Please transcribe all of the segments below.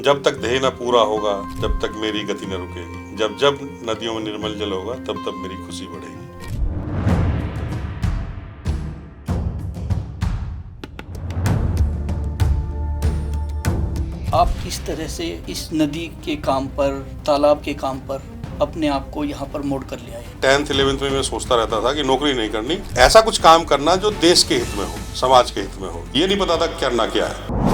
जब तक ध्येय न पूरा होगा, जब तक मेरी गति न रुकेगी। जब जब नदियों में निर्मल जल होगा, तब तब मेरी खुशी बढ़ेगी। आप किस तरह से इस नदी के काम पर, तालाब के काम पर अपने आप को यहाँ पर मोड़ कर ले आए? 10th 11th में मैं सोचता रहता था कि नौकरी नहीं करनी, ऐसा कुछ काम करना जो देश के हित में हो, समाज के हित में हो। ये नहीं पता था करना क्या है।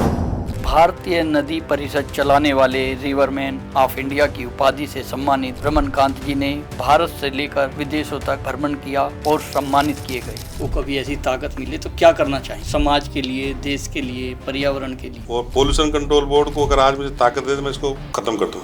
भारतीय नदी परिषद चलाने वाले रिवरमैन ऑफ इंडिया की उपाधि से सम्मानित रमनकांत जी ने भारत से लेकर विदेशों तक भ्रमण किया और सम्मानित किए गए। वो कभी ऐसी ताकत मिले तो क्या करना चाहिए समाज के लिए, देश के लिए, पर्यावरण के लिए? और पोल्यूशन कंट्रोल बोर्ड को अगर आज मुझे ताकत दे तो मैं इसको खत्म कर दूँ।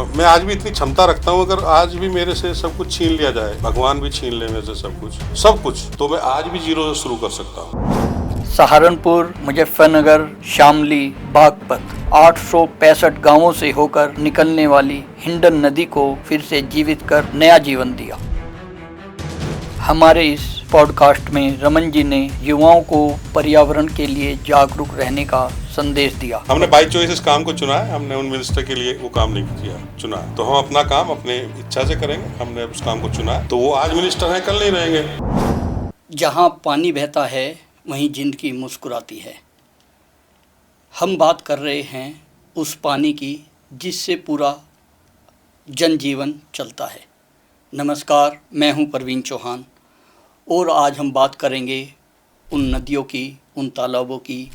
मैं आज भी इतनी क्षमता रखता हूँ, अगर आज भी मेरे से सब कुछ छीन लिया जाए, भगवान भी छीन ले मेरे से सब कुछ, तो मैं आज भी जीरो से शुरू कर सकता हूँ। सहारनपुर, मुजफ्फरनगर, शामली, बागपत 865 गांवों से होकर निकलने वाली हिंडन नदी को फिर से जीवित कर नया जीवन दिया। हमारे इस पॉडकास्ट में रमन जी ने युवाओं को पर्यावरण के लिए जागरूक रहने का संदेश दिया। हमने बाई चॉइस इस काम को चुना है, हमने उन मिनिस्टर के लिए वो काम नहीं चुना, तो हम अपना काम अपने इच्छा से करेंगे। हमने उस काम को चुना है, तो वो आज मिनिस्टर हैं, कल नहीं रहेंगे। जहाँ पानी बहता है वहीं जिंदगी मुस्कुराती है। हम बात कर रहे हैं उस पानी की जिससे पूरा जनजीवन चलता है। नमस्कार, मैं हूं परवीन चौहान और आज हम बात करेंगे उन नदियों की, उन तालाबों की,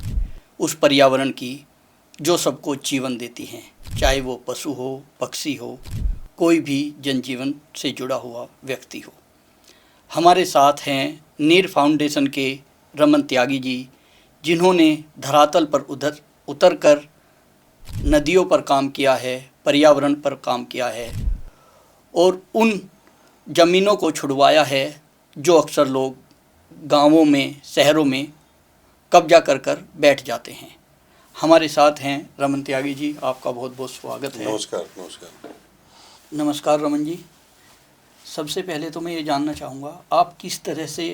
उस पर्यावरण की जो सबको जीवन देती हैं, चाहे वो पशु हो, पक्षी हो, कोई भी जनजीवन से जुड़ा हुआ व्यक्ति हो। हमारे साथ हैं नीर फाउंडेशन के रमन त्यागी जी, जिन्होंने धरातल पर उतर कर नदियों पर काम किया है, पर्यावरण पर काम किया है और उन ज़मीनों को छुड़वाया है जो अक्सर लोग गांवों में, शहरों में कब्जा कर बैठ जाते हैं। हमारे साथ हैं रमन त्यागी जी, आपका बहुत बहुत स्वागत है। नमस्कार। नमस्कार रमन जी, सबसे पहले तो मैं ये जानना चाहूँगा आप किस तरह से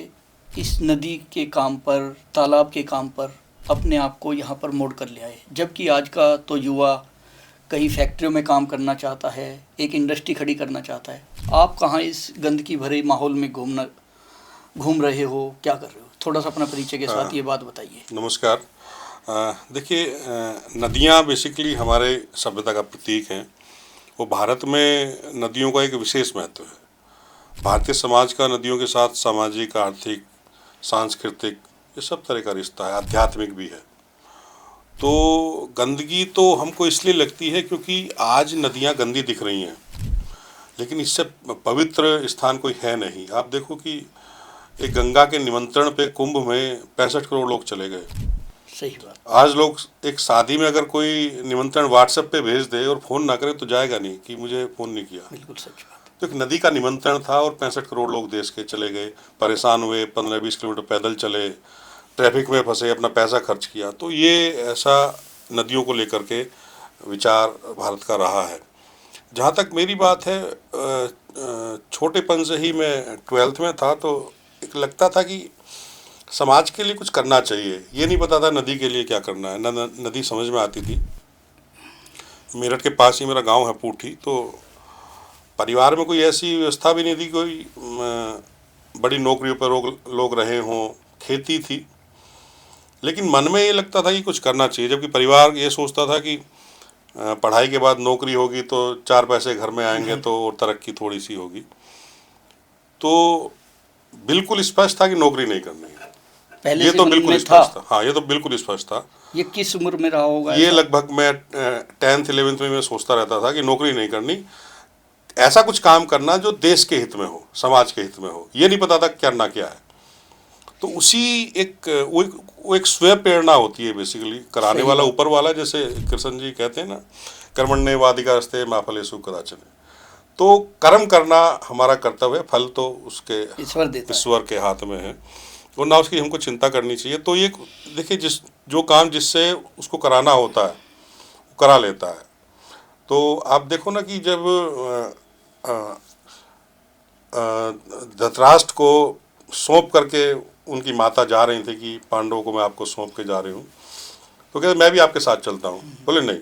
इस नदी के काम पर, तालाब के काम पर अपने आप को यहाँ पर मोड़ कर ले आए, जबकि आज का तो युवा कई फैक्ट्रियों में काम करना चाहता है, एक इंडस्ट्री खड़ी करना चाहता है। आप कहाँ इस गंदगी भरे माहौल में घूम रहे हो, क्या कर रहे हो? थोड़ा सा अपना परिचय के साथ ये बात बताइए। नमस्कार। देखिए, नदियाँ बेसिकली हमारे सभ्यता का प्रतीक हैं। वो भारत में नदियों का एक विशेष महत्व है। भारतीय समाज का नदियों के साथ सामाजिक, आर्थिक, सांस्कृतिक, ये सब तरह का रिश्ता है, आध्यात्मिक भी है। तो गंदगी तो हमको इसलिए लगती है क्योंकि आज नदियाँ गंदी दिख रही हैं, लेकिन इससे पवित्र स्थान कोई है नहीं। आप देखो कि एक गंगा के निमंत्रण पे कुंभ में 65 करोड़ लोग चले गए। सही बात। आज लोग एक शादी में अगर कोई निमंत्रण व्हाट्सएप पे भेज दे और फ़ोन ना करे तो जाएगा नहीं कि मुझे फ़ोन नहीं किया। बिल्कुल सच बात। तो एक नदी का निमंत्रण था और 65 करोड़ लोग देश के चले गए, परेशान हुए, 15-20 किलोमीटर पैदल चले, ट्रैफिक में फंसे, अपना पैसा खर्च किया। तो ये ऐसा नदियों को लेकर के विचार भारत का रहा है। जहाँ तक मेरी बात है, छोटेपन से ही मैं 12th में था तो एक लगता था कि समाज के लिए कुछ करना चाहिए। ये नहीं पता था नदी के लिए क्या करना है। नदी समझ में आती थी। मेरठ के पास ही मेरा गांव है पूठी, तो परिवार में कोई ऐसी व्यवस्था भी नहीं थी, कोई बड़ी नौकरियों पर लोग रहे हों, खेती थी, लेकिन मन में ये लगता था कि कुछ करना चाहिए। जबकि परिवार ये सोचता था कि पढ़ाई के बाद नौकरी होगी तो 4 पैसे घर में आएंगे तो और तरक्की थोड़ी सी होगी। तो बिल्कुल स्पष्ट था कि नौकरी नहीं करनी है। पहले ये से तो मन बिल्कुल में स्पष्ट था। था। हाँ, ये तो बिल्कुल स्पष्ट था। ये किस उम्र में रहा होगा? ये लगभग मैं 10th 11th में मैं सोचता रहता था कि नौकरी नहीं करनी, ऐसा कुछ काम करना जो देश के हित में हो, समाज के हित में हो। ये नहीं पता था करना क्या है। तो उसी वो एक स्वयं प्रेरणा होती है बेसिकली, कराने वाला ऊपर वाला, जैसे कृष्ण जी कहते हैं ना, कर्मण्येवाधिकारस्ते मा फलेषु कदाचन। तो कर्म करना हमारा कर्तव्य है, फल तो उसके ईश्वर के हाथ में है, और ना उसकी हमको चिंता करनी चाहिए। तो ये देखिए, जो काम जिससे उसको कराना होता है वो करा लेता है। तो आप देखो ना कि जब धृतराष्ट्र को सौंप करके उनकी माता जा रही थी कि पांडवों को मैं आपको सौंप के जा रही हूँ, तो कहते मैं भी आपके साथ चलता हूँ। बोले नहीं,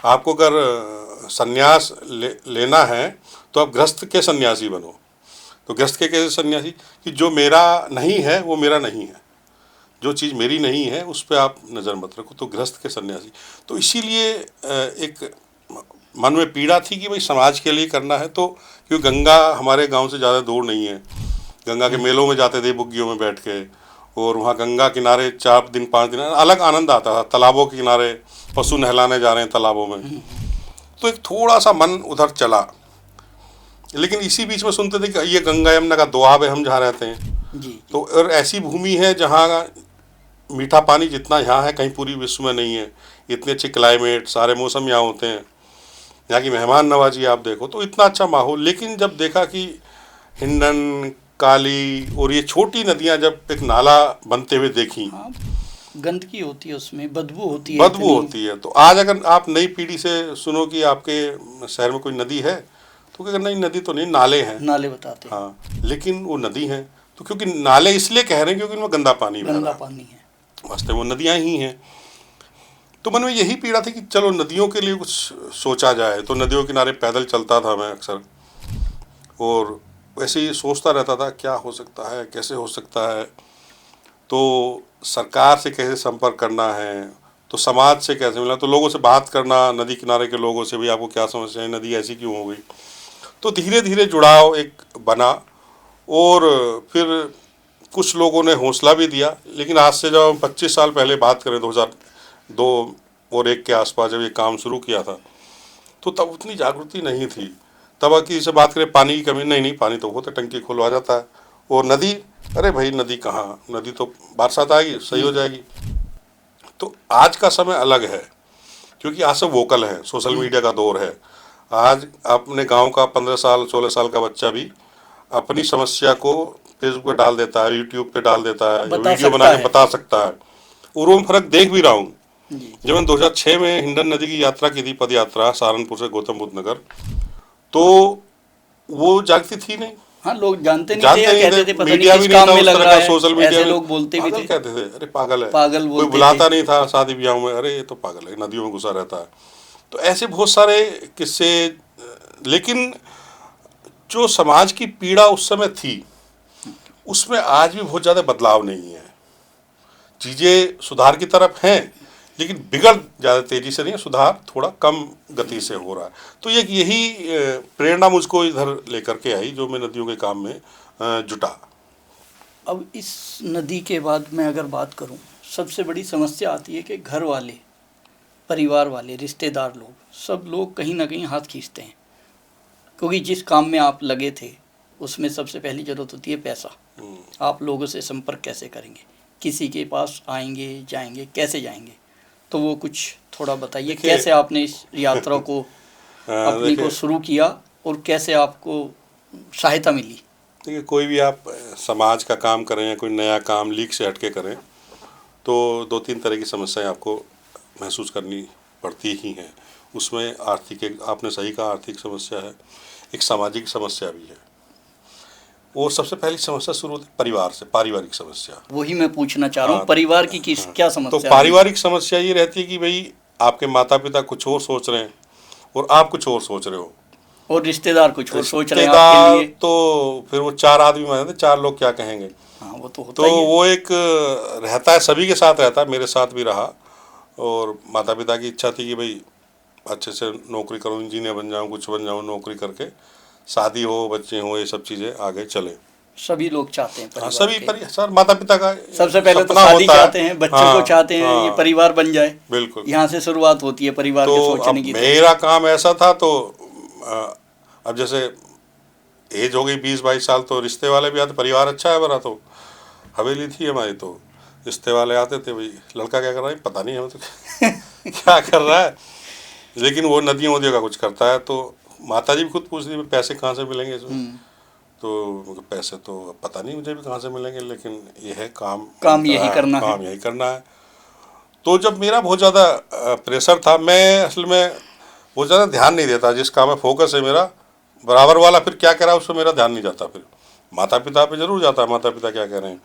आपको अगर संन्यास लेना है तो आप गृहस्थ के सन्यासी बनो। तो गृहस्थ के कैसे सन्यासी कि जो मेरा नहीं है वो मेरा नहीं है, जो चीज़ मेरी नहीं है उस पर आप नज़र मत रखो, तो गृहस्थ के सन्यासी। तो इसीलिए एक मन में पीड़ा थी कि भाई समाज के लिए करना है, तो क्योंकि गंगा हमारे गांव से ज़्यादा दूर नहीं है, गंगा के मेलों में जाते थे बुग्गियों में बैठ के, और वहाँ गंगा किनारे 4 दिन 5 दिन अलग आनंद आता था। तालाबों के किनारे पशु नहलाने जा रहे हैं तालाबों में, तो एक थोड़ा सा मन उधर चला। लेकिन इसी बीच में सुनते थे कि ये गंगा यमुना का दोआब है हम जहाँ रहते हैं जी। तो, और ऐसी भूमि है जहाँ मीठा पानी जितना यहाँ है कहीं पूरी विश्व में नहीं है। इतने अच्छे क्लाइमेट, सारे मौसम यहाँ होते हैं, यहाँ की मेहमान नवाजी आप देखो, तो इतना अच्छा माहौल। लेकिन जब देखा कि हिंडन, काली और ये छोटी नदियाँ जब एक नाला बनते हुए देखी, हाँ, गंदगी होती है उसमें, बदबू होती है, बदबू होती है। तो आज अगर आप नई पीढ़ी से सुनो कि आपके शहर में कोई नदी है, तो क्या नहीं, नदी तो नहीं, नाले हैं, नाले बताते हैं। हाँ, लेकिन वो नदी हैं। तो क्योंकि नाले इसलिए कह रहे हैं क्योंकि उनमें गंदा पानी बह गंदा रहा है, पानी है। वास्तव में वो नदियाँ ही हैं। तो मन में यही पीड़ा थी कि चलो नदियों के लिए कुछ सोचा जाए। तो नदियों के किनारे पैदल चलता था मैं अक्सर, और वैसे ही सोचता रहता था क्या हो सकता है, कैसे हो सकता है। तो सरकार से कैसे संपर्क करना है, तो समाज से कैसे मिलना, तो लोगों से बात करना, नदी किनारे के लोगों से, भी आपको क्या समस्या है, नदी ऐसी क्यों हो गई। तो धीरे धीरे जुड़ाव एक बना, और फिर कुछ लोगों ने हौसला भी दिया। लेकिन आज से जब हम 25 साल पहले बात करें, 2002 और 1 के आसपास जब ये काम शुरू किया था, तो तब उतनी जागृति नहीं थी। तब किसी से बात करें पानी की कमी, नहीं पानी तो होता, टंकी खुलवा जाता है। और नदी, अरे भाई नदी कहाँ, नदी तो बरसात आएगी सही हो जाएगी। तो आज का समय अलग है, क्योंकि आज सब वोकल है, सोशल मीडिया का दौर है। आज अपने गांव का 15 साल 16 साल का बच्चा भी अपनी समस्या को फेसबुक पे डाल देता है, यूट्यूब पे डाल देता है, वीडियो बना के बता सकता है। और वो मैं फर्क देख भी रहा हूँ। जब मैंने 2006 में हिंडन नदी की यात्रा की थी, पद यात्रा, सहारनपुर से गौतम बुद्ध नगर, तो वो जागती थी नहीं। हाँ, लोग जानते नहीं थे, कहते थे पता नहीं मीडिया भी किस नहीं काम था में उस लग तरह रहा का, है, सोशल मीडिया ऐसे में लोग बोलते भी थे, कहते थे अरे पागल है, पागल कोई बोलते बुलाता थे। नहीं था शादी ब्याह में, अरे ये तो पागल है, नदियों में घुसा रहता है। तो ऐसे बहुत सारे किस्से। लेकिन जो समाज की पीड़ा उस समय थी, उसमें आज भी बहुत ज़्यादा बदलाव नहीं है। चीज़ें सुधार की तरफ हैं, लेकिन बिगड़ ज़्यादा तेज़ी से नहीं है, सुधार थोड़ा कम गति से हो रहा है। तो यही प्रेरणा मुझको इधर लेकर के आई, जो मैं नदियों के काम में जुटा। अब इस नदी के बाद मैं अगर बात करूं, सबसे बड़ी समस्या आती है कि घर वाले, परिवार वाले, रिश्तेदार लोग, सब लोग कहीं ना कहीं हाथ खींचते हैं, क्योंकि जिस काम में आप लगे थे उसमें सबसे पहली ज़रूरत होती है पैसा। आप लोगों से संपर्क कैसे करेंगे, किसी के पास आएंगे जाएंगे, कैसे जाएंगे, तो वो कुछ थोड़ा बताइए, कैसे आपने इस यात्रा को अपनी को शुरू किया और कैसे आपको सहायता मिली। देखिए, कोई भी आप समाज का काम करें या कोई नया काम लीक से हटके करें, तो 2-3 तरह की समस्याएं आपको महसूस करनी पड़ती ही हैं। उसमें आर्थिक, आपने सही कहा, आर्थिक समस्या है, एक सामाजिक समस्या भी है, और सबसे पहली समस्या शुरू होती है परिवार से, पारिवारिक समस्या। वही मैं पूछना चाह रहा हूँ, हाँ, परिवार की किस क्या समस्या तो है? पारिवारिक समस्या ये रहती है कि भाई आपके माता पिता कुछ और सोच रहे हैं और आप कुछ और सोच रहे हो, और रिश्तेदार कुछ और सोच रहे हैं आपके लिए, तो फिर वो 4 आदमी मान जाते, 4 लोग क्या कहेंगे। हाँ, वो तो होता तो ही है। वो एक रहता है, सभी के साथ रहता है, मेरे साथ भी रहा। और माता पिता की इच्छा थी कि भाई अच्छे से नौकरी करूँ, इंजीनियर बन जाऊँ, कुछ बन जाऊँ, नौकरी करके शादी हो, बच्चे हो, ये सब चीज़ें आगे चले। सभी लोग चाहते हैं, हाँ, सभी सर माता पिता का सबसे पहले तो सपना शादी होता है। चाहते हैं, बच्चों को चाहते हैं, ये परिवार बन जाए, बिल्कुल, यहाँ से शुरुआत होती है परिवार के सोचने की। मेरा काम ऐसा था, तो अब जैसे एज हो गई 20-22 साल, तो रिश्ते वाले भी आते, परिवार अच्छा है मेरा, तो हवेली थी हमारी, तो रिश्ते वाले आते थे, भाई लड़का क्या कर रहा है, पता नहीं हमें तो क्या कर रहा है, लेकिन वो नदियों वदियों का कुछ करता है। तो माता जी भी खुद पूछती थी पैसे कहाँ से मिलेंगे इसमें, तो पैसे तो पता नहीं मुझे भी कहाँ से मिलेंगे, लेकिन ये है काम यही करना है, काम यही करना है। तो जब मेरा बहुत ज़्यादा प्रेशर था, मैं असल में बहुत ज़्यादा ध्यान नहीं देता, जिस काम में फोकस है मेरा बराबर वाला, फिर क्या कह रहा है उस पर मेरा ध्यान नहीं जाता। फिर माता पिता पे जरूर जाता है, माता पिता क्या कह रहे हैं।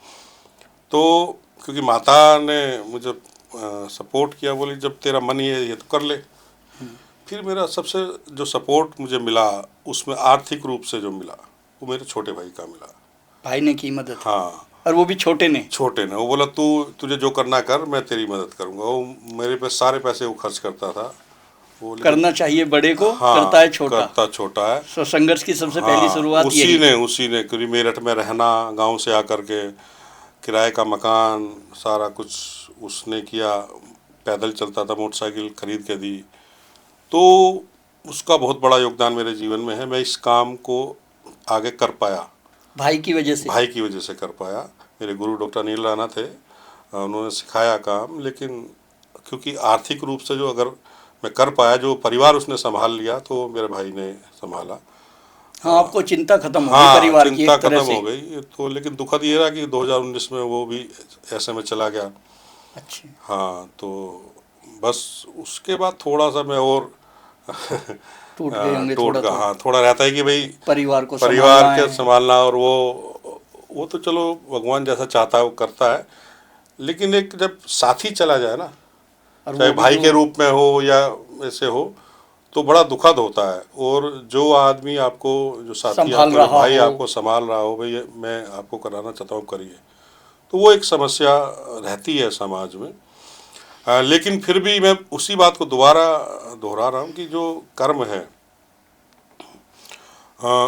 तो क्योंकि माता ने मुझे सपोर्ट किया, बोली जब तेरा मन ये तो कर ले। फिर मेरा सबसे जो सपोर्ट मुझे मिला उसमें आर्थिक रूप से जो मिला वो मेरे छोटे भाई का मिला। भाई ने की मदद, हाँ, और वो भी छोटे ने। छोटे ने। वो बोला तुझे जो करना कर, मैं तेरी मदद करूँगा। वो मेरे पे सारे पैसे वो खर्च करता था। वो लेकिन करना चाहिए बड़े को, हाँ, करता है छोटा। करता छोटा है। सो संघर्ष की सबसे पहली हाँ, शुरुआत उसी यही। ने क्योंकि मेरठ में रहना, गांव से आकर के किराए का मकान सारा कुछ उसने किया। पैदल चलता था, मोटरसाइकिल खरीद के दी। तो उसका बहुत बड़ा योगदान मेरे जीवन में है। मैं इस काम को आगे कर पाया, भाई की वजह से। भाई की वजह से कर पाया। मेरे गुरु डॉक्टर अनिल राणा थे, उन्होंने सिखाया काम। लेकिन क्योंकि आर्थिक रूप से जो अगर मैं कर पाया, जो परिवार उसने संभाल लिया, तो मेरे भाई ने संभाला। हाँ, आपको चिंता खत्म हो गई हाँ, परिवार की चिंता एक तरह खत्म से। हो गई। तो लेकिन दुखद ये रहा कि 2019 में वो भी ऐसे में चला गया। अच्छा, हाँ, तो बस उसके बाद थोड़ा सा मैं और टूट गए होंगे टूट थोड़ा गया। तो। हाँ, थोड़ा रहता है कि भाई परिवार को परिवार संभालना के है। संभालना, और वो तो चलो भगवान जैसा चाहता है वो करता है। लेकिन एक जब साथी चला जाए ना, और चाहे वो भी भाई के जो रूप में हो या ऐसे हो, तो बड़ा दुखद होता है। और जो आदमी आपको, जो साथी संभाल आपको, जो रहा भाई हो। आपको संभाल रहा हो, भाई मैं आपको कराना चाहता हूँ करिए, तो वो एक समस्या रहती है समाज में। लेकिन फिर भी मैं उसी बात को दोबारा दोहरा रहा हूँ कि जो कर्म है,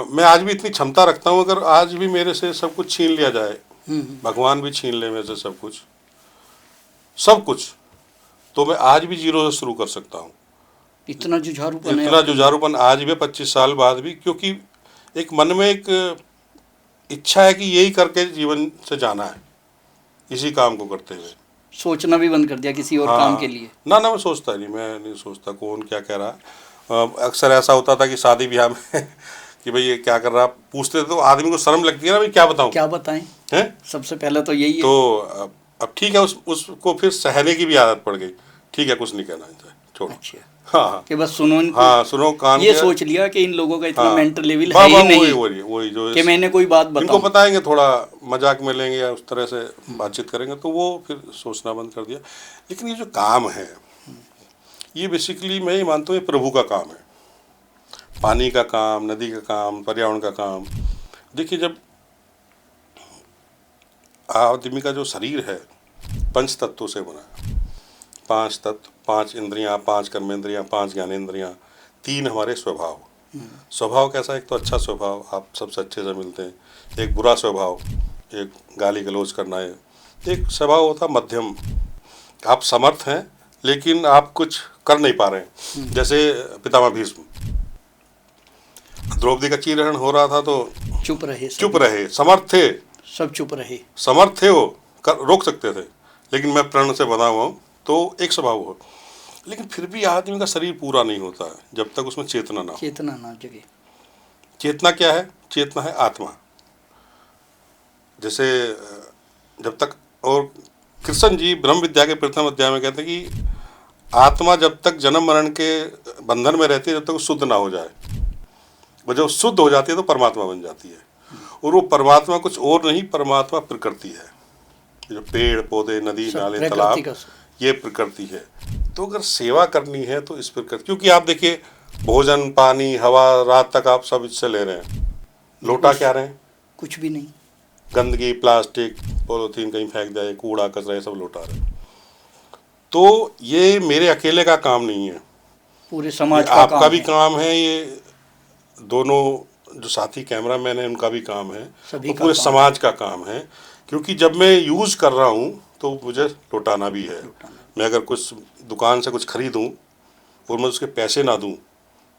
मैं आज भी इतनी क्षमता रखता हूँ, अगर आज भी मेरे से सब कुछ छीन लिया जाए, भगवान भी छीन ले मेरे से सब कुछ, सब कुछ, तो मैं आज भी जीरो से शुरू कर सकता हूँ। इतना जुझारूपन है इतना आपके अंदर। जुझारूपन आज भी, 25 साल बाद भी, क्योंकि एक मन में एक इच्छा है कि यही करके जीवन से जाना है, इसी काम को करते हुए। सोचना भी बंद कर दिया किसी और काम के लिए। ना मैं सोचता नहीं, मैं नहीं सोचता कौन क्या कह रहा है। अक्सर ऐसा होता था कि शादी ब्याह में कि भाई ये क्या कर रहा, पूछते तो आदमी को शर्म लगती है ना, भाई क्या बताऊं, क्या बताएं, हैं। सबसे पहले तो यही है। तो अब ठीक है, उसको फिर सहने की भी आदत पड़ गई। ठीक है, कुछ नहीं कहना इनसे, छोड़ो। अच्छा, हाँ हाँ कि बस सुनो इनको। हाँ, सुनो कान ये के। सोच लिया कि इन लोगों का इतना हाँ, मेंटल लेवल वाह है ही वाह, नहीं वही जो कि मैंने कोई बात इनको बताऊं। बताएंगे, थोड़ा मजाक में लेंगे या उस तरह से बातचीत करेंगे, तो वो फिर सोचना बंद कर दिया। लेकिन ये जो काम है, ये बेसिकली मैं ये मानता हूँ ये प्रभु का काम है। पानी का काम, नदी का काम, पर्यावरण का काम। देखिए, जब आदमी का जो शरीर है 5 तत्वों से बना है, 5 तत्व, 5 इंद्रियां, 5 कर्मेंद्रियां, 5 ज्ञानेंद्रियां, 3 हमारे स्वभाव। स्वभाव कैसा, एक तो अच्छा स्वभाव, आप सबसे अच्छे से मिलते हैं। एक बुरा स्वभाव, एक गाली गलौज करना है। एक स्वभाव होता मध्यम, आप समर्थ हैं लेकिन आप कुछ कर नहीं पा रहे हैं। जैसे पितामह भीष्म, द्रौपदी का चीरहरण हो रहा था तो चुप रहे सब। चुप रहे, समर्थ थे, सब चुप रहे। समर्थ थे, वो रोक सकते थे, लेकिन मैं प्रण से बना हुआ हूँ, तो एक स्वभाव हो। लेकिन फिर भी आदमी का शरीर पूरा नहीं होता है जब तक उसमें चेतना ना हो। चेतना ना जगे। चेतना क्या है? चेतना है आत्मा। जैसे जब तक, और कृष्ण जी ब्रह्म विद्या के प्रथम अध्याय में कहते हैं कि आत्मा जब तक जन्म मरण के बंधन में रहती है, जब तक वो शुद्ध ना हो जाए, वो जब शुद्ध हो जाती है तो परमात्मा बन जाती है। और वो परमात्मा कुछ और नहीं, परमात्मा प्रकृति है। जो पेड़ पौधे, नदी सब नाले, प्रकृति तालाब, का ये प्रकृति है। तो अगर सेवा करनी है तो इस प्रकृति, क्योंकि आप देखिए भोजन, पानी, हवा, रात तक आप सब इससे ले रहे हैं, लौटा क्या रहे हैं? कुछ भी नहीं। गंदगी, प्लास्टिक, पॉलीथीन कहीं फेंक दिया, कूड़ा कचरा, ये सब लौटा रहे हैं। तो ये मेरे अकेले का काम नहीं है, पूरे ये समाज का आपका काम भी है। काम है, ये दोनों जो साथी कैमरामैन हैं उनका भी काम है, सभी और का पूरे काम समाज का काम है। क्योंकि जब मैं यूज़ कर रहा हूँ तो मुझे लौटाना भी है। मैं अगर कुछ दुकान से कुछ खरीदूँ और मैं उसके पैसे ना दूँ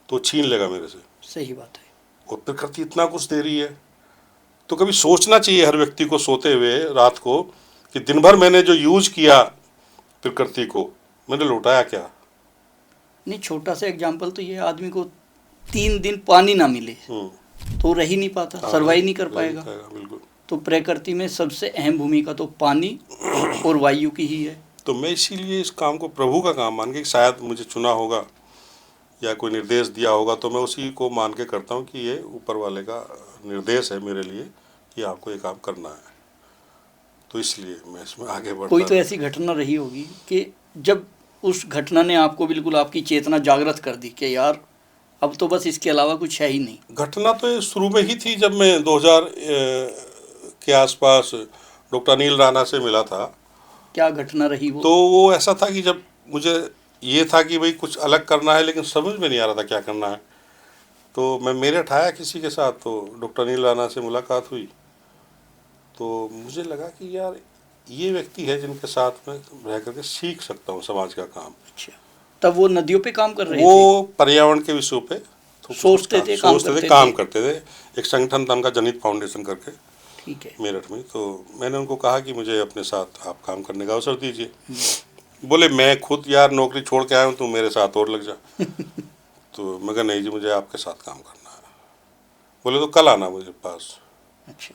तो छीन लेगा मेरे से। सही बात है। और प्रकृति इतना कुछ दे रही है, तो कभी सोचना चाहिए हर व्यक्ति को सोते हुए रात को कि दिन भर मैंने जो यूज किया प्रकृति को, मैंने लौटाया क्या? नहीं, छोटा सा एग्जाम्पल तो ये, आदमी को 3 दिन पानी ना मिले तो रह ही नहीं पाता, हाँ, सर्वाइव नहीं कर नहीं पाएगा। बिल्कुल। तो प्रकृति में सबसे अहम भूमिका तो पानी और वायु की ही है। तो मैं इसीलिए इस काम को प्रभु का काम मान के, शायद मुझे चुना होगा या कोई निर्देश दिया होगा, तो मैं उसी को मान के करता हूँ कि ये ऊपर वाले का निर्देश है मेरे लिए, कि आपको ये काम करना है, तो इसलिए मैं इसमें आगे बढ़ता कोई तो रहा। ऐसी घटना रही होगी कि जब उस घटना ने आपको बिल्कुल आपकी चेतना जागृत कर दी कि यार अब तो बस इसके अलावा कुछ है ही नहीं। घटना तो ये शुरू में ही थी, जब मैं 2000 के आसपास डॉक्टर अनिल राणा से मिला था। क्या घटना रही वो? तो वो ऐसा था कि जब मुझे ये था कि भाई कुछ अलग करना है, लेकिन समझ में नहीं आ रहा था क्या करना है, तो मैं मेरठ आया किसी के साथ, तो डॉक्टर अनिल राणा से मुलाकात हुई। तो मुझे लगा कि यार ये व्यक्ति है जिनके साथ मैं रह करके सीख सकता हूँ समाज का काम। अच्छा, तब वो नदियों पे काम कर रहे थे? वो पर्यावरण के विषयों पे तो सोचते थे, काम सोचते थे, करते काम थे। करते थे। एक संगठन था उनका, जनहित फाउंडेशन करके, ठीक है। मेरठ में। तो मैंने उनको कहा कि मुझे अपने साथ आप काम करने का अवसर दीजिए। बोले मैं खुद यार नौकरी छोड़ के आया हूँ, तो मेरे साथ और लग जा। तो मैं कहा नहीं जी, मुझे आपके साथ काम करना है। बोले तो कल आना मुझे पास। अच्छा।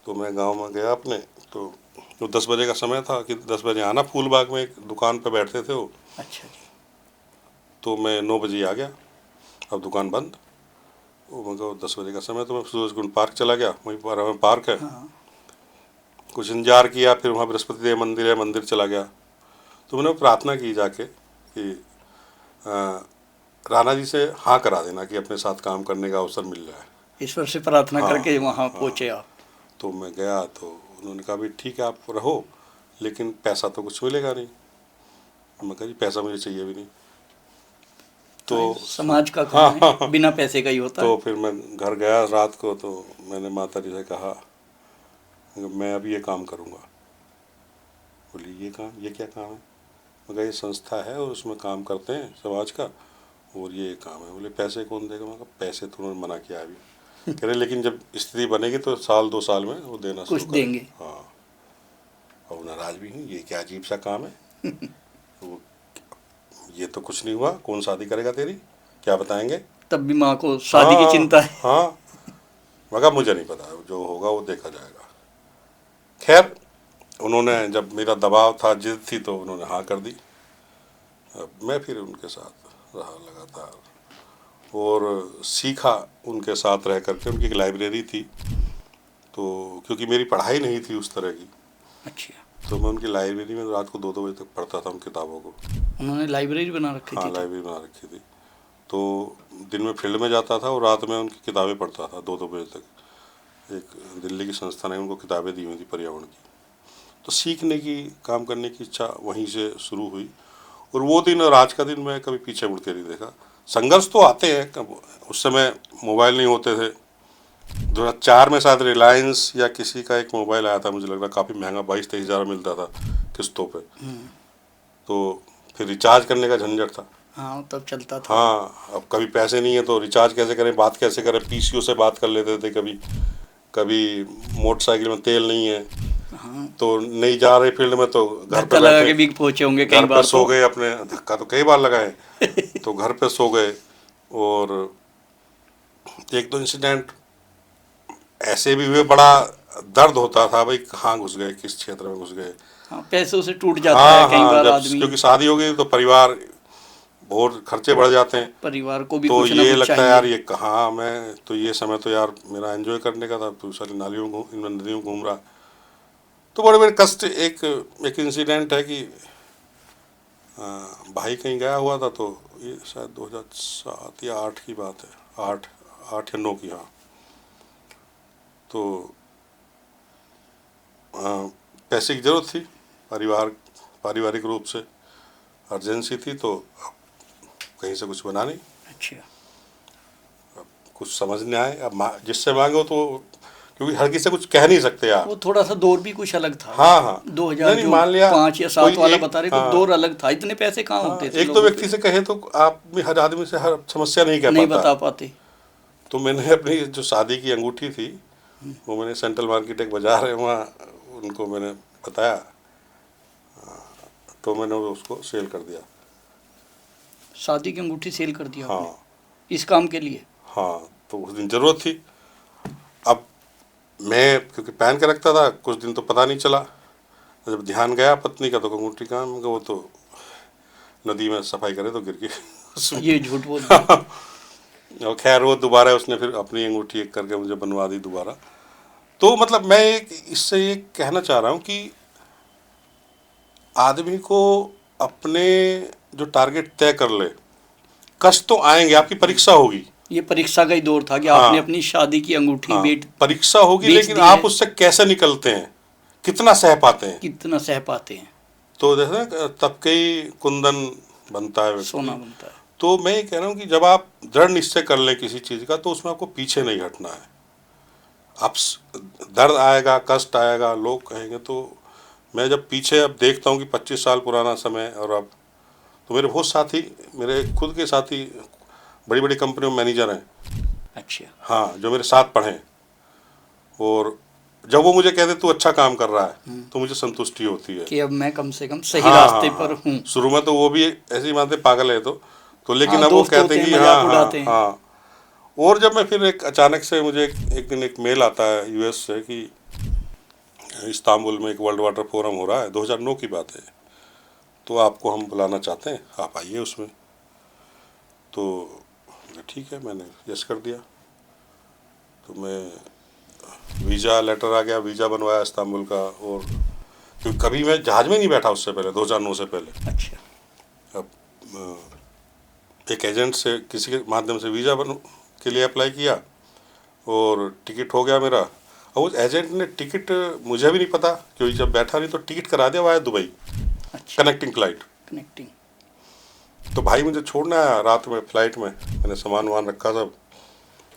तो मैं गांव में गया अपने, तो 10 बजे का समय था कि 10 बजे आना, फूलबाग में एक दुकान पे बैठते थे वो। अच्छा जी। तो मैं 9 बजे आ गया, अब दुकान बंद। वो मैं कहा 10 बजे का समय, तो मैं सूरजकुंड पार्क चला गया, वहीं पर हमें पार्क है। हाँ। कुछ इंतजार किया, फिर वहाँ बृहस्पति देव मंदिर है, मंदिर चला गया। तो मैंने प्रार्थना की जाके कि राणा जी से हाँ करा देना कि अपने साथ काम करने का अवसर मिल जाए। ईश्वर से प्रार्थना हाँ, करके वहाँ हाँ। पहुँचे आप? तो मैं गया, तो उन्होंने कहा भी ठीक है आप रहो, लेकिन पैसा तो कुछ मिलेगा नहीं। मैं कहा जी पैसा मुझे चाहिए भी नहीं। तो समाज का हाँ, काम हाँ, है, हाँ। बिना पैसे का ही होता तो है। फिर मैं घर गया रात को, तो मैंने माता जी से कहा मैं अब ये काम करूँगा। बोली ये काम, ये क्या काम है? मैं कहा ये संस्था है और उसमें काम करते हैं समाज का, और ये काम है। बोले पैसे कौन देगा? मैं कहा पैसे तो उन्होंने मना किया अभी। कह रहे लेकिन जब स्थिति बनेगी तो साल 2 साल में वो देना कुछ शुरू करें। देंगे। हाँ। और नाराज भी हूँ, ये क्या अजीब सा काम है। तो ये तो कुछ नहीं हुआ, कौन शादी करेगा तेरी, क्या बताएंगे? तब भी माँ को शादी की हाँ, चिंता है। हाँ। मगर मुझे नहीं पता, जो होगा वो देखा जाएगा। खैर, उन्होंने जब मेरा दबाव था, जिद थी, तो उन्होंने हाँ कर दी। अब मैं फिर उनके साथ रहा लगातार और सीखा उनके साथ रह करके। उनकी एक लाइब्रेरी थी, तो क्योंकि मेरी पढ़ाई नहीं थी उस तरह की, अच्छा, तो मैं उनकी लाइब्रेरी में रात को 2-2 बजे तक पढ़ता था उन किताबों को। उन्होंने लाइब्रेरी बना रखी हाँ, थी तब? लाइब्रेरी बना रखी थी। तो दिन में फील्ड में जाता था और रात में उनकी किताबें पढ़ता था 2-2 बजे तक। एक दिल्ली की संस्था ने उनको किताबें दी हुई थी पर्यावरण की। तो सीखने की, काम करने की इच्छा वहीं से शुरू हुई। और वो दिन और आज का दिन मैं कभी पीछे मुड़ के नहीं देखा। संघर्ष तो आते हैं, उस समय मोबाइल नहीं होते थे। 2004 में शायद रिलायंस या किसी का एक मोबाइल आया था, मुझे लग रहा काफ़ी महंगा, 22-23 हज़ार मिलता था किस्तों पे। तो फिर रिचार्ज करने का झंझट था। हाँ, तब चलता था। हाँ, अब कभी पैसे नहीं है तो रिचार्ज कैसे करें, बात कैसे करें, पीसीओ से बात कर लेते थे। कभी कभी मोटरसाइकिल में तेल नहीं है, हाँ, तो नहीं जा रहे फील्ड में, तो घर धक्का पे लगा बैठे, के भी पहुँचे होंगे कई घर पे बार सो तो। गए अपने। धक्का तो कई बार लगाए। तो घर पे सो गए। और एक दो इंसिडेंट ऐसे भी हुए, बड़ा दर्द होता था भाई, कहाँ घुस गए, किस क्षेत्र में घुस गए। हाँ, पैसों से टूट जाता है हाँ, कई हाँ, बार जब आदमी। क्योंकि शादी हो गई तो परिवार, बहुत खर्चे बढ़ जाते हैं। परिवार को भी तो कुछ ना ये कुछ लगता है यार, चाहिए। ये कहाँ, मैं तो ये समय तो यार मेरा एंजॉय करने का था, तो सारी नालियों में इन नदियों में घूम रहा। तो बड़े बड़े कष्ट। एक इंसिडेंट है कि भाई कहीं गया हुआ था, तो ये शायद 2007 या 8 की बात है, 8 या 9 की। हाँ। तो पैसे की ज़रूरत थी, पारिवारिक रूप से अर्जेंसी थी, तो कहीं से कुछ बना नहीं, अच्छा, कुछ समझ नहीं आए। अब जिससे मांगो तो, क्योंकि हर किसी से कुछ कह नहीं सकते यार। वो थोड़ा सा दौर भी कुछ अलग था। हाँ, हाँ। 2000 नहीं, जो मान लिया 5 या 7 कोई वाला एक, बता रहे, हाँ, तो दौर अलग था। इतने पैसे कहाँ हाँ, होते थे एक दो लोगों व्यक्ति पे? से कहे तो आप भी हर आदमी से हर समस्या नहीं कह नहीं पाता। बता पाते। तो मैंने अपनी जो शादी की अंगूठी थी, वो मैंने सेंट्रल मार्केट एक बाजार है वहाँ, उनको मैंने बताया, तो मैंने उसको सेल कर दिया। शादी की अंगूठी सेल कर दिया आपने? हाँ, इस काम के लिए? हाँ। तो उस दिन ज़रूरत थी। अब मैं क्योंकि पहन के रखता था, कुछ दिन तो पता नहीं चला। जब ध्यान गया पत्नी का, तो अंगूठी कहाँ, मैं कहा वो तो नदी में सफाई करे तो गिर गई उसमें। ये झूठ बोल दिया। और खैर वो दोबारा उसने फिर अपनी अंगूठी एक करके मुझे बनवा दी दोबारा। तो मतलब मैं इससे ये कहना चाह रहा हूँ कि आदमी को अपने जो टारगेट तय कर ले, कष्ट तो आएंगे, आपकी परीक्षा होगी। ये परीक्षा का ही दौर था कि आपने हाँ अपनी शादी की अंगूठी हाँ, बेच परीक्षा होगी, बेच लेकिन दी आप है। उससे कैसे निकलते हैं, कितना सह पाते हैं। कितना सह पाते हैं, तो जैसे ना, तब के ही कुंदन बनता है सोना व्यक्ति। बनता है। तो मैं ये कह रहा हूँ कि जब आप दृढ़ निश्चय कर लें किसी चीज़ का, तो उसमें आपको पीछे नहीं हटना है। आप दर्द आएगा, कष्ट आएगा, लोग कहेंगे, तो मैं जब पीछे अब देखता हूँ कि 25 साल पुराना समय और अब, तो मेरे बहुत साथी, मेरे खुद के साथी बड़ी बड़ी कंपनियों में मैनेजर हैं, अच्छा, हाँ, जो मेरे साथ पढ़े, और जब वो मुझे कहते तू अच्छा काम कर रहा है, तो मुझे संतुष्टि होती है। कि अब मैं कम से कम सही हाँ रास्ते हाँ पर हाँ, हूँ। शुरू में तो वो भी ऐसे ही मानते पागल है, तो लेकिन हाँ, अब वो दोस्त कहते होते हैं हैं, कि मजाक हाँ हाँ उड़ाते हैं। हाँ। और जब मैं फिर एक अचानक से मुझे एक दिन एक मेल आता है यूएस से कि इस्तांबुल में एक वर्ल्ड वाटर फोरम हो रहा है, 2009 की बात है, तो आपको हम बुलाना चाहते हैं, आप आइए उसमें। तो ठीक है, मैंने यस कर दिया। तो मैं वीज़ा लेटर आ गया, वीज़ा बनवाया इस्तांबुल का, और क्योंकि कभी मैं जहाज़ में नहीं बैठा उससे पहले, 2009 से पहले। अच्छा, अब एक एजेंट से किसी के माध्यम से वीज़ा बन के लिए अप्लाई किया, और टिकट हो गया मेरा। और उस एजेंट ने टिकट, मुझे भी नहीं पता क्योंकि जब बैठा नहीं, तो टिकट करा दिया वाया दुबई, अच्छा, कनेक्टिंग फ्लाइट। कनेक्टिंग। तो भाई मुझे छोड़ना आया रात में फ्लाइट में, मैंने सामान वामान रखा सब,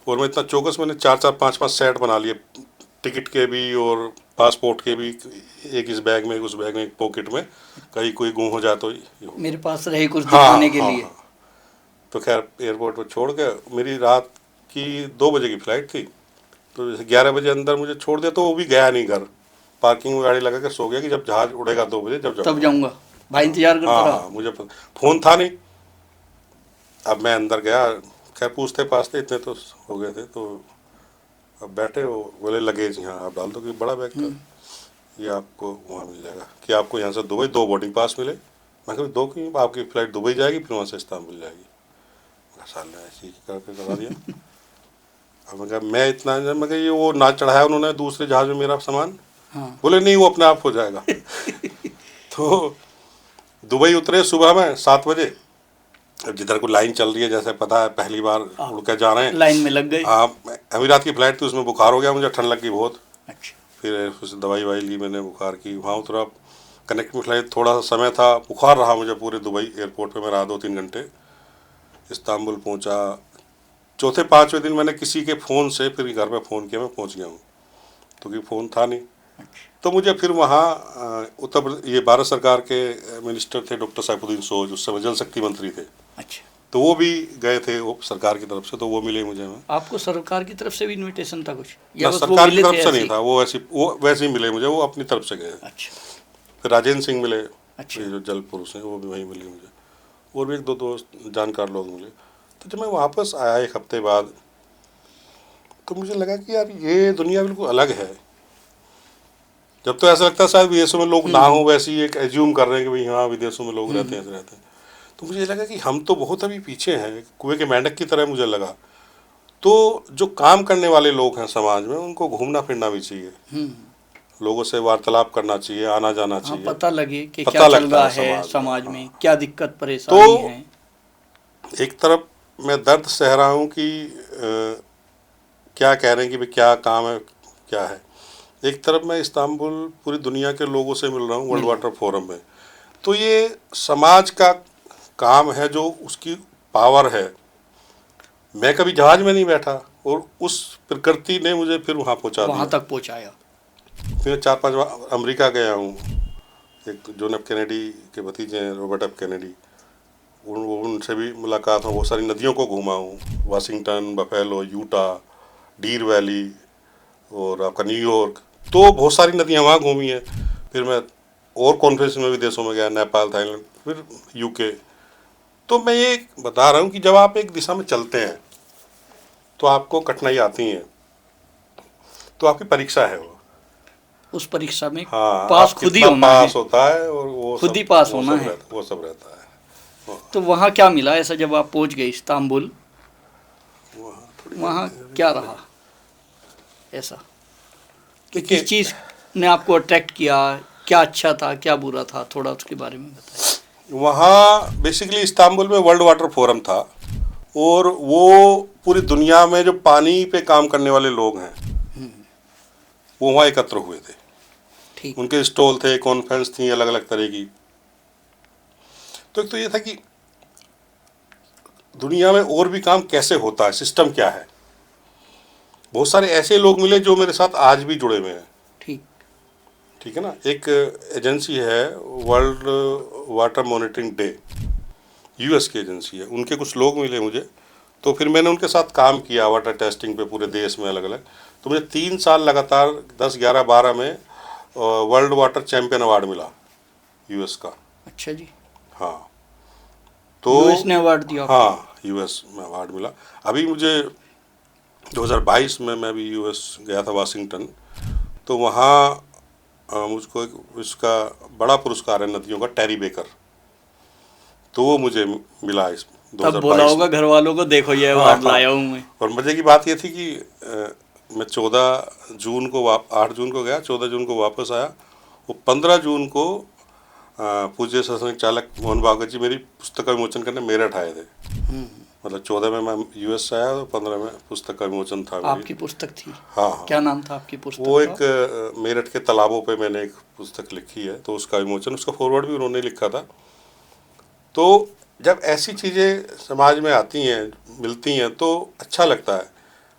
और मैं इतना चौकस, मैंने 4-4 5-5 सेट बना लिए, टिकट के भी और पासपोर्ट के भी, एक इस बैग में, एक उस बैग में, एक पॉकेट में, कहीं कोई गुम हो जाए तो ये हो। मेरे पास रहे कुछ हाँ दिखाने के हाँ लिए। हाँ। तो खैर एयरपोर्ट पर छोड़ के, मेरी रात की 2 बजे की फ़्लाइट थी, तो जैसे 11 बजे अंदर मुझे छोड़ दिया, तो वो भी गया नहीं घर, पार्किंग में गाड़ी लगा कर सो गया कि जब जहाज़ उड़ेगा 2 बजे जब तब जाऊँगा। जाऊंगा। भाई हाँ इंतजार करता हाँ रहा। हाँ, मुझे फ़ोन था नहीं। अब मैं अंदर गया, खैर पूछते पाछते इतने तो हो गए थे, तो अब बैठे हो, बोले लगेज यहाँ आप डाल दो, कि बड़ा बैग था, ये आपको वहाँ मिल जाएगा, कि आपको यहाँ से दुबई 2 बोर्डिंग पास मिले। मैं कहा 2 क्यों, आपकी फ़्लाइट दुबई जाएगी, फिर वहाँ से इस्तांबुल जाएगी। साल ने ऐसे ही करके करा दिया। अब मैं कहा मैं इतना, मैं कहा ये वो ना चढ़ाया उन्होंने दूसरे जहाज़ में मेरा सामान, हाँ। बोले नहीं वो अपने आप हो जाएगा। तो दुबई उतरे सुबह में 7 बजे। अब जिधर को लाइन चल रही है, जैसे पता है पहली बार उड़ के जा रहे हैं, लाइन में लग गए। हाँ, अमीरात की फ़्लाइट थी, उसमें बुखार हो गया मुझे, ठंड लग गई बहुत। अच्छा, फिर उस दवाई वाई ली मैंने बुखार की, वहाँ उतरा, कनेक्ट में फ़्लाइट, थोड़ा सा समय था, बुखार रहा मुझे पूरे दुबई एयरपोर्ट पे मैं रहा 2-3 घंटे। इस्तांबुल पहुँचा, चौथे 5वें दिन मैंने किसी के फ़ोन से फिर घर पे फ़ोन किया, मैं पहुँच गया हूँ, तो कि फ़ोन था नहीं। अच्छा, तो मुझे फिर वहाँ ये भारत सरकार के मिनिस्टर थे डॉक्टर सैफुद्दीन सोज, उस समय जल शक्ति मंत्री थे, अच्छा। तो वो भी गए थे वो सरकार की तरफ से, तो वो मिले मुझे। मैं आपको सरकार की तरफ से भी इनविटेशन था कुछ, या ना, बस वो सरकार की मिले तरफ थे से ऐसे नहीं ही? था, वो वैसे ही मिले मुझे, वो अपनी तरफ से गए। अच्छा, फिर राजेंद्र सिंह मिले, अच्छा। ये जो जल पुरुष हैं, वो भी वहीं मिले मुझे, और भी एक दो दोस्त जानकार लोग मिले। तो जब मैं वापस आया 1 हफ्ते बाद, तो मुझे लगा कि यार ये दुनिया बिल्कुल अलग है। जब तो ऐसा लगता है शायद विदेशों में लोग ना हो, वैसे ही एक एज्यूम कर रहे हैं कि भाई हाँ विदेशों में लोग रहते हैं, ऐसे रहते हैं। तो मुझे लगा कि हम तो बहुत अभी पीछे हैं, कुएं के मेंढक की तरह मुझे लगा। तो जो काम करने वाले लोग हैं समाज में, उनको घूमना फिरना भी चाहिए, लोगों से वार्तालाप करना चाहिए, आना जाना हाँ, चाहिए, पता लगे कि क्या पता चल लगता रहा है है समाज में। समाज हाँ। में, क्या दिक्कत तो परेशानी है। एक तरफ मैं दर्द सह रहा हूँ कि क्या कह रहे हैं कि भाई क्या काम है, क्या है। एक तरफ मैं इस्तांबुल पूरी दुनिया के लोगों से मिल रहा हूँ वर्ल्ड वाटर फोरम में। तो ये समाज का काम है, जो उसकी पावर है। मैं कभी जहाज में नहीं बैठा, और उस प्रकृति ने मुझे फिर वहाँ पहुँचा वहाँ दिया। तक पहुँचाया। फिर 4-5 बार अमेरिका गया हूँ, एक जॉन एफ कैनेडी के भतीजे हैं रॉबर्ट एफ कैनेडी, उनसे भी मुलाकात हो, बहुत सारी नदियों को घूमा हूँ, Washington, buffalo, Utah, deer valley, और आपका न्यूयॉर्क, तो बहुत सारी नदियाँ वहाँ घूमी हैं। फिर मैं और कॉन्फ्रेंस में भी देशों में गया, नेपाल, थाईलैंड, फिर यूके। तो मैं ये बता रहा हूँ कि जब आप एक दिशा में चलते हैं तो आपको कठिनाई आती हैं, तो आपकी परीक्षा है वो। उस परीक्षा में हाँ, पास आप खुद ही कितना होना है, पास होता है, और वो खुद सब ही पास होना है। वो सब रहता है। तो वहाँ क्या मिला ऐसा जब आप पहुँच गए इस्तांबुल? वहाँ थोड़ी वहाँ क्या रहा ऐसा? कि किस चीज़ ने आपको अट्रैक्ट किया, क्या अच्छा था क्या बुरा था, थोड़ा उसके बारे में बताइए। वहाँ बेसिकली इस्तांबुल में वर्ल्ड वाटर फोरम था, और वो पूरी दुनिया में जो पानी पे काम करने वाले लोग हैं वो वहाँ एकत्र हुए थे। ठीक। उनके स्टॉल थे, कॉन्फ्रेंस थी अलग अलग तरह की। तो एक तो ये था कि दुनिया में और भी काम कैसे होता है, सिस्टम क्या है। बहुत सारे ऐसे लोग मिले जो मेरे साथ आज भी जुड़े हुए हैं। ठीक। ठीक है ना। एक एजेंसी है world water monitoring day, US की एजेंसी है, उनके कुछ लोग मिले मुझे। तो फिर मैंने उनके साथ काम किया वाटर टेस्टिंग पे पूरे देश में अलग अलग। तो मुझे 3 साल लगातार 10, 11, 12 में वर्ल्ड वाटर चैंपियन अवार्ड मिला यूएस का। अच्छा जी। हाँ। तो यूएस ने अवार्ड दिया आपको? हाँ, यूएस में अवार्ड मिला। अभी मुझे 2022 में मैं भी यूएस गया था, वाशिंगटन। तो वहाँ मुझको एक इसका बड़ा पुरस्कार है नदियों का, टेरी बेकर, तो वो मुझे मिला इस तब बोला 2022 होगा में। घर वालों को, देखो ये हाँ, अवार्ड हाँ। लाया हूँ मैं। और मज़े की बात ये थी कि मैं 14 जून को 8 जून को गया, 14 जून को वापस आया। वो 15 जून को पूज्य सत्संग चालक मोहन भागवत जी मेरी पुस्तक का विमोचन करने मेरठ आए थे। मतलब 14 में मैं यूएस से आया, तो 15 में पुस्तक का विमोचन था मेरी। आपकी पुस्तक थी? हाँ, हाँ। क्या नाम था आपकी पुस्तक वो का? एक मेरठ के तालाबों पे मैंने एक पुस्तक लिखी है, तो उसका विमोचन, उसका फॉरवर्ड भी उन्होंने लिखा था। तो जब ऐसी चीज़ें समाज में आती हैं, मिलती हैं, तो अच्छा लगता है।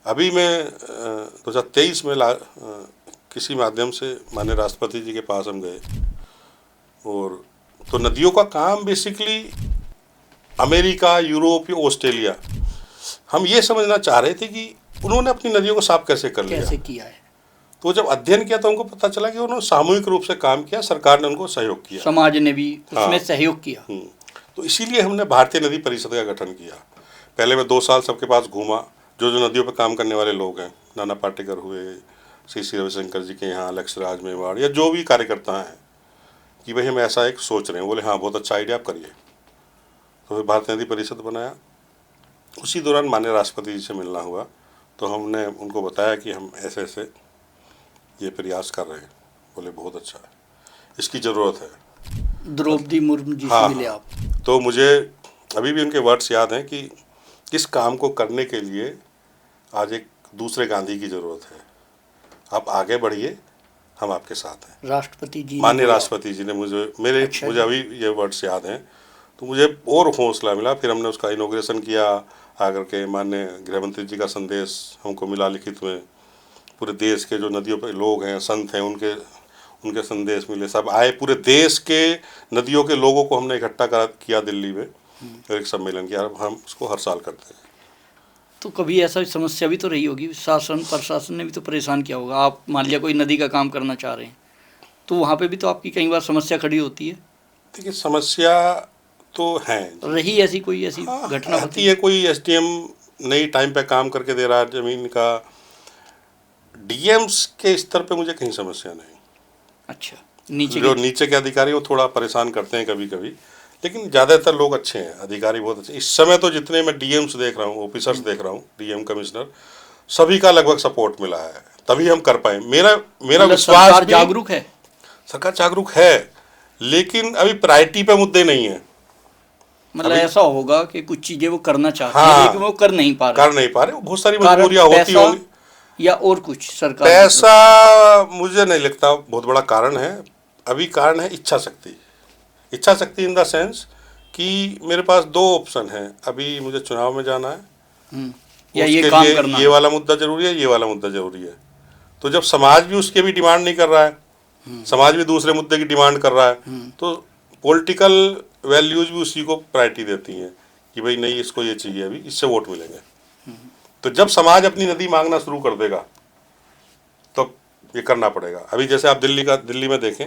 अभी मैं 2023 में किसी माध्यम से माननीय राष्ट्रपति जी के पास हम गए, और तो नदियों का काम बेसिकली अमेरिका, यूरोप या ऑस्ट्रेलिया, हम ये समझना चाह रहे थे कि उन्होंने अपनी नदियों को साफ कैसे कर लिया। कैसे किया है? तो जब अध्ययन किया तो हमको पता चला कि उन्होंने सामूहिक रूप से काम किया, सरकार ने उनको सहयोग किया, समाज ने भी उसमें हाँ। सहयोग किया। तो इसीलिए हमने भारतीय नदी परिषद का गठन किया। पहले मैं 2 साल सबके पास घूमा, जो नदियों पर काम करने वाले लोग हैं, नाना पाटेकर हुए, सी रविशंकर जी के यहाँ, लक्ष्यराज मेवाड़, या जो भी कार्यकर्ता हैं, कि भाई हम ऐसा एक सोच रहे हैं। बोले हाँ, बहुत अच्छा आइडिया, आप करिए। तो फिर भारतीय नदी परिषद बनाया। उसी दौरान माननीय राष्ट्रपति जी से मिलना हुआ, तो हमने उनको बताया कि हम ऐसे ऐसे ये प्रयास कर रहे हैं। बोले बहुत अच्छा है, इसकी ज़रूरत है। द्रौपदी मुर्मू जी से हाँ, मिले हाँ। आप? तो मुझे अभी भी उनके वर्ड्स याद हैं कि इस काम को करने के लिए आज एक दूसरे गांधी की ज़रूरत है, आप आगे बढ़िए, हम आपके साथ हैं। राष्ट्रपति जी ने माननीय बोला? राष्ट्रपति जी ने मुझे अच्छा मुझे जी। अभी ये वर्ड्स याद हैं, तो मुझे और हौसला मिला। फिर हमने उसका इनॉग्रेशन किया आकर के। माननीय गृह मंत्री जी का संदेश हमको मिला लिखित में, पूरे देश के जो नदियों पर लोग हैं, संत हैं, उनके संदेश मिले, सब आए। पूरे देश के नदियों के लोगों को हमने इकट्ठा किया दिल्ली में, और एक सम्मेलन किया। हम उसको हर साल करते हैं। तो कभी ऐसा समस्या भी तो रही होगी, शासन प्रशासन ने भी तो परेशान किया होगा। आप मान लिया कोई नदी का काम करना चाह रहे हैं, तो वहाँ पे भी तो आपकी कई बार समस्या खड़ी होती है। देखिए, समस्या तो है, रही ऐसी कोई ऐसी घटना आती है। कोई एसडीएम नई टाइम पे काम करके दे रहा है जमीन का, डीएम्स के स्तर पे मुझे कहीं समस्या नहीं। अच्छा, नीचे जो नीचे के अधिकारी वो थोड़ा परेशान करते हैं कभी कभी, लेकिन ज़्यादातर लोग अच्छे हैं, अधिकारी बहुत अच्छे। इस समय तो जितने मैं डीएम्स देख रहा हूँ, ऑफिसर्स देख रहा हूँ, डीएम कमिश्नर, सभी का लगभग सपोर्ट मिला है, तभी हम कर पाए। मेरा विश्वास सरकार भी, जागरूक है। सरकार जागरूक है, लेकिन अभी प्रायोरिटी पे मुद्दे नहीं है। मतलब ऐसा होगा कि कुछ चीजें वो करना चाहते हैं, हाँ, लेकिन वो कर नहीं पा रहे। बहुत सारी कारण मजबूरियां होती पैसा होंगी। या और कुछ सरकार पैसा मुझे नहीं लगता बहुत बड़ा कारण है। अभी कारण है इच्छा शक्ति। इच्छा शक्ति इन द सेंस कि मेरे पास 2 ऑप्शन हैं। अभी मुझे चुनाव में जाना है, या उसके ये काम लिए करना ये है। वाला मुद्दा जरूरी है, ये वाला मुद्दा जरूरी है। तो जब समाज भी उसके भी डिमांड नहीं कर रहा है, समाज भी दूसरे मुद्दे की डिमांड कर रहा है, तो पॉलिटिकल वैल्यूज भी उसी को प्रायोरिटी देती हैं कि भाई नहीं, इसको ये चाहिए, अभी इससे वोट मिलेंगे। तो जब समाज अपनी नदी मांगना शुरू कर देगा तो ये करना पड़ेगा। अभी जैसे आप दिल्ली में देखें,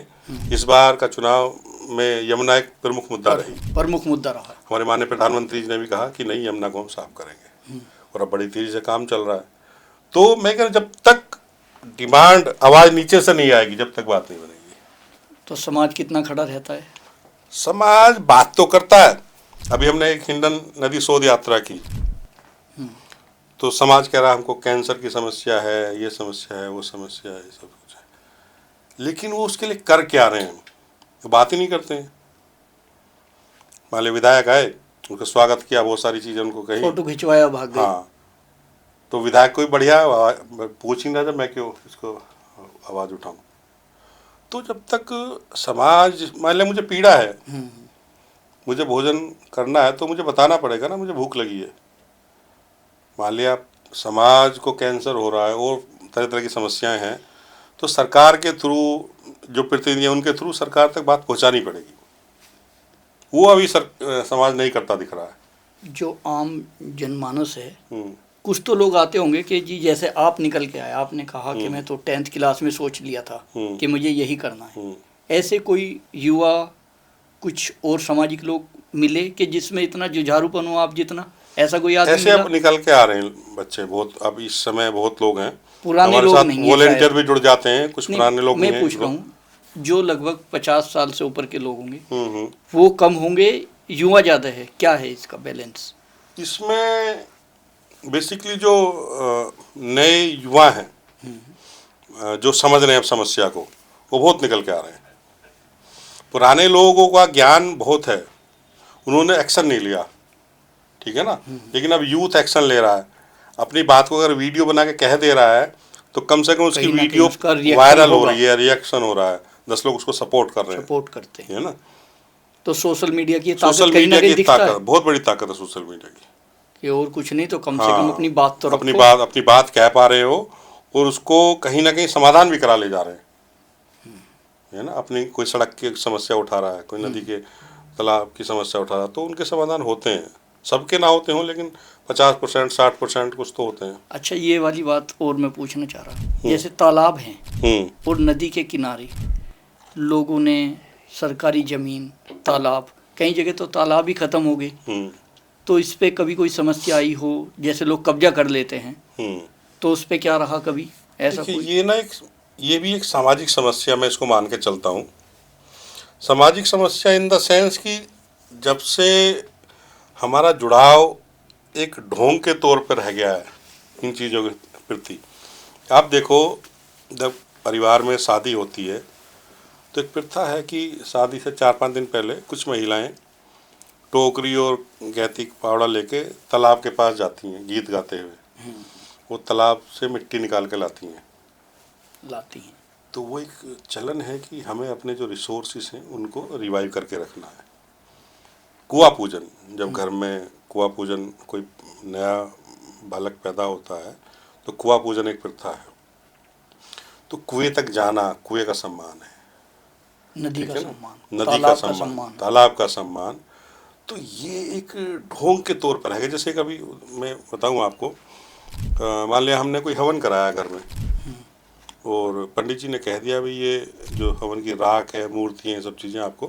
इस बार का चुनाव में यमुना एक प्रमुख मुद्दा रही, प्रमुख मुद्दा रहा। हमारे माननीय प्रधानमंत्री जी ने भी कहा कि नहीं, यमुना को हम साफ करेंगे, और अब बड़ी तेजी से काम चल रहा है। तो मैं कह रहा, जब तक डिमांड, आवाज़ नीचे से नहीं आएगी, जब तक बात नहीं बनेगी। तो समाज कितना खड़ा रहता है? समाज बात तो करता है। अभी हमने एक हिंडन नदी शोध यात्रा की, तो समाज कह रहा है हमको कैंसर की समस्या है, ये समस्या है, वो समस्या है, ये सब कुछ है। लेकिन वो उसके लिए कर क्या रहे हैं, तो बात ही नहीं करते हैं। मान लीजिए विधायक आए, उनका स्वागत किया, बहुत सारी चीज़ें उनको कही, फोटो खिंचवाया, भाग गए। हाँ, तो विधायक कोई बढ़िया पूछ ही ना था, मैं क्यों इसको आवाज़ उठाऊं। तो जब तक समाज, मान लिया मुझे पीड़ा है, मुझे भोजन करना है, तो मुझे बताना पड़ेगा ना मुझे भूख लगी है। मान लिया समाज को कैंसर हो रहा है और तरह तरह की समस्याएं हैं, तो सरकार के थ्रू, जो प्रतिनिधि हैं उनके थ्रू सरकार तक बात पहुंचानी पड़ेगी। वो अभी समाज नहीं करता दिख रहा है। जो आम जनमानस है, हम्म, कुछ तो लोग आते होंगे कि जी जैसे आप निकल के आए, आपने कहा कि मैं तो 10th क्लास में सोच लिया था कि मुझे यही करना है। ऐसे कोई युवा, कुछ और सामाजिक लोग मिले कि जिसमें इतना जुझारूपन हो आप जितना, ऐसा कोई आदमी ऐसे मिला? अब निकल के आ रहे हैं बच्चे बहुत, अब इस समय बहुत लोग हैं। पुराने हमारे लोग साथ नहीं है वॉलेंटियर शायद। भी जुड़ जाते हैं, कुछ नहीं, पुराने लोग भी मैं हैं। पूछ रहा हूँ जो लगभग 50 साल से ऊपर के लोग होंगे, हम्म। वो कम होंगे, युवा ज़्यादा है, क्या है इसका बैलेंस? इसमें बेसिकली जो नए युवा हैं, जो समझ रहे हैं अब समस्या को, वो बहुत निकल के आ रहे हैं। पुराने लोगों का ज्ञान बहुत है, उन्होंने एक्शन नहीं लिया, ठीक है ना। लेकिन अब यूथ एक्शन ले रहा है, अपनी बात को अगर वीडियो बना के कह दे रहा है, तो कम से कम उसकी कहीं ना कहीं वीडियो उसका reaction वायरल हो होगा। रही है, रिएक्शन हो रहा है, 10 लोग उसको सपोर्ट कर रहे हैं, सपोर्ट करते हैं। है ना। तो सोशल मीडिया की सोशल ताकत कहीं ना मीडिया कहीं की दिखता ताकत, है बहुत बड़ी ताकत है सोशल मीडिया की। कि और कुछ नहीं तो कम से कम हाँ, अपनी बात तो अपनी रखो। अपनी बात कह पा रहे हो, और उसको कहीं ना कहीं समाधान भी करा ले जा रहे हैं, है ना। अपनी कोई सड़क की समस्या उठा रहा है, कोई नदी के तालाब की समस्या उठा रहा है, तो उनके समाधान होते हैं। सबके ना होते हों, लेकिन 50%, 60% कुछ तो होते हैं। अच्छा, ये वाली बात और मैं पूछना चाह रहा हूँ, जैसे तालाब हैं और नदी के किनारे लोगों ने सरकारी ज़मीन, तालाब, कई जगह तो तालाब ही ख़त्म हो गए, तो इस पे कभी कोई समस्या आई हो, जैसे लोग कब्जा कर लेते हैं, तो उस पे क्या रहा कभी ऐसा देखिए, कोई? ये भी एक सामाजिक समस्या, मैं इसको मान के चलता हूँ। सामाजिक समस्या इन द सेंस कि जब से हमारा जुड़ाव एक ढोंग के तौर पर रह गया है इन चीज़ों के प्रति। आप देखो, जब परिवार में शादी होती है, तो एक प्रथा है कि शादी से 4-5 दिन पहले कुछ महिलाएं टोकरी और गैती फावड़ा लेके तालाब के पास जाती हैं, गीत गाते हुए। वो तालाब से मिट्टी निकाल के लाती हैं। तो वो एक चलन है कि हमें अपने जो रिसोर्सेस हैं उनको रिवाइव करके रखना है। कुआं पूजन, जब घर में कुआं पूजन, कोई नया बालक पैदा होता है, तो कुआं पूजन एक प्रथा है। तो कुएं तक जाना कुएं का सम्मान है, नदी का ठीक है ना? सम्मान, नदी तालाब का का सम्मान, सम्मान। तालाब का सम्मान। तो ये एक ढोंग के तौर पर है। जैसे कभी मैं बताऊं आपको, मान लिया हमने कोई हवन कराया घर में, और पंडित जी ने कह दिया भाई ये जो हवन की राख है, मूर्ति है, सब चीज़ें आपको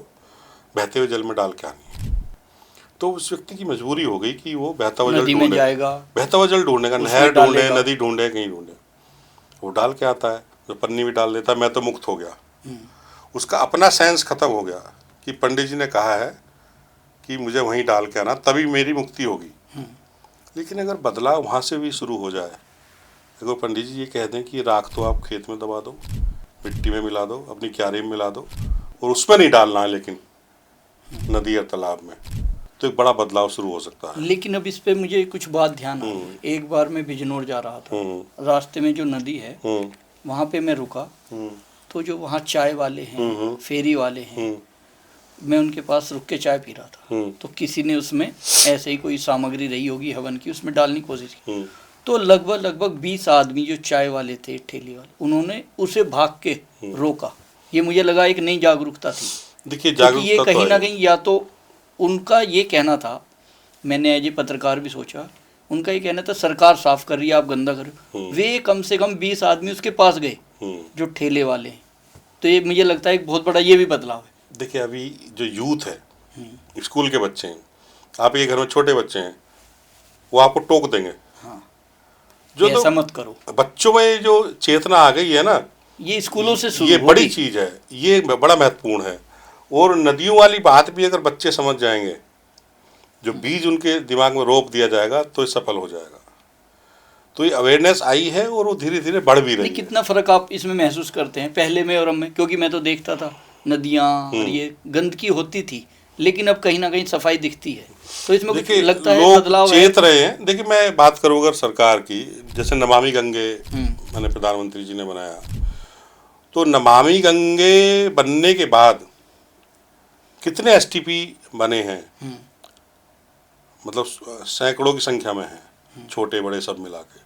बहते हुए जल में डाल के आनी है। तो उस व्यक्ति की मजबूरी हो गई कि वो बहता हुआ जल नदी में ढूंढे, जाएगा, बहता हुआ जल ढूंढेगा, उसमें नहर ढूंढे, डालेगा। नदी ढूंढे, कहीं ढूंढे, वो डाल के आता है, जो पन्नी भी डाल देता है, मैं तो मुक्त हो गया। उसका अपना सेंस खत्म हो गया कि पंडित जी ने कहा है कि मुझे वहीं डाल के आना, तभी मेरी मुक्ति होगी। लेकिन अगर बदलाव वहाँ से भी शुरू हो जाए, अगर पंडित जी ये कह दें कि राख तो आप खेत में दबा दो, मिट्टी में मिला दो, अपनी क्यारी में मिला दो, और उसमें नहीं डालना है लेकिन नदी या तालाब में, तो एक बड़ा बदलाव शुरू हो सकता है। लेकिन अब इस पे मुझे कुछ बात ध्यान आई। एक बार मैं बिजनौर जा रहा था, रास्ते में जो नदी है वहाँ पे मैं रुका, तो जो वहाँ चाय वाले हैं, फेरी वाले हैं, मैं उनके पास रुक के चाय पी रहा था, तो किसी ने उसमें ऐसे ही कोई सामग्री रही होगी हवन की, उसमें डालने की कोशिश की, तो लगभग 20 आदमी जो चाय वाले थे, ठेले वाले, उन्होंने उसे भाग के रोका। ये मुझे लगा एक नई जागरूकता थी। देखिए, क्योंकि ये जागरूकता कहीं तो ना है। कहीं, या तो उनका ये कहना था, मैंने एज ए पत्रकार भी सोचा, उनका ये कहना था सरकार साफ कर रही है, आप गंदा कर रहे हो। वे कम से कम 20 आदमी उसके पास गए जो ठेले वाले हैं। तो ये मुझे लगता है एक बहुत बड़ा ये भी बदलाव है। देखिए, अभी जो यूथ है, स्कूल के बच्चे हैं, आप ये घर में छोटे बच्चे हैं, वो आपको टोक देंगे, जो ऐसा तो मत करो। बच्चों में जो चेतना आ गई है ना, ये स्कूलों से शुरू ये बड़ी होगी। चीज़ है, ये बड़ा महत्वपूर्ण है। और नदियों वाली बात भी अगर बच्चे समझ जाएंगे, जो बीज उनके दिमाग में रोप दिया जाएगा, तो ये सफल हो जाएगा। तो ये अवेयरनेस आई है और वो धीरे धीरे बढ़ भी रही नहीं, है। कितना फर्क आप इसमें महसूस करते हैं पहले में और अब में? क्योंकि मैं तो देखता था नदियाँ और ये गंदगी होती थी, लेकिन अब कहीं ना कहीं सफाई दिखती है, तो इसमें कुछ देखिए, लगता है लोग बदलाव है? चेत रहे हैं। देखिए, मैं बात करूँ अगर सरकार की, जैसे नमामि गंगे मैंने प्रधानमंत्री जी ने बनाया, तो नमामि गंगे बनने के बाद कितने एसटीपी बने हैं, मतलब सैकड़ों की संख्या में है, छोटे बड़े सब मिला के।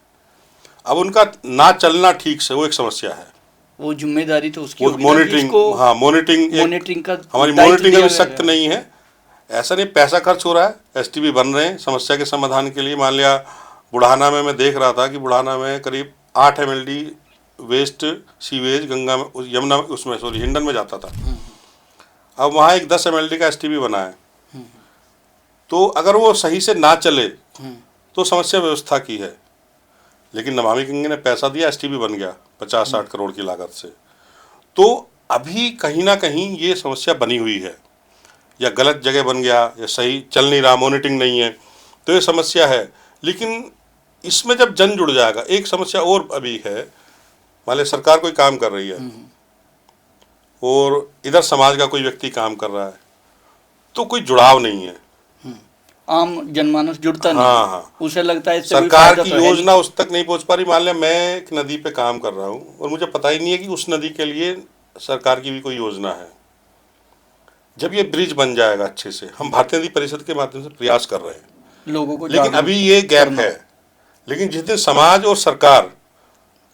अब उनका ना चलना ठीक से वो एक समस्या है। वो जिम्मेदारी तो उसकी वो होगी ना, मॉनिटरिंग, जिसको हाँ मॉनिटरिंग, मॉनिटरिंग का हमारी दायित्व मॉनिटरिंग दिया अभी गया सख्त है। नहीं है। ऐसा नहीं पैसा खर्च हो रहा है, एसटीपी बन रहे हैं समस्या के समाधान के लिए। मान लिया बुढ़ाना में मैं देख रहा था कि बुढ़ाना में करीब 8 MLD वेस्ट सीवेज गंगा में, यमुना में, उसमें सॉरी हिंडन में जाता था। अब वहाँ एक 10 MLD का एसटीपी बना है। तो अगर वो सही से ना चले तो समस्या व्यवस्था की है। लेकिन नमामि गंगे ने पैसा दिया, एसटीपी बन गया 50-60 करोड़ की लागत से। तो अभी कहीं ना कहीं ये समस्या बनी हुई है, या गलत जगह बन गया, या सही चल नहीं रहा, मॉनिटरिंग नहीं है, तो ये समस्या है। लेकिन इसमें जब जन जुड़ जाएगा, एक समस्या और अभी है, मान ली सरकार कोई काम कर रही है और इधर समाज का कोई व्यक्ति काम कर रहा है, तो कोई जुड़ाव नहीं है, आम जनमानस जुड़ता नहीं हाँ है। हाँ, उसे लगता है इससे कोई सरकार फायदा की तो है योजना नहीं। उस तक नहीं पहुंच पा रही। मान लिया मैं एक नदी पे काम कर रहा हूँ और मुझे पता ही नहीं है कि उस नदी के लिए सरकार की भी कोई योजना है। जब ये ब्रिज बन जाएगा अच्छे से, हम भारतीय नदी परिषद के माध्यम से प्रयास कर रहे हैं, लोगों को लेकिन जागरूक अभी ये गैप करना। है। लेकिन जिस दिन समाज और सरकार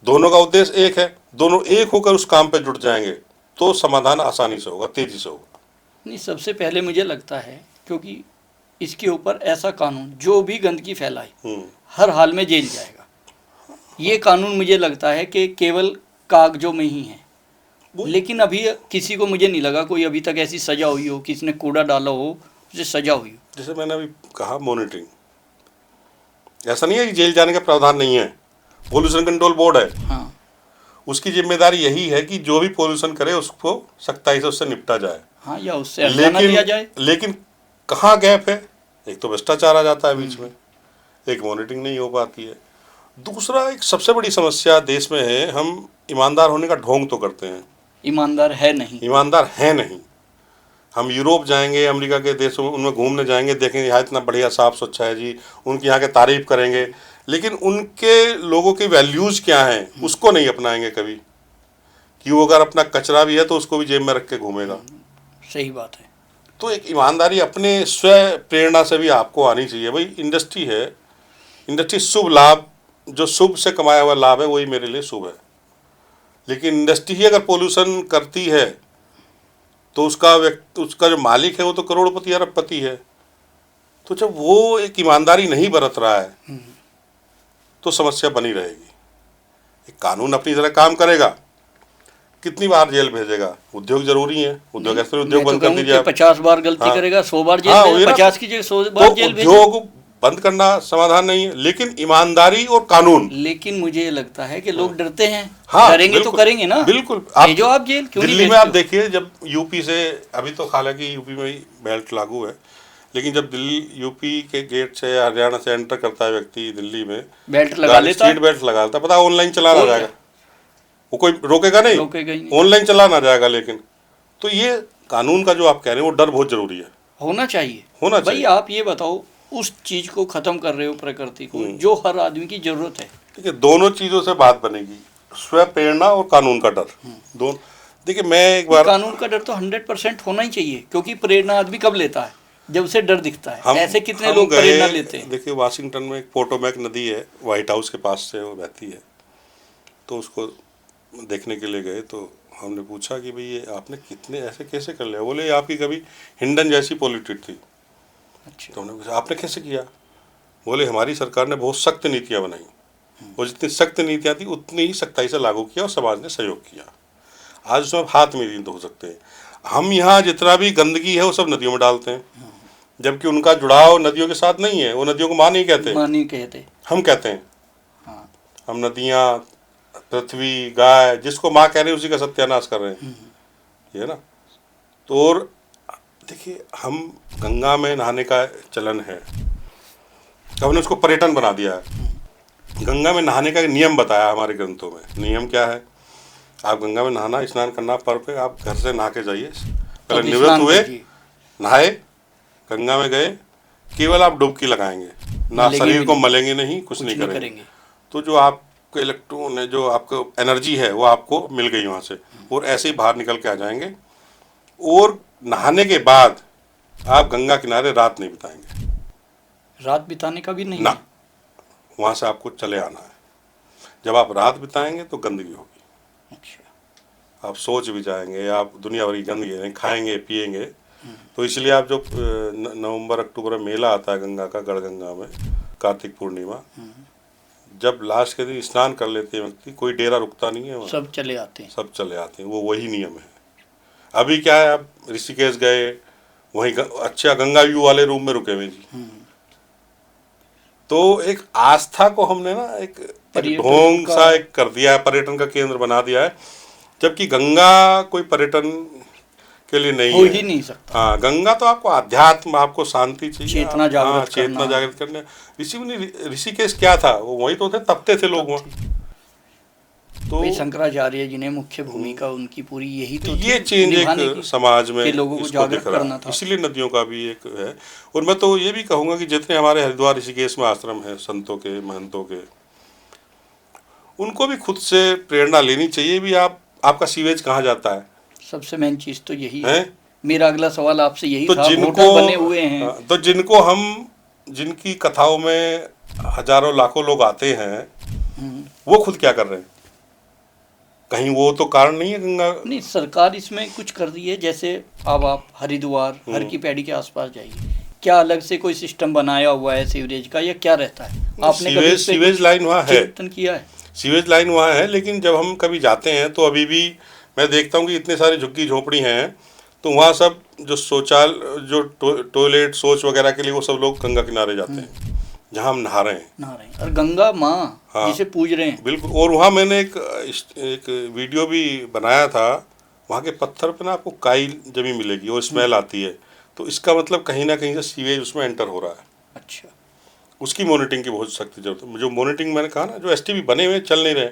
दोनों का उद्देश्य एक है, दोनों एक होकर उस काम पे जुट जाएंगे, तो समाधान आसानी से होगा, तेजी से होगा। नहीं, सबसे पहले मुझे लगता है, क्योंकि इसके ऊपर ऐसा कानून जो भी गंदगी फैलाए हर हाल में जेल जाएगा, ये कानून मुझे लगता है कि केवल कागजों में ही है। लेकिन अभी किसी को, मुझे नहीं लगा कोई अभी तक ऐसी सजा हुई हो, किसी ने कूड़ा डाला हो उसे सजा हुई हो। जैसे मैंने अभी कहा, मॉनिटरिंग, ऐसा नहीं है कि जेल जाने का प्रावधान नहीं है। पोल्यूशन कंट्रोल बोर्ड है, हाँ, उसकी जिम्मेदारी यही है कि जो भी पोल्यूशन करे उसको सख्ताई से उससे निपटा जाए। हाँ, या उससे हर्जाना दिया जाए। लेकिन कहाँ गैप है? एक तो भ्रष्टाचार आ जाता है बीच में, एक मॉनिटरिंग नहीं हो पाती है, दूसरा एक सबसे बड़ी समस्या देश में है, हम ईमानदार होने का ढोंग तो करते हैं, ईमानदार है नहीं। ईमानदार है नहीं। हम यूरोप जाएंगे, अमेरिका के देशों में उनमें घूमने जाएंगे, देखेंगे यहाँ इतना बढ़िया साफ स्वच्छ है जी, उनकी यहाँ के तारीफ करेंगे, लेकिन उनके लोगों की वैल्यूज़ क्या हैं उसको नहीं अपनाएंगे कभी, कि वो अगर अपना कचरा भी है तो उसको भी जेब में रख के घूमेगा। सही बात है। तो एक ईमानदारी अपने स्व प्रेरणा से भी आपको आनी चाहिए। भाई इंडस्ट्री है, इंडस्ट्री शुभ लाभ, जो शुभ से कमाया हुआ लाभ है वही मेरे लिए शुभ है। लेकिन इंडस्ट्री ही अगर पोल्यूशन करती है तो उसका जो मालिक है वो तो करोड़पति अरबपति है। तो जब वो एक ईमानदारी नहीं बरत रहा है तो समस्या बनी रहेगी। एक कानून अपनी तरह काम करेगा, कितनी बार जेल भेजेगा? उद्योग जरूरी है, उद्योग ऐसे उद्योग बंद कर दीजिए आप। 50 बार गलती हाँ, करेगा 100 बार जेल हाँ, भेजेगा, वही ना। 50 की जगह 100 बार तो जेल भेजेगा। उद्योग बंद करना समाधान नहीं है, लेकिन ईमानदारी और कानून। लेकिन मुझे लगता है कि लोग डरते हैं। हाँ, डरेंगे तो बिल्कुल, करेंगे ना। बिल्कुल। भेजो आप जेल, क्यों नहीं दिल्ली में भेजते आप हो? देखिए, जब यूपी से, अभी तो हालांकि यूपी में ही बेल्ट लागू है, लेकिन जब दिल्ली यूपी के गेट से हरियाणा से एंटर करता है व्यक्ति दिल्ली में, बेल्ट लगा लेता है। सीट बेल्ट लगा लेता है। पता ऑनलाइन चलाना और जाएगा, वो कोई रोकेगा नहीं, रोकेगा ही नहीं। ऑनलाइन चलाना जाएगा। लेकिन तो ये कानून का जो आप कह रहे हैं वो डर बहुत जरूरी है, होना चाहिए। होना भाई चाहिए। आप ये बताओ, उस चीज को खत्म कर रहे हो, प्रकृति को, जो हर आदमी की जरूरत है। देखिए, दोनों चीजों से बात बनेगी, स्व प्रेरणा और कानून का डर, दोनों। देखिए, मैं एक बार, कानून का डर तो 100% होना ही चाहिए, क्योंकि प्रेरणा आदमी कब लेता है? जब उसे डर दिखता है। ऐसे कितने हम लोग गए, प्रेरणा लेते हैं? देखिए वाशिंगटन में एक पोटोमैक नदी है, व्हाइट हाउस के पास से वो बहती है, तो उसको देखने के लिए गए। तो हमने पूछा कि भाई ये आपने कितने ऐसे कैसे कर लिया? बोले आपकी कभी हिंडन जैसी पॉल्यूटेड थी। अच्छा। तो हमने पूछा आपने कैसे किया? बोले हमारी सरकार ने बहुत सख्त नीतियाँ बनाई, और जितनी सख्त नीतियाँ थी उतनी ही सख्ताई से लागू किया और समाज ने सहयोग किया। आज उसमें हाथ में नहीं धो सकते हैं। हम यहाँ जितना भी गंदगी है वो सब नदियों में डालते हैं, जबकि उनका जुड़ाव नदियों के साथ नहीं है। वो नदियों को माँ नहीं कहते, माँ नहीं कहते, हम कहते हैं। हाँ। हम नदियाँ, पृथ्वी, गाय, जिसको माँ कह रहे हैं उसी का सत्यानाश कर रहे हैं, ये ना। तो और देखिए, हम गंगा में नहाने का चलन है, तो हमने उसको पर्यटन बना दिया है। गंगा में नहाने का नियम बताया हमारे ग्रंथों में। नियम क्या है? आप गंगा में नहाना, स्नान करना, पर पे आप घर से नहा के जाइए, पहले तब निवृत्त स्नान हुए, कीजिए। नहाए, गंगा में गए, केवल आप डुबकी लगाएंगे, ना मलेंगे शरीर भी को नहीं, मलेंगे नहीं, कुछ नहीं करेंगे। तो जो आपके इलेक्ट्रॉन है, जो आपको एनर्जी है, वो आपको मिल गई वहाँ से, और ऐसे ही बाहर निकल के आ जाएंगे। और नहाने के बाद आप गंगा किनारे रात नहीं बिताएंगे, रात बिताने का भी नहीं ना, है। वहाँ से आपको चले आना है। जब आप रात बिताएंगे तो गंदगी होगी, अच्छा। आप सोच भी जाएंगे, आप दुनिया भर की गंदगी खाएंगे पिएंगे। तो इसलिए आप जो नवंबर अक्टूबर में मेला आता है गंगा का, गढ़गंगा में, कार्तिक पूर्णिमा, जब लास्ट के दिन स्नान कर लेते हैं व्यक्ति, कोई डेरा रुकता नहीं है वहाँ, सब चले आते हैं। सब चले आते हैं। वो वही नियम है। अभी क्या है, आप ऋषिकेश गए, वहीं अच्छा गंगा व्यू वाले रूम में रुके हुए जी। तो एक आस्था को हमने ना एक पर्यटन ढोंग का- सा एक कर दिया है, पर्यटन का केंद्र बना दिया है, जबकि गंगा कोई पर्यटन के लिए नहीं हो है। ही नहीं सकता। हाँ, गंगा तो आपको अध्यात्म, आपको शांति चाहिए, चेतना हाँ, जागृत चेतना करना। जागृत करने। ऋषिकेश क्या था, वो वही तो थे, तपते थे लोग वहाँ। तो वे शंकराचार्य जिन्हें मुख्य भूमिका उनकी पूरी यही तो ये थी, चेंज निभाने एक की, समाज में कि लोगों को इसको जागृत दिख रहा करना है। था। इसलिए नदियों का भी एक है। और मैं तो ये भी कहूँगा कि जितने हमारे हरिद्वार ऋषिकेश में आश्रम हैं संतों के, महंतों के, उनको भी खुद से प्रेरणा लेनी चाहिए भी। आपका सीवेज कहाँ जाता है? सबसे मेन चीज तो यही है। हैं? मेरा अगला सवाल आपसे यही तो था। जिनको होटल बने हुए हैं। तो जिनको हम, जिनकी कथाओं में हजारों लाखों लोग आते हैं, वो खुद क्या कर रहे हैं? कहीं वो तो कारण नहीं है गंगा? नहीं, सरकार इसमें कुछ कर रही है। जैसे अब आप हरिद्वार, हर की पैड़ी के आसपास जाइए, क्या अलग से कोई सिस्टम बनाया हुआ है सीवरेज का, या क्या रहता है? आपने कभी इस पे सीवेज कुछ लाइन वहाँ है, चिंतन किया है? सीवेज लाइन वहाँ है, लेकिन जब हम कभी जाते हैं तो अभी भी मैं देखता हूँ कि इतने सारे झुग्गी झोपड़ी हैं, तो वहाँ सब जो शौचालय, जो टॉयलेट, शौच वगैरह के लिए, वो सब लोग गंगा किनारे जाते हैं, जहाँ हम नहा रहे हैं। नहा रहे हैं और गंगा माँ हाँ, जिसे पूज रहे हैं। बिल्कुल। और वहाँ मैंने एक वीडियो भी बनाया था। वहाँ के पत्थर पे ना आपको काई जमी मिलेगी और स्मेल आती है, तो इसका मतलब कहीं ना कहीं से सीवेज उसमें एंटर हो रहा है। अच्छा। उसकी मॉनिटरिंग की बहुत सख्त जरूरत है। जो मॉनिटरिंग मैंने कहा ना, जो एसटीपी बने हुए चल नहीं रहे,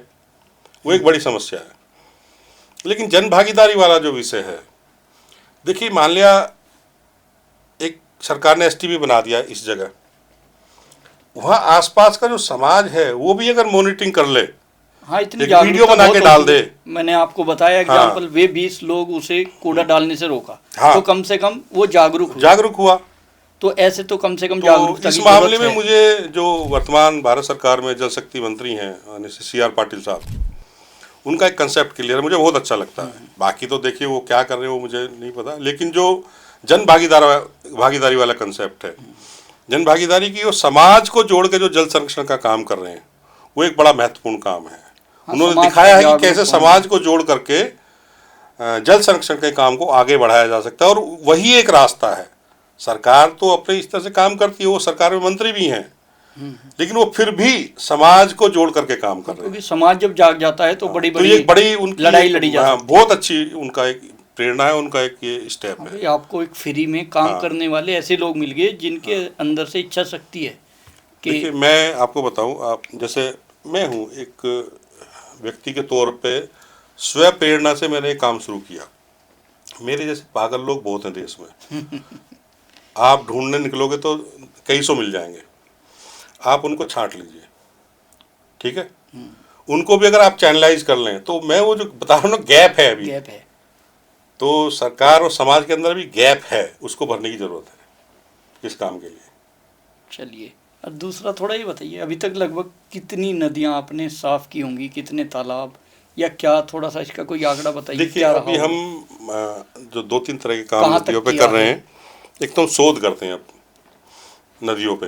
वो एक बड़ी समस्या है। लेकिन जन भागीदारी वाला जो विषय है, देखिए, मान लिया एक सरकार ने एसटीपी बना दिया इस जगह, वहाँ आसपास का जो समाज है वो भी अगर मॉनिटरिंग कर ले, हाँ, इतनी एक वीडियो जागरूकता बना के बहुत डाल होती है। दे। मैंने आपको बताया एग्जाम्पल, वे 20 लोग उसे कूड़ा डालने से रोका, हाँ, तो कम से कम वो जागरूक हुआ। तो ऐसे तो कम से कम तो जागरूकता इस की मामले जरूरत में है। मुझे जो वर्तमान भारत सरकार में जल शक्ति मंत्री हैं CR पाटिल साहब, उनका एक कंसेप्ट क्लियर है, मुझे बहुत अच्छा लगता है। बाकी तो देखिए वो क्या कर रहे हैं वो मुझे नहीं पता, लेकिन जो जन भागीदारी वाला कंसेप्ट है, जन भागीदारी की, वो समाज को जोड़ के जो जल संरक्षण का काम कर रहे हैं, वो एक बड़ा महत्वपूर्ण काम है। हाँ, उन्होंने समाज दिखाया है को कि कैसे जागरूक समाज को जोड़ करके जल संरक्षण के काम को आगे बढ़ाया जा सकता है, और वही एक रास्ता है। सरकार तो अपने इस तरह से काम करती है, वो सरकार में मंत्री भी हैं, लेकिन वो फिर भी समाज को जोड़ करके काम कर रहे हैं। क्योंकि समाज जब जाग जाता है तो बड़ी तो ये एक बड़ी उनकी लड़ाई लड़ी जा सकती है। बहुत अच्छी उनका एक प्रेरणा है, उनका एक ये स्टेप है। भाई, आपको एक फ्री में काम करने वाले ऐसे लोग मिल गए जिनके अंदर से इच्छा शक्ति है कि देखिए, मैं आपको बताऊं, आप जैसे, मैं हूं एक व्यक्ति के तौर पे, स्व प्रेरणा से मैंने एक काम शुरू किया। मेरे जैसे पागल लोग बहुत हैं देश में। आप ढूंढने निकलोगे तो कई सौ मिल जाएंगे, आप उनको छांट लीजिए, ठीक है? उनको भी अगर आप चैनलाइज कर लें, तो मैं वो जो बता रहा हूँ ना, गैप है अभी, गैप है। तो सरकार और समाज के अंदर भी गैप है, उसको भरने की जरूरत है इस काम के लिए। चलिए, और दूसरा थोड़ा ये बताइए, अभी तक लगभग कितनी नदियां आपने साफ की होंगी, कितने तालाब, या क्या थोड़ा सा इसका कोई आंकड़ा बताइए? देखिए, क्या अभी रहा हम होगा? जो 2-3 तरह के काम कहाँ तक नदियों पे किया कर रहे है? हैं। एक तो हम शोध करते हैं अब नदियों पे,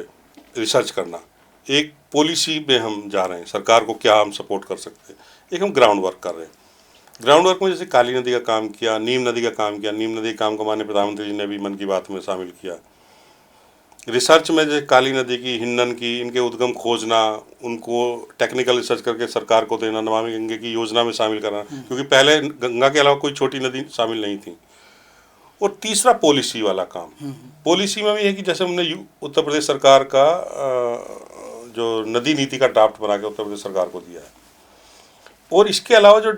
रिसर्च करना। एक पॉलिसी में हम जा रहे हैं, सरकार को क्या हम सपोर्ट कर सकते हैं। एक हम ग्राउंड वर्क कर रहे हैं। ग्राउंड वर्क में जैसे काली नदी का काम किया, नीम नदी का काम किया। नीम नदी के काम को माननीय प्रधानमंत्री जी ने भी मन की बात में शामिल किया। रिसर्च में जैसे काली नदी की, हिन्नन की, इनके उद्गम खोजना, उनको टेक्निकल रिसर्च करके सरकार को देना, नमामि गंगे की योजना में शामिल करना, क्योंकि पहले गंगा के अलावा कोई छोटी नदी शामिल नहीं थी। और तीसरा पॉलिसी वाला काम। पॉलिसी में भी है कि जैसे हमने उत्तर प्रदेश सरकार का जो नदी नीति का ड्राफ्ट बना के उत्तर प्रदेश सरकार को दिया है। और इसके अलावा जो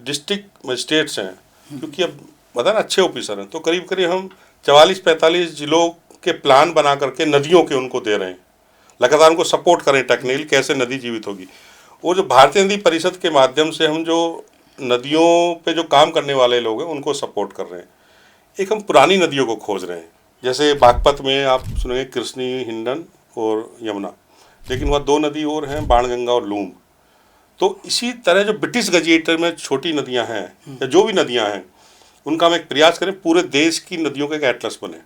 डिस्ट्रिक्ट मजिस्ट्रेट्स हैं, क्योंकि अब पता ना अच्छे ऑफिसर हैं, तो करीब करीब हम 44-45 जिलों के प्लान बना करके नदियों के उनको दे रहे हैं, लगातार उनको सपोर्ट करें टेक्निकली कैसे नदी जीवित होगी। और जो भारतीय नदी परिषद के माध्यम से हम जो नदियों पे जो काम करने वाले लोग हैं उनको सपोर्ट कर रहे हैं। एक हम पुरानी नदियों को खोज रहे हैं, जैसे बागपत में आप सुनेंगे कृष्णी, हिंडन और यमुना, लेकिन वहाँ 2 नदी और हैं, बाणगंगा और लूम। तो इसी तरह जो ब्रिटिश गजेटर में छोटी नदियाँ हैं या जो भी नदियाँ हैं, उनका हम एक प्रयास करें पूरे देश की नदियों का एक एटलस बने।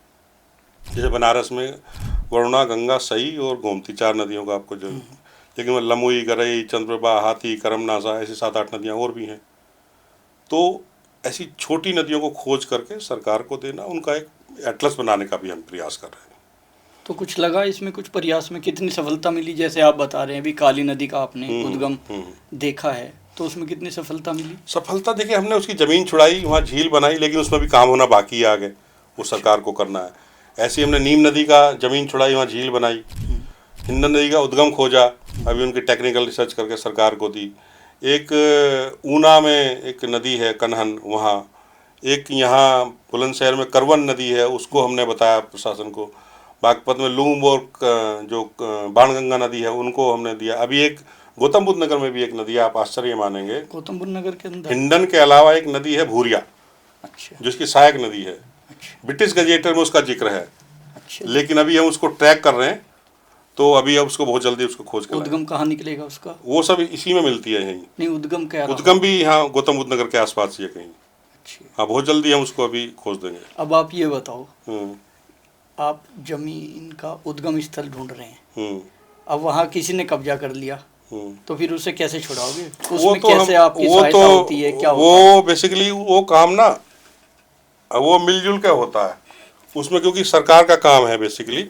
जैसे बनारस में वरुणा, गंगा, सई और गोमती 4 नदियों का आपको जो, लेकिन वो लमुई, गरई, चंद्रप्रभा, हाथी, करमनासा ऐसी 7-8 नदियाँ और भी हैं। तो ऐसी छोटी नदियों को खोज करके सरकार को देना, उनका एक एटलस बनाने का भी हम प्रयास कर रहे हैं। तो कुछ लगा इसमें, कुछ प्रयास में कितनी सफलता मिली? जैसे आप बता रहे हैं अभी काली नदी का आपने उद्गम देखा है, तो उसमें कितनी सफलता मिली? सफलता देखिए, हमने उसकी ज़मीन छुड़ाई, वहाँ झील बनाई, लेकिन उसमें भी काम होना बाकी है, आगे वो सरकार को करना है। ऐसे ही हमने नीम नदी का ज़मीन छुड़ाई, वहाँ झील बनाई। हिंडन नदी का उद्गम खोजा, अभी उनकी टेक्निकल रिसर्च करके सरकार को दी। एक ऊना में एक नदी है कन्हन, वहाँ एक यहाँ बुलंदशहर में करवन नदी है, उसको हमने बताया प्रशासन को। बागपत में लूम और जो बाणगंगा नदी है उनको हमने दिया। अभी एक गौतम बुद्ध नगर में भी एक नदी है, आप आश्चर्य मानेंगे, गौतम बुद्ध नगर के अंदर हिंडन के अलावा एक नदी है भूरिया, अच्छा, जिसकी सहायक नदी है। अच्छा, ब्रिटिश गजेटर में उसका जिक्र है, अच्छा। लेकिन अभी हम उसको ट्रैक कर रहे हैं, तो अभी अब उसको बहुत जल्दी उसको खोज कर लाएंगे। उद्गम कहाँ निकलेगा उसका? वो सब इसी में मिलती है यहीं। नहीं, उद्गम क्या रहा? उद्गम भी यहाँ गौतम बुद्ध नगर के आसपास ही है कहीं। अच्छा। हाँ, बहुत जल्दी हम उसको अभी खोज देंगे। अब आप ये बताओ, हम्म, आप जमीन का उद्गम स्थल ढूंढ रहे हैं, हम्म, अब वहाँ किसी ने कब्जा कर लिया, तो फिर उसे कैसे छुड़ाओगे? वो उसमें तो कैसे आपकी सहायता होती है, क्या होता है? वो बेसिकली वो काम ना, वो मिलजुल के होता है उसमें, क्योंकि सरकार का काम है बेसिकली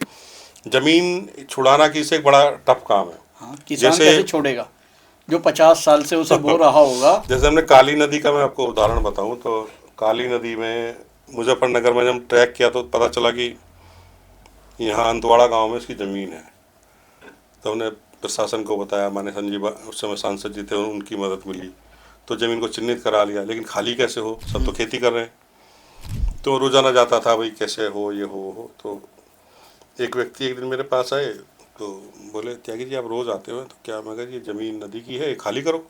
जमीन छुड़ाना, की से एक बड़ा टफ काम है। हाँ, किसान जैसे कैसे छोड़ेगा जो 50 साल से उसे बो रहा होगा? जैसे हमने काली नदी का मैं आपको उदाहरण बताऊं, तो काली नदी में मुजफ्फरनगर में जब हम ट्रैक किया तो पता चला कि यहाँ अंतवाड़ा गांव में इसकी ज़मीन है। तो हमने प्रशासन को बताया, माने संजीव उस समय सांसद जी थे, उनकी मदद मिली, तो ज़मीन को चिन्हित करा लिया। लेकिन खाली कैसे हो, सब तो खेती कर रहे हैं। तो रोज़ाना जाता था, भाई कैसे हो, ये हो। तो एक व्यक्ति एक दिन मेरे पास आए, तो बोले, त्यागी जी आप रोज़ आते हो, तो क्या? मैं कहा ये ज़मीन नदी की है, ये खाली करो।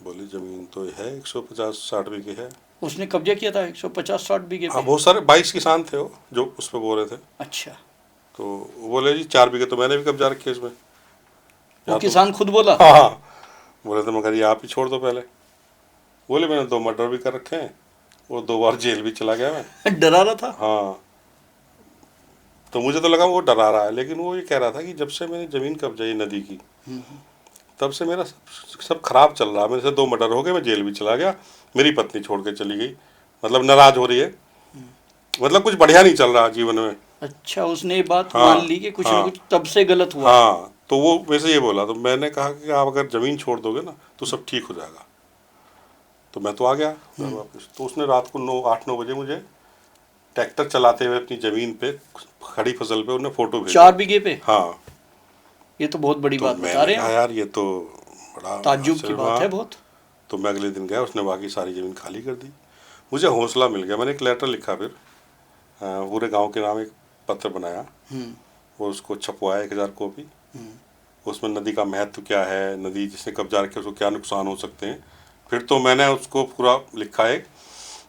बोले ज़मीन तो है 150-60 बीघे है। उसने कब्जा किया था 150-60 बीघे हाँ, पे? बहुत सारे 22 किसान थे वो जो उस पर बोल रहे थे। अच्छा, तो वो बोले जी 4 बीघे तो मैंने भी कब्जा रखे इसमें। वो किसान खुद बोला? हाँ हाँ, बोले तो मैं कहा आप ही छोड़ दो पहले। बोले मैंने 2 मर्डर भी कर रखे हैं और 2 बार जेल भी चला गया मैं। डरा रहा था? हाँ, तो मुझे तो लगा वो डरा रहा है, लेकिन वो ये कह रहा था कि जब से मैंने ज़मीन कब्जाई नदी की, तब से मेरा सब खराब चल रहा। मेरे से 2 मर्डर हो गए, मैं जेल भी चला गया, मेरी पत्नी छोड़ के चली गई, मतलब नाराज हो रही है, मतलब कुछ बढ़िया नहीं चल रहा जीवन में। अच्छा, उसने ये बात हाँ, मान ली कि कुछ हाँ, ना कुछ तब से गलत हुआ। हाँ, तो वो वैसे ये बोला। तो मैंने कहा कि आप अगर ज़मीन छोड़ दोगे ना तो सब ठीक हो जाएगा। तो मैं तो आ गया घर वापस। तो उसने रात को 8-9 बजे मुझे ट्रैक्टर चलाते हुए अपनी ज़मीन पे खड़ी फसल पे उन्हें फ़ोटो भेजा। 4 बीघे पे? हाँ, ये तो बहुत बड़ी तो बात बता मैंने रहे कहा हैं। यार ये तो बड़ा ताज्जुब की आश्चर्य बात हुआ। है बहुत। तो मैं अगले दिन गया, उसने बाकी सारी ज़मीन खाली कर दी। मुझे हौसला मिल गया, मैंने एक लेटर लिखा, फिर पूरे गांव के नाम एक पत्र बनाया और उसको छपवाया 1000 कॉपी। उसमें नदी का महत्व क्या है, नदी जिसने कब्जा रखे उसको क्या नुकसान हो सकते हैं। फिर तो मैंने उसको पूरा लिखा है,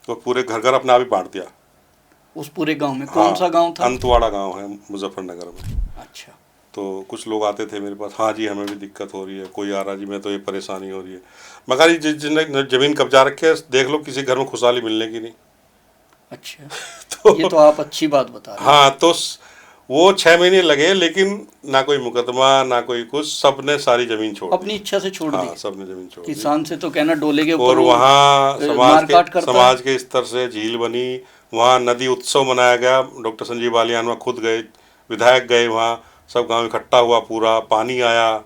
तो पूरे घर घर अपने आप ही बांट दिया। उस पूरे गांव में? कौन सा गांव था? अंतवाड़ा गांव है मुजफ्फरनगर में। अच्छा, तो कुछ लोग आते थे मेरे पास, हाँ जी हमें भी दिक्कत हो रही है, कोई आ रहा जी मैं तो ये परेशानी हो रही है। मगर ये जिसने ज़मीन कब्जा रखे है, देख लो किसी घर में खुशहाली मिलने की नहीं। अच्छा। तो ये तो आप अच्छी बात बता रहे हैं। हाँ, तो वो 6 महीने लगे, लेकिन ना कोई मुकदमा ना कोई कुछ, सबने सारी ज़मीन छोड़ दी। अपनी इच्छा से छोड़ हाँ, दी। सबने ज़मीन छोड़ दी। किसान से तो कहना डोले के ऊपर और वो, वहाँ मारकाट करता है। समाज के स्तर से झील बनी, वहाँ नदी उत्सव मनाया गया। डॉक्टर संजीव बालियान वहाँ खुद गए, विधायक गए वहाँ, सब गांव इकट्ठा हुआ, पूरा पानी आया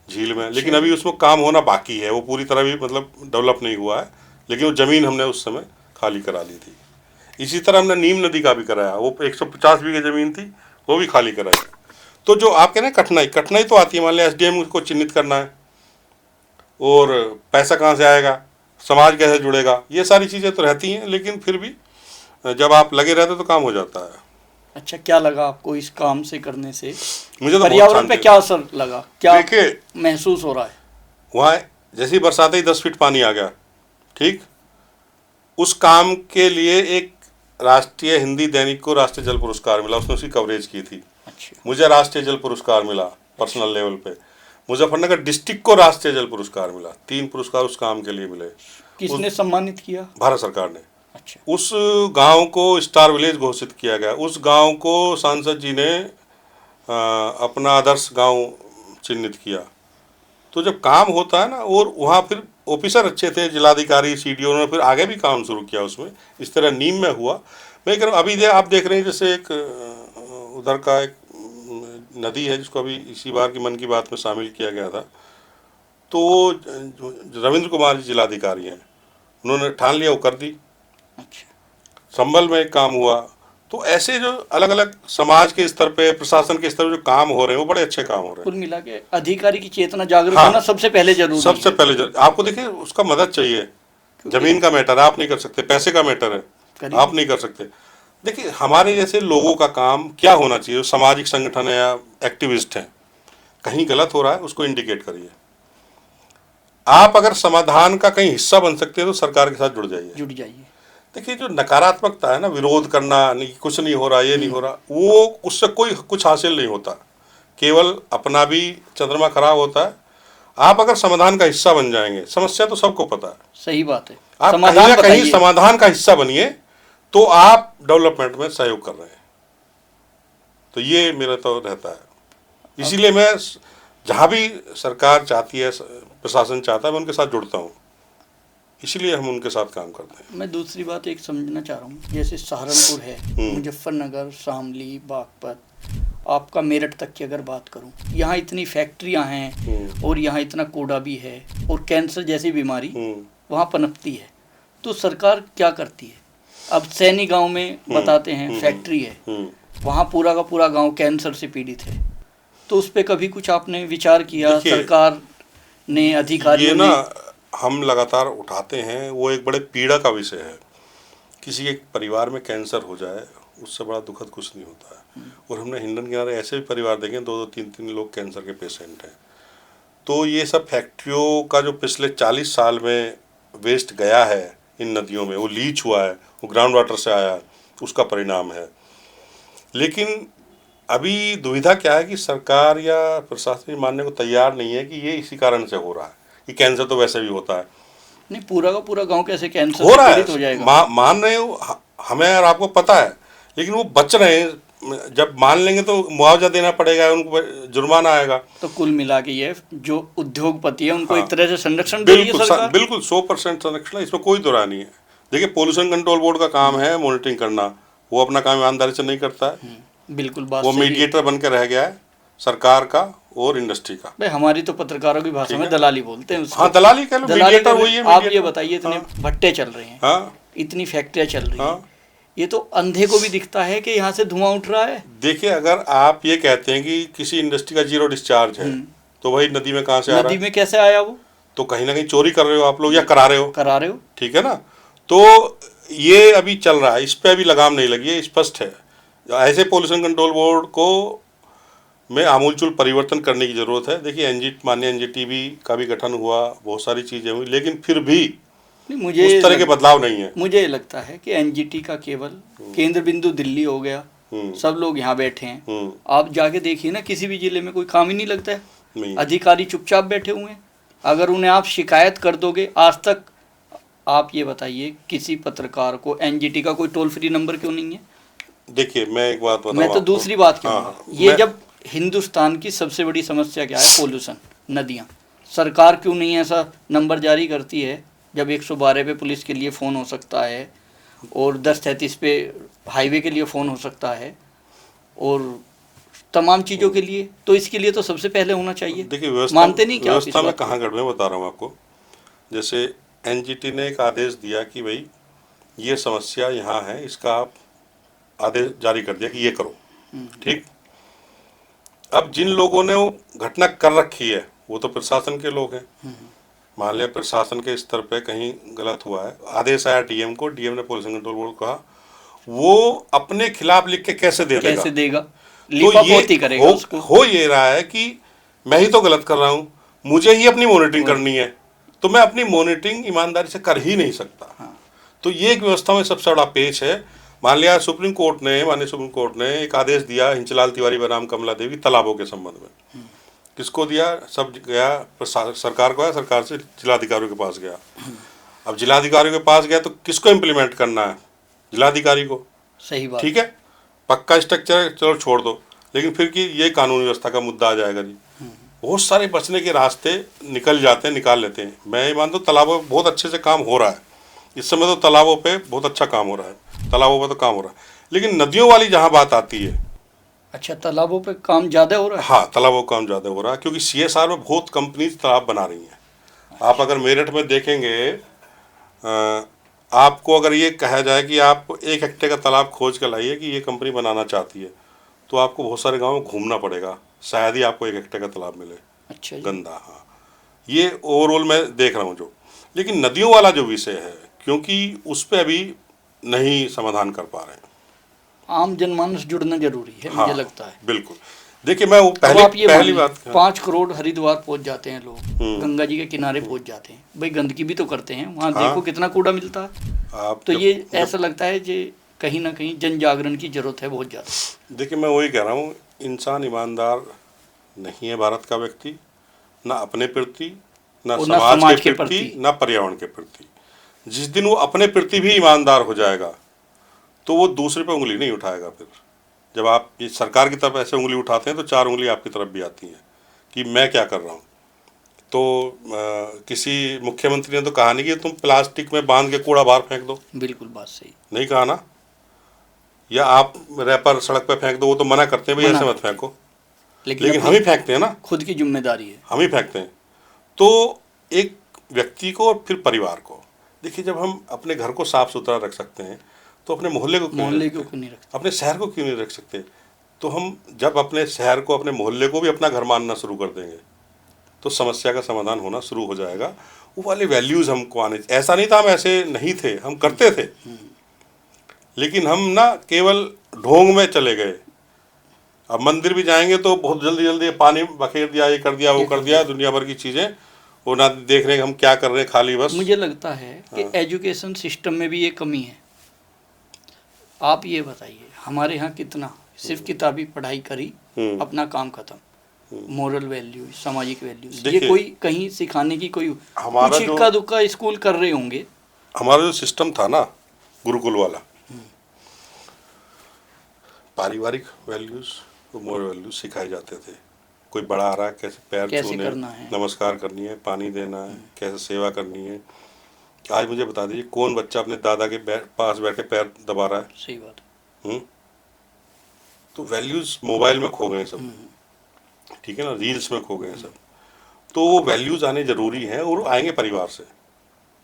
झील में। लेकिन अभी उसमें काम होना बाकी है, वो पूरी तरह भी मतलब डेवलप नहीं हुआ है, लेकिन वो ज़मीन हमने उस समय खाली करा ली थी। इसी तरह हमने नीम नदी का भी कराया, वो 150 बीघे ज़मीन थी, वो भी खाली कराई। तो जो आप कह रहे हैं कठिनाई तो आती है। मान लिया एसडीएम को चिन्हित करना है, और पैसा कहाँ से आएगा, समाज कैसे जुड़ेगा, ये सारी चीज़ें तो रहती हैं, लेकिन फिर भी जब आप लगे रहते तो काम हो जाता है। अच्छा, क्या लगा आपको इस काम से करने से? मुझे तो बहुत पर्यावरण पे शांति। क्या असर लगा, क्या देखिए, महसूस हो रहा है? वहाँ जैसे ही बरसात ही 10 फीट पानी आ गया, ठीक, उस काम के लिए एक राष्ट्रीय हिंदी दैनिक को राष्ट्रीय जल पुरस्कार मिला, उसने उसकी कवरेज की थी। अच्छा, मुझे राष्ट्रीय जल पुरस्कार मिला पर्सनल लेवल पे। मुजफ्फरनगर डिस्ट्रिक्ट को राष्ट्रीय जल पुरस्कार मिला, 3 पुरस्कार उस काम के लिए मिले। किसने सम्मानित किया? भारत सरकार ने। अच्छा, उस गांव को स्टार विलेज घोषित किया गया। उस गांव को सांसद जी ने अपना आदर्श गांव चिन्हित किया। तो जब काम होता है ना, और वहाँ फिर ऑफिसर अच्छे थे, जिलाधिकारी, सीडीओ ने फिर आगे भी काम शुरू किया उसमें, इस तरह नीम में हुआ। मैं कह रहा हूँ, अभी आप देख रहे हैं जैसे एक उधर का एक नदी है जिसको अभी इसी बार की मन की बात में शामिल किया गया था। तो रविंद्र कुमार जी जिलाधिकारी हैं, उन्होंने ठान लिया, वो कर दी। अच्छा, संभल में एक काम हुआ। तो ऐसे जो अलग अलग समाज के स्तर पे, प्रशासन के स्तर पे जो काम हो रहे हैं, वो बड़े अच्छे काम हो रहे कुल मिला के अधिकारी की चेतना जागृत हाँ, होना सबसे पहले जरूरी हैं। सबसे है। पहले आपको देखिए उसका मदद चाहिए। जमीन का मैटर आप नहीं कर सकते, पैसे का मैटर है करिए। आप नहीं कर सकते। देखिए, हमारे जैसे लोगों का काम क्या होना चाहिए, सामाजिक संगठन है या एक्टिविस्ट हैं, कहीं गलत हो रहा है उसको इंडिकेट करिए। आप अगर समाधान का कहीं हिस्सा बन सकते हैं तो सरकार के साथ जुड़ जाइए। जुड़ जाइए। देखिए, जो नकारात्मकता है ना, विरोध करना, नहीं कुछ नहीं हो रहा, ये नहीं हो रहा, वो उससे कोई कुछ हासिल नहीं होता, केवल अपना भी चंद्रमा खराब होता है। आप अगर समाधान का हिस्सा बन जाएंगे, समस्या तो सबको पता है, सही बात है, आप कहीं समाधान ना कहीं बताइए। समाधान का हिस्सा बनिए, तो आप डेवलपमेंट में सहयोग कर रहे हैं। तो ये मेरा तो रहता है। इसीलिए मैं जहाँ भी सरकार चाहती है, प्रशासन चाहता है, मैं उनके साथ जुड़ता हूँ, इसीलिए हम उनके साथ काम करते हैं। मैं दूसरी बात एक समझना चाह रहा हूँ, जैसे सहारनपुर है, मुजफ्फरनगर, शामली, बागपत, आपका मेरठ तक की अगर बात करूँ, यहाँ इतनी फैक्ट्रियाँ हैं और यहाँ इतना कूड़ा भी है, और कैंसर जैसी बीमारी वहाँ पनपती है। तो सरकार क्या करती है? अब सैनी गांव में बताते हैं फैक्ट्री है, वहाँ पूरा का पूरा गांव कैंसर से पीड़ित है। तो उस पर कभी कुछ आपने विचार किया? सरकार ने, अधिकारियों ये ना ने? हम लगातार उठाते हैं, वो एक बड़े पीड़ा का विषय है। किसी एक परिवार में कैंसर हो जाए, उससे बड़ा दुखद कुछ नहीं होता है। और हमने हिंडन किनारे ऐसे भी परिवार देखे, 2-2, 3-3 लोग कैंसर के पेशेंट हैं। तो ये सब फैक्ट्रियों का जो पिछले 40 साल में वेस्ट गया है इन नदियों में, वो लीच हुआ है, वो ग्राउंड वाटर से आया है, उसका परिणाम है। लेकिन अभी दुविधा क्या है कि सरकार या प्रशासन मानने को तैयार नहीं है कि ये इसी कारण से हो रहा है, कि कैंसर तो वैसे भी होता है। नहीं, पूरा का पूरा गांव कैसे कैंसर हो से रहा पीड़ित हो है, जाएगा? मान रहे हो, हमें और आपको पता है, लेकिन वो बच रहे हैं। जब मान लेंगे तो मुआवजा देना पड़ेगा, उनको जुर्माना आएगा। तो कुल मिला के ये जो उद्योगपति है उनको हाँ, एक तरह से संरक्षण दे रही है सरकार। बिल्कुल 100% संरक्षण है, इसमें कोई दो राय नहीं है। देखिए, पोल्यूशन कंट्रोल बोर्ड का काम है मॉनिटरिंग करना, वो अपना काम ईमानदारी से नहीं करता है। बिल्कुल बात वो सही है। मीडिएटर बन के रह गया है सरकार का और इंडस्ट्री का। भाई, हमारी तो पत्रकारों की भाषा में दलाली बोलते हैं उसको। हाँ, दलाली कह लो, दलाली मीडिएटर कर वही है। आप ये मीडिएटर। बताइए, इतने हाँ, भट्टे चल रहे हैं, हाँ, इतनी फैक्ट्रियाँ चल रही हैं, हाँ। ये तो अंधे को भी दिखता है कि यहाँ से धुआं उठ रहा है। देखिए, अगर आप ये कहते हैं कि किसी इंडस्ट्री का 0 डिस्चार्ज है, तो भाई नदी में कहाँ से आ रहा नदी है? में कैसे आया वो? तो कहीं ना कहीं चोरी कर रहे हो आप लोग, या करा रहे हो। करा रहे हो। ठीक है ना? तो ये अभी चल रहा है, इस पे अभी लगाम नहीं लगी है, स्पष्ट है। ऐसे पोल्यूशन कंट्रोल बोर्ड को में आमूलचूल परिवर्तन करने की जरूरत है। देखिए, माननीय एनजीटी का भी गठन हुआ, बहुत सारी चीजें हुई, लेकिन फिर भी नहीं, मुझे उस तरह के बदलाव नहीं है। मुझे लगता है कि एनजीटी का केवल केंद्र बिंदु दिल्ली हो गया, सब लोग यहाँ बैठे हैं। आप जाके देखिए ना, किसी भी जिले में कोई काम ही नहीं लगता है, नहीं। अधिकारी चुपचाप बैठे हुए हैं। अगर उन्हें आप शिकायत कर दोगे, आज तक आप ये बताइए किसी पत्रकार को एनजीटी का कोई टोल फ्री नंबर क्यों नहीं है? देखिए, मैं एक बात बताऊं मैं तो आपको। दूसरी बात कहूँगा, हाँ, ये जब हिंदुस्तान की सबसे बड़ी समस्या क्या है, पोल्यूशन, नदियाँ, सरकार क्यों नहीं ऐसा नंबर जारी करती है जब 112 पे पुलिस के लिए फ़ोन हो सकता है, और 1033 पे हाईवे के लिए फ़ोन हो सकता है, और तमाम चीज़ों के लिए? तो इसके लिए तो सबसे पहले होना चाहिए। देखिए, व्यवस्था मानते नहीं क्या आप इस व्यवस्था में बात को? कहाँ गड़बड़, बता रहा हूँ आपको। जैसे एनजीटी ने एक आदेश दिया कि भाई ये समस्या यहाँ है, इसका आप आदेश जारी कर दिया कि ये करो, ठीक। अब जिन लोगों ने वो घटना कर रखी है वो तो प्रशासन के लोग हैं। मान लिया प्रशासन के स्तर पे कहीं गलत हुआ है, आदेश आया डीएम को, डीएम ने पोल्यूशन कंट्रोल बोर्ड को कहा, वो अपने खिलाफ लिख के कैसे दे देगा? कैसे देगा? तो ये लिपापोती करेगा उसको। हो ये रहा है कि मैं ही तो गलत कर रहा हूँ, मुझे ही अपनी मॉनिटरिंग करनी है, तो मैं अपनी मॉनिटरिंग ईमानदारी से कर ही नहीं सकता। हाँ। तो ये एक व्यवस्था में सबसे बड़ा पेच है। मान लिया सुप्रीम कोर्ट ने, माननीय सुप्रीम कोर्ट ने एक आदेश दिया हिंचलाल तिवारी बनाम कमला देवी तालाबों के संबंध में। किसको दिया? सब गया सरकार को, आया सरकार से जिलाधिकारियों के पास गया। अब जिलाधिकारियों के पास गया तो किसको इम्प्लीमेंट करना है? जिलाधिकारी को। सही बात। ठीक है, पक्का स्ट्रक्चर है, चलो छोड़ दो, लेकिन फिर कि ये कानून व्यवस्था का मुद्दा आ जाएगा जी। बहुत सारे बचने के रास्ते निकल जाते हैं, निकाल लेते हैं। मैं ये मानता हूँ तालाबों पे बहुत अच्छे से काम हो रहा है इस समय, तो तालाबों पे बहुत अच्छा काम हो रहा है, तालाबों पे तो काम हो रहा है, लेकिन नदियों वाली जहाँ बात आती है। अच्छा, तालाबों पे काम ज़्यादा हो रहा है? हाँ, तालाबों का काम ज़्यादा हो रहा है क्योंकि सीएसआर में बहुत कंपनीज तालाब बना रही हैं। आप अगर मेरठ में देखेंगे, आपको अगर ये कहा जाए कि आप 1 हेक्टेयर का तालाब खोज कर लाइए कि ये कंपनी बनाना चाहती है, तो आपको बहुत सारे गाँव में घूमना पड़ेगा, शायद ही आपको 1 हेक्टेयर का तालाब मिले। अच्छा जी। गंदा, हाँ, ये ओवरऑल मैं देख रहा हूँ जो। लेकिन नदियों वाला जो विषय है, क्योंकि उस पर अभी नहीं समाधान कर पा रहे हैं। आम जनमानस जुड़ना जरूरी है, हाँ, मुझे लगता है। बिल्कुल। देखिए मैं वो अब पहली आप ये पहली मानिए, बात, 5 करोड़ हरिद्वार पहुंच जाते हैं लोग, गंगा जी के किनारे पहुंच जाते हैं, भाई गंदगी भी तो करते हैं वहाँ। हाँ। देखो कितना कूड़ा मिलता है। आप तो जब- ये जब- ऐसा लगता है कि कहीं ना कहीं जन जागरण की जरूरत है बहुत ज़्यादा। देखिए मैं वही कह रहा हूँ, इंसान ईमानदार नहीं है भारत का व्यक्ति, ना अपने प्रति, ना और ना समाज समाज के के प्रति, प्रति। ना पर्यावरण के प्रति। जिस दिन वो अपने प्रति भी ईमानदार हो जाएगा तो वो दूसरे पे उंगली नहीं उठाएगा। फिर जब आप ये सरकार की तरफ ऐसे उंगली उठाते हैं तो 4 उंगली आपकी तरफ भी आती हैं कि मैं क्या कर रहा हूँ। तो किसी मुख्यमंत्री ने तो कहा नहीं कि तुम प्लास्टिक में बांध के कूड़ा बाहर फेंक दो, बिल्कुल बात सही। नहीं कहा ना। या आप रैपर सड़क पे फेंक दो, वो तो मना करते हैं भाई मना ऐसे मत करते हैं। फेंको, लेकिन लेकिन हम अपनी ही फेंकते हैं ना, खुद की जिम्मेदारी है। हम ही फेंकते हैं। तो एक व्यक्ति को और फिर परिवार को, देखिए जब हम अपने घर को साफ सुथरा रख सकते हैं तो अपने मोहल्ले को क्यों नहीं मोहल्ले रख को सकते? क्यों नहीं रखते? अपने शहर को क्यों नहीं रख सकते? तो हम जब अपने शहर को, अपने मोहल्ले को भी अपना घर मानना शुरू कर देंगे तो समस्या का समाधान होना शुरू हो जाएगा। वो वाले वैल्यूज़ हमको आने, ऐसा नहीं था हम ऐसे नहीं थे, हम करते थे, लेकिन हम ना केवल ढोंग में चले गए। अब मंदिर भी जाएंगे तो बहुत जल्दी जल्दी पानी बखेर दिया, ये कर दिया, वो कर दिया, दुनिया भर की चीज़ें, वो ना देख रहे हैं हम क्या कर रहे हैं, खाली बस। मुझे लगता है कि एजुकेशन सिस्टम में भी ये कमी है। आप ये बताइए, हमारे यहाँ कितना सिर्फ किताबी पढ़ाई करी, अपना काम खत्म। मोरल वैल्यूज, सामाजिक वैल्यूज, ये देखिए, कोई कहीं सिखाने की कोई, हमारा कुछ जो इक्का दुक्का स्कूल कर रहे होंगे। हमारा जो सिस्टम था ना गुरुकुल वाला, पारिवारिक वैल्यूज और मोरल वैल्यूज सिखाए जाते थे। कोई बड़ा आ रहा है, कैसे पैर कैसे छूने, करना है। नमस्कार करनी है, पानी देना है, कैसे सेवा करनी है। आज मुझे बता दीजिए कौन बच्चा अपने दादा के पास बैठ के पैर दबा रहा है? सही बात। तो वैल्यूज मोबाइल में खो गए सब, ठीक है ना, रील्स में खो गए सब। तो वो वैल्यूज आने जरूरी हैं और आएंगे परिवार से,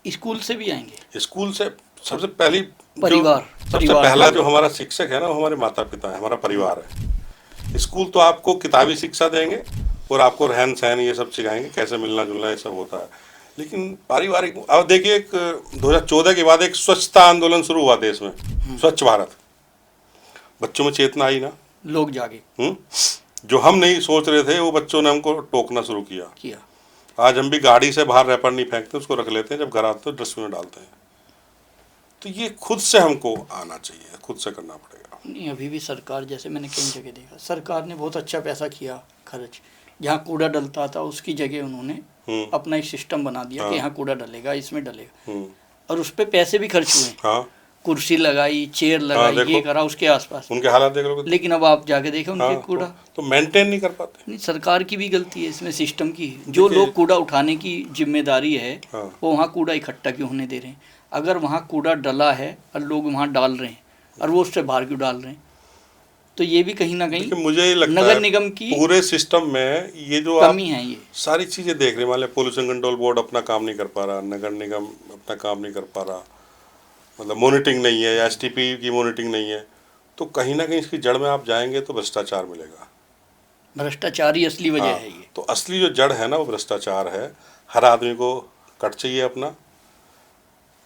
स्कूल से भी आएंगे। स्कूल से। सबसे पहली सबसे परिवार पहला जो हमारा शिक्षक है ना, वो हमारे माता पिता है, हमारा परिवार है। स्कूल तो आपको किताबी शिक्षा देंगे और आपको रहन सहन ये सब सिखाएंगे, कैसे मिलना जुलना ये सब होता है, लेकिन पारिवारिक। अब देखिए 2014 के बाद एक स्वच्छता आंदोलन शुरू हुआ देश में, स्वच्छ भारत। बच्चों में चेतना आई ना, लोग जागे। जो हम नहीं सोच रहे थे वो बच्चों ने हमको टोकना शुरू किया। आज हम भी गाड़ी से बाहर रैपर नहीं फेंकते, उसको रख लेते हैं, जब घर आते तो डस्टबिन में डालते हैं। तो ये खुद से हमको आना चाहिए, खुद से करना पड़ेगा। नहीं, अभी भी सरकार, जैसे मैंने कई जगह देखा, सरकार ने बहुत अच्छा पैसा किया खर्च। जहाँ कूड़ा डलता था उसकी जगह उन्होंने अपना एक सिस्टम बना दिया कि यहाँ कूड़ा डलेगा, इसमें डलेगा, और उस पर पैसे भी खर्च हुए। हाँ, कुर्सी लगाई, चेयर लगाई, ये करा, उसके आसपास। उनके हालात देख लो। लेकिन अब आप जाके देखें उनके हाँ, कूड़ा तो मेंटेन नहीं कर पाते। नहीं, सरकार की भी गलती है इसमें, सिस्टम की। जो लोग कूड़ा उठाने की जिम्मेदारी है, वो वहाँ कूड़ा इकट्ठा क्यों होने दे रहे हैं? अगर वहाँ कूड़ा डला है और लोग वहाँ डाल रहे हैं और वो उससे बाहर क्यों डाल रहे हैं? तो ये भी कहीं ना कहीं मुझे लगता नगर है निगम की पूरे सिस्टम में ये जो कमी है। ये सारी चीजें देख रहे हैं, मान लो पोल्यूशन कंट्रोल बोर्ड अपना काम नहीं कर पा रहा, नगर निगम अपना काम नहीं कर पा रहा, मतलब मॉनिटरिंग नहीं है, या एसटीपी की मॉनिटरिंग नहीं है, तो कहीं ना कहीं इसकी जड़ में आप जाएंगे तो भ्रष्टाचार मिलेगा। भ्रष्टाचार ही असली वजह हाँ, है ये। तो असली जो जड़ है ना वो भ्रष्टाचार है। हर आदमी को कट चाहिए अपना,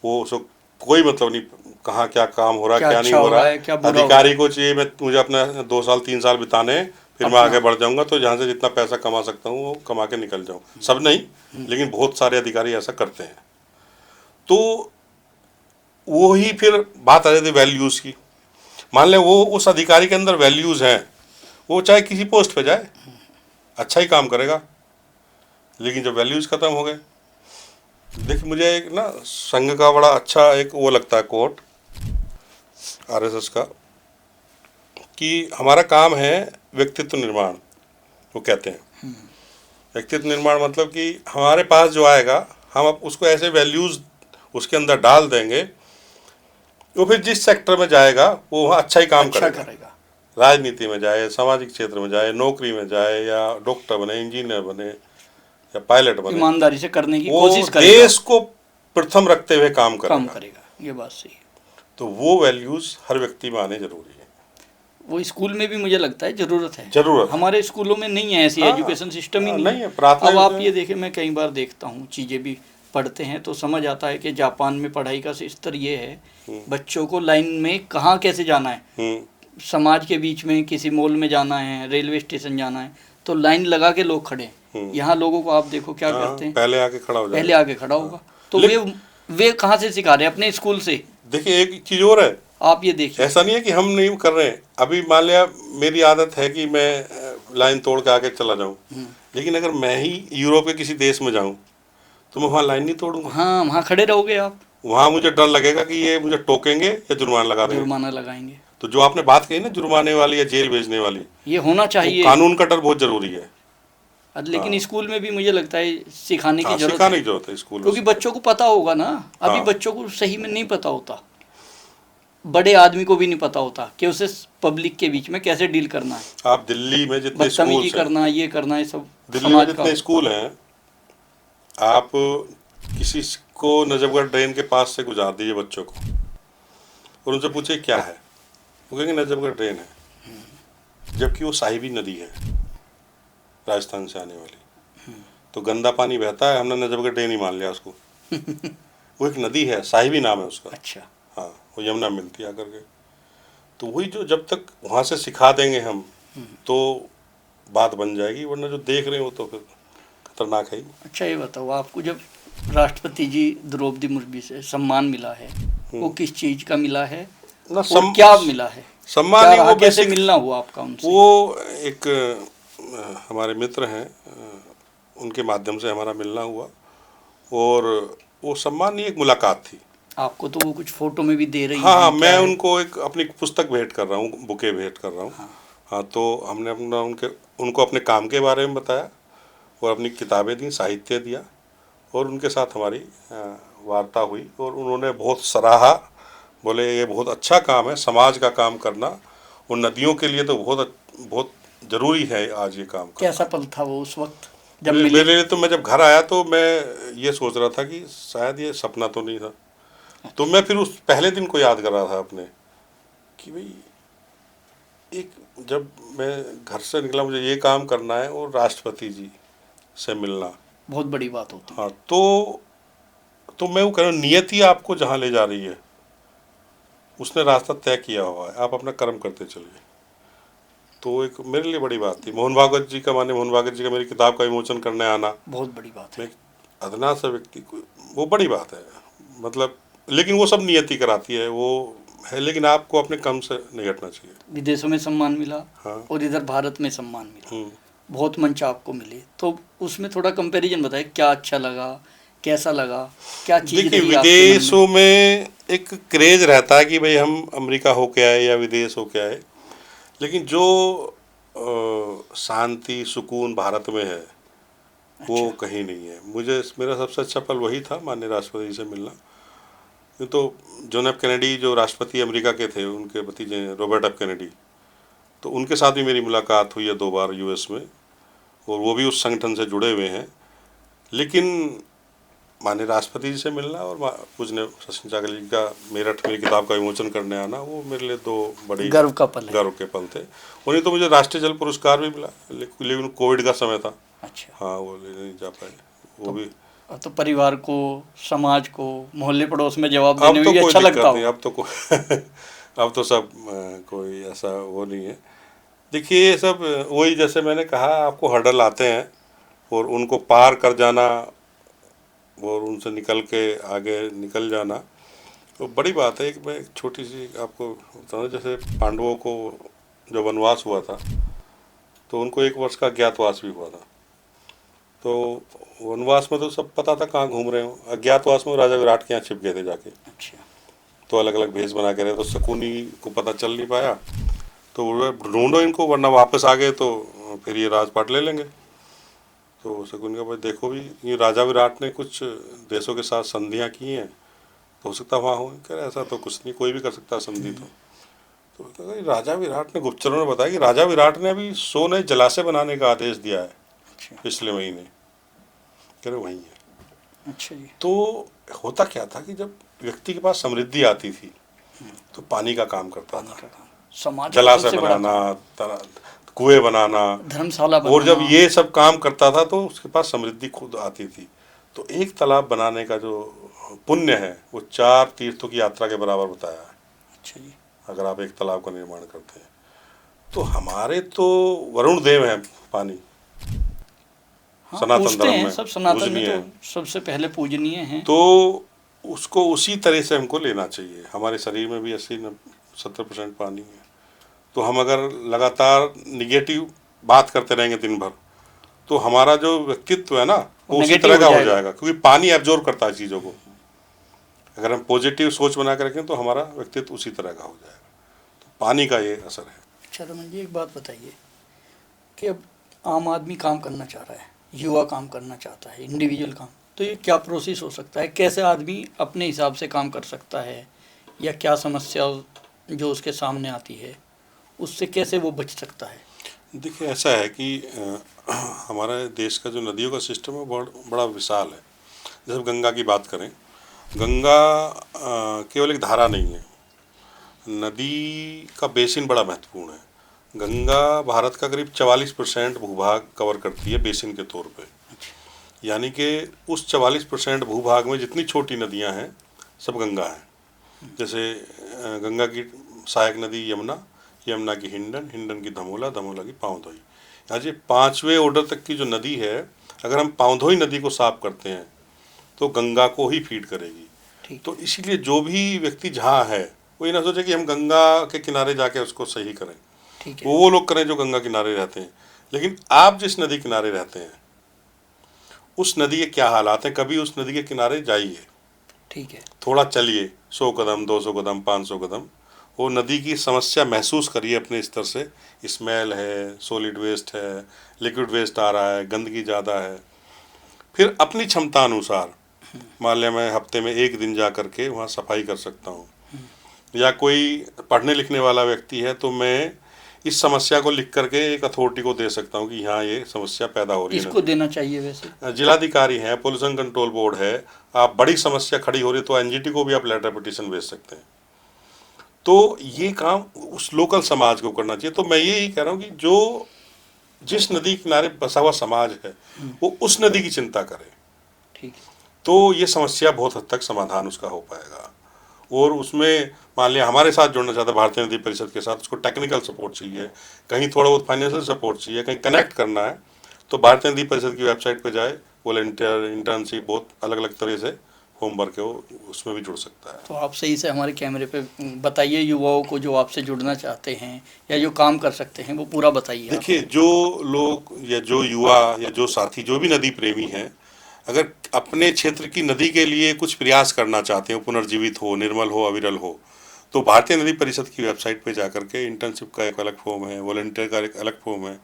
वो उसको कोई मतलब नहीं कहाँ क्या काम हो रहा है क्या क्या नहीं अच्छा हो हो रहा रहा। है, क्या बुरा हो रहा अधिकारी है। को चाहिए मैं मुझे अपना 2 साल 3 साल बिताने, फिर मैं अपना आगे बढ़ जाऊंगा, तो जहाँ से जितना पैसा कमा सकता हूँ वो कमा के निकल जाऊँ। सब नहीं, लेकिन बहुत सारे अधिकारी ऐसा करते हैं। तो वो ही फिर बात आ जाती है वैल्यूज़ की। मान ले वो उस अधिकारी के अंदर वैल्यूज़ हैं, वो चाहे किसी पोस्ट पे जाए अच्छा ही काम करेगा, लेकिन जब वैल्यूज़ खत्म हो गए। देखिए मुझे एक ना संघ का बड़ा अच्छा एक वो लगता है कोट आरएसएस का, कि हमारा काम है व्यक्तित्व निर्माण। वो कहते हैं व्यक्तित्व निर्माण मतलब कि हमारे पास जो आएगा हम अब उसको ऐसे वैल्यूज़ उसके अंदर डाल देंगे, वो फिर जिस सेक्टर में जाएगा वो वहाँ अच्छा ही काम अच्छा करेगा। करेगा। राजनीति में जाए, सामाजिक क्षेत्र में जाए, नौकरी में जाए, या डॉक्टर बने, इंजीनियर बने, या पायलट बने, ईमानदारी से करने की वो कोशिश करेगा, देश को प्रथम रखते हुए काम काम करेगा। करेगा। ये बात सही है। तो वो वैल्यूज़ हर व्यक्ति में आने जरूरी है। वो स्कूल में भी मुझे लगता है ज़रूरत है। जरूरत है। हमारे स्कूलों में नहीं है, ऐसी हाँ, एजुकेशन सिस्टम ही नहीं नहीं है। है प्रार्थना अब आप जो ये है। देखें, मैं कई बार देखता हूँ, चीज़ें भी पढ़ते हैं तो समझ आता है कि जापान में पढ़ाई का स्तर ये है, बच्चों को लाइन में कहाँ कैसे जाना है, समाज के बीच में किसी मॉल में जाना है, रेलवे स्टेशन जाना है, तो लाइन लगा के लोग खड़े हैं। यहाँ लोगों को आप देखो क्या हाँ, करते हैं, पहले आके खड़ा हो पहले जाएगा। आगे खड़ा होगा। तो लेकिन वे कहाँ से सिखा रहे हैं? अपने स्कूल से। देखिए एक चीज़ और है, आप ये देखिए, ऐसा नहीं है कि हम नहीं कर रहे हैं। अभी मान लिया मेरी आदत है कि मैं लाइन तोड़ के आगे चला जाऊं, लेकिन अगर मैं ही यूरोप के किसी देश में जाऊं तो मैं वहाँ लाइन नहीं तोड़ूंगा। हाँ, वहाँ खड़े रहोगे आप, वहाँ मुझे डर लगेगा कि ये मुझे टोकेंगे या जुर्माना लगा देंगे। जुर्माना लगाएंगे। तो जो आपने बात कही ना जुर्माने वाली या जेल भेजने वाली, ये होना वो चाहिए। कानून का डर बहुत जरूरी है। लेकिन स्कूल में भी मुझे लगता है सिखाने की हाँ, जरूरत सिखाने है, की जरूरत है स्कूल में। क्योंकि बच्चों को पता होगा ना। अभी हाँ। बच्चों को सही में नहीं पता होता, बड़े आदमी को भी नहीं पता होता कि उसे पब्लिक के बीच में कैसे डील करना है, आप दिल्ली में जितने बदतमीजी स्कूल हैं, करना है, ये करना है, सब दिल्ली में समाज का। जितने स्कूल हैं, आप किसी को नजफगढ़ ड्रेन के पास से गुजार दीजिए बच्चों को और उनसे पूछिए क्या है, वो कहेंगे नजफगढ़ ड्रेन है, जबकि वो साहिबी नदी है राजस्थान से आने वाली। तो गंदा पानी बहता है, हमने नजफगढ़ ड्रेन ही मान लिया उसको। वो एक नदी है, साहिबी नाम है उसका। अच्छा, हाँ, वो यमुना मिलती है आकर के। तो वही जो जब तक वहाँ से सिखा देंगे हम तो बात बन जाएगी, वरना जो देख रहे हो तो फिर खतरनाक है ही। अच्छा ये बताओ, आपको जब राष्ट्रपति जी द्रौपदी मुर्मू से सम्मान मिला है, वो किस चीज का मिला है ना और क्या मिला है? सम्मान क्या नहीं, रहा, वो कैसे बेसिक मिलना हुआ आपका उनसे? वो एक हमारे मित्र हैं, उनके माध्यम से हमारा मिलना हुआ, और वो सम्मान नहीं, एक मुलाकात थी। आपको तो वो कुछ फोटो में भी दे रही हाँ, हैं, मैं क्या है? उनको एक अपनी पुस्तक भेंट कर रहा हूँ, बुके भेंट कर रहा हूँ। हाँ, तो हमने अपना उनको अपने काम के बारे में बताया और अपनी किताबें दी, साहित्य दिया, और उनके साथ हमारी वार्ता हुई और उन्होंने बहुत सराहा। बोले ये बहुत अच्छा काम है, समाज का काम करना, और नदियों के लिए तो बहुत बहुत ज़रूरी है आज ये काम करना। कैसा पल था वो उस वक्त जब मिले? मेरे लिए तो, मैं जब घर आया तो मैं ये सोच रहा था कि शायद ये सपना तो नहीं था। तो मैं फिर उस पहले दिन को याद कर रहा था अपने, कि भाई एक जब मैं घर से निकला मुझे ये काम करना है और राष्ट्रपति जी से मिलना बहुत बड़ी बात होती है। हाँ, तो मैं वो कह रहा हूँ, नियति आपको जहाँ ले जा रही है उसने रास्ता तय किया हुआ है, आप अपना कर्म करते चलिए। तो एक मेरे लिए बड़ी बात थी। मोहन भागवत जी का, माने मोहन भागवत जी का मेरी किताब का विमोचन करने आना, बहुत बड़ी बात है। मैं अदना सा व्यक्ति को, वो बड़ी बात है। मतलब लेकिन वो सब नियति कराती है, वो है, लेकिन आपको अपने कम से नहीं हटना चाहिए। विदेशों में सम्मान मिला, हाँ। और इधर भारत में सम्मान मिला, बहुत मंच आपको मिले, तो उसमें थोड़ा कंपैरिजन बताएं, क्या अच्छा लगा, कैसा लगा, क्या चीज़ देखिए रही आपके मन में? विदेशों में एक क्रेज रहता है कि भाई हम अमेरिका होके आए या विदेश होके आए, लेकिन जो शांति सुकून भारत में है वो कहीं नहीं है। मुझे मेरा सबसे अच्छा पल वही था, माननीय राष्ट्रपति से मिलना। तो जॉन एफ कैनेडी जो राष्ट्रपति अमेरिका के थे, उनके भतीजे रॉबर्ट एफ कैनेडी, तो उनके साथ भी मेरी मुलाकात हुई है 2 बार यूएस में, और वो भी उस संगठन से जुड़े हुए हैं। लेकिन माननीय राष्ट्रपति जी से मिलना और पूजनीय सचिन चाकल जी का मेरठ में किताब का विमोचन करने आना, वो मेरे लिए दो बड़ी गर्व का पल है। गर्व के पल थे। उन्हें तो मुझे राष्ट्रीय जल पुरस्कार भी मिला, लेकिन कोविड का समय था। अच्छा, हाँ, वो ले नहीं जा पाए वो भी। अब तो परिवार को, समाज को, मोहल्ले पड़ोस में जवाब अब देने तो में भी कोई अच्छा दिक्कत लगता नहीं, हो। अब तो अब तो सब कोई ऐसा वो नहीं है। देखिए, ये सब वही जैसे मैंने कहा, आपको हर्डल आते हैं और उनको पार कर जाना और उनसे निकल के आगे निकल जाना तो बड़ी बात है। एक मैं एक छोटी सी आपको बताऊँ, जैसे पांडवों को जो वनवास हुआ था तो उनको 1 वर्ष का अज्ञातवास भी हुआ था। तो वनवास में तो सब पता था कहाँ घूम रहे हो, अज्ञातवास में राजा विराट के यहाँ छिप गए थे जाके। अच्छा, तो अलग अलग भेष बना के रहे, तो शकुनी को पता चल नहीं पाया, तो बोले ढूंढो इनको वरना वापस आ गए तो फिर ये राजपाट ले लेंगे। तो शकुनी का भाई देखो भी, ये राजा विराट ने कुछ देशों के साथ संधियाँ की हैं, तो हो सकता वहाँ हो। कह रहे ऐसा तो कुछ नहीं, कोई भी कर सकता संधि। तो कहता है, राजा विराट ने, गुप्तचरों ने बताया कि राजा विराट ने अभी 100 नए जलाशय बनाने का आदेश दिया है अच्छा, पिछले महीने। कह रहे वही है। अच्छा जी। तो होता क्या था कि जब व्यक्ति के पास समृद्धि आती थी तो पानी का काम करता पानी था, का काम, समाज का जलाशय सबसे बड़ा बनाना, कुएं बनाना, काम, धर्मशाला और जब बनाना। ये सब काम करता था तो उसके पास समृद्धि खुद आती थी। तो एक तालाब बनाने का जो पुण्य है वो 4 तीर्थों की यात्रा के बराबर बताया है, अच्छा जी। अगर आप एक तालाब का निर्माण करते हैं। तो हमारे तो वरुण देव हैं पानी, हाँ, सनातन पूछते धर्म हैं में सब, सनातन में पूजनीय तो है। सबसे पहले पूजनीय हैं। तो उसको उसी तरह से हमको लेना चाहिए। हमारे शरीर में भी 80-70% पानी है। तो हम अगर लगातार निगेटिव बात करते रहेंगे दिन भर तो हमारा जो व्यक्तित्व है ना वो उसी नेगेटिव तरह हो का हो जाएगा। जाएगा, क्योंकि पानी एब्जॉर्ब करता है चीज़ों को। अगर हम पॉजिटिव सोच बना कर रखें तो हमारा व्यक्तित्व उसी तरह का हो जाएगा। तो पानी का ये असर है। अच्छा रमन जी, एक बात बताइए कि अब आम आदमी काम करना चाह रहा है, युवा काम करना चाहता है, इंडिविजुअल काम, तो ये क्या प्रोसेस हो सकता है? कैसे आदमी अपने हिसाब से काम कर सकता है, या क्या समस्या जो उसके सामने आती है उससे कैसे वो बच सकता है? देखिए, ऐसा है कि हमारे देश का जो नदियों का सिस्टम है बड़ा विशाल है। जैसे गंगा की बात करें, गंगा केवल एक धारा नहीं है, नदी का बेसिन बड़ा महत्वपूर्ण है। गंगा भारत का करीब 44% भूभाग कवर करती है बेसिन के तौर पे। यानी कि उस 44% भूभाग में जितनी छोटी नदियां हैं सब गंगा हैं। जैसे गंगा की सहायक नदी यमुना, यमुना की हिंडन, हिंडन की धमोला, धमोला की पावधोई। यहाँ से 5वें ऑर्डर तक की जो नदी है, अगर हम पावधोई नदी को साफ करते हैं तो गंगा को ही फीड करेगी। ठीक, तो इसीलिए जो भी व्यक्ति जहाँ है वो ये ना सोचे कि हम गंगा के किनारे जाके उसको सही करें, ठीक है, वो लोग करें जो गंगा किनारे रहते हैं। लेकिन आप जिस नदी किनारे रहते हैं उस नदी के क्या हालात हैं, कभी उस नदी के किनारे जाइए, ठीक है, थोड़ा चलिए, 100 कदम, 200 कदम, 500 कदम, वो नदी की समस्या महसूस करिए अपने स्तर से। स्मेल है, सॉलिड वेस्ट है, लिक्विड वेस्ट आ रहा है, गंदगी ज़्यादा है। फिर अपनी क्षमता अनुसार, मान लिया मैं हफ्ते में 1 दिन जा करके वहाँ सफाई कर सकता हूँ, या कोई पढ़ने लिखने वाला व्यक्ति है तो मैं इस समस्या को लिख करके एक अथॉरिटी को दे सकता हूँ कि हाँ ये समस्या पैदा हो रही है। इसको देना चाहिए वैसे। जिलाधिकारी हैं, पोल्यूशन कंट्रोल बोर्ड है, आप बड़ी समस्या खड़ी हो रही है तो एनजीटी को भी आप लेटर पिटीशन भेज सकते हैं। तो ये काम उस लोकल समाज को करना चाहिए। तो मैं यही कह रहा हूँ कि जो जिस नदी किनारे बसा हुआ समाज है वो उस नदी की चिंता करे, ठीक है, तो ये समस्या बहुत हद तक समाधान उसका हो पाएगा। और उसमें मान लिया हमारे साथ जुड़ना चाहता है भारतीय नदी परिषद के साथ, उसको टेक्निकल सपोर्ट चाहिए, कहीं थोड़ा बहुत फाइनेंशियल सपोर्ट चाहिए, कहीं कनेक्ट करना है तो भारतीय नदी परिषद की वेबसाइट पर जाए, वॉलंटियर, इंटर्नशिप, बहुत अलग अलग तरह से होमवर्क है वो, उसमें भी जुड़ सकता है। तो आप सही से हमारे कैमरे पे बताइए युवाओं को जो आपसे जुड़ना चाहते हैं या जो काम कर सकते हैं वो पूरा बताइए आप। देखिए, जो लोग या जो युवा या जो साथी जो भी नदी प्रेमी हैं, अगर अपने क्षेत्र की नदी के लिए कुछ प्रयास करना चाहते हैं, पुनर्जीवित हो, निर्मल हो, अविरल हो, तो भारतीय नदी परिषद की वेबसाइट पे जा करके इंटर्नशिप का एक अलग फॉर्म है, वॉलंटियर का एक अलग फॉर्म है,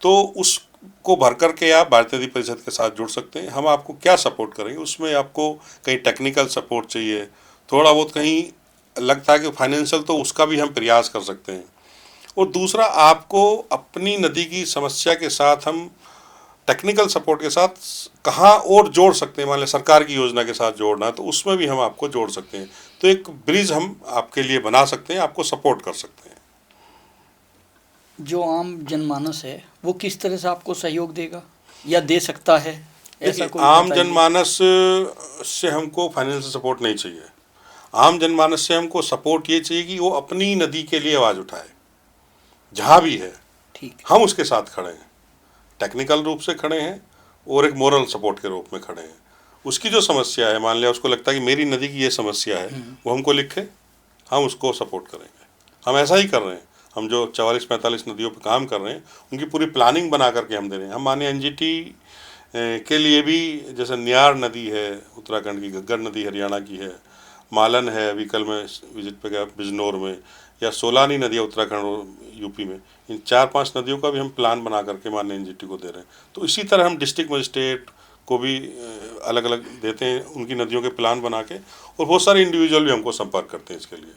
तो उसको भर करके आप भारतीय नदी परिषद के साथ जुड़ सकते हैं। हम आपको क्या सपोर्ट करेंगे, उसमें आपको कहीं टेक्निकल सपोर्ट चाहिए, थोड़ा बहुत कहीं लगता है कि फाइनेंशियल, तो उसका भी हम प्रयास कर सकते हैं। और दूसरा, आपको अपनी नदी की समस्या के साथ हम टेक्निकल सपोर्ट के साथ कहाँ और जोड़ सकते हैं, मान लें सरकार की योजना के साथ जोड़ना है तो उसमें भी हम आपको जोड़ सकते हैं। तो एक ब्रिज हम आपके लिए बना सकते हैं, आपको सपोर्ट कर सकते हैं। जो आम जनमानस है वो किस तरह से आपको सहयोग देगा या दे सकता है, ऐसा देखिए, कोई आम बताइए। जनमानस से हमको फाइनेंशियल सपोर्ट नहीं चाहिए। आम जनमानस से हमको सपोर्ट ये चाहिए कि वो अपनी नदी के लिए आवाज़ उठाए, जहाँ भी है ठीक है। हम उसके साथ खड़े हैं, टेक्निकल रूप से खड़े हैं और एक मोरल सपोर्ट के रूप में खड़े हैं। उसकी जो समस्या है, मान लिया उसको लगता है कि मेरी नदी की ये समस्या है, वो हमको लिखे, हम उसको सपोर्ट करेंगे। हम ऐसा ही कर रहे हैं। हम जो 44-45 नदियों पर काम कर रहे हैं उनकी पूरी प्लानिंग बना करके हम दे रहे हैं। हम माने एनजीटी के लिए भी, जैसे नियार नदी है उत्तराखंड की, घग्गर नदी हरियाणा की है, मालन है, अभी कल मैं विजिट पे गया बिजनौर में, या सोलानी नदी है उत्तराखंड और यूपी में, इन 4-5 नदियों का भी हम प्लान बना करके माननीय एनजीटी को दे रहे हैं। तो इसी तरह हम डिस्ट्रिक्ट मजिस्ट्रेट को भी अलग अलग देते हैं उनकी नदियों के प्लान बना के, और बहुत सारे इंडिविजुअल भी हमको संपर्क करते हैं इसके लिए।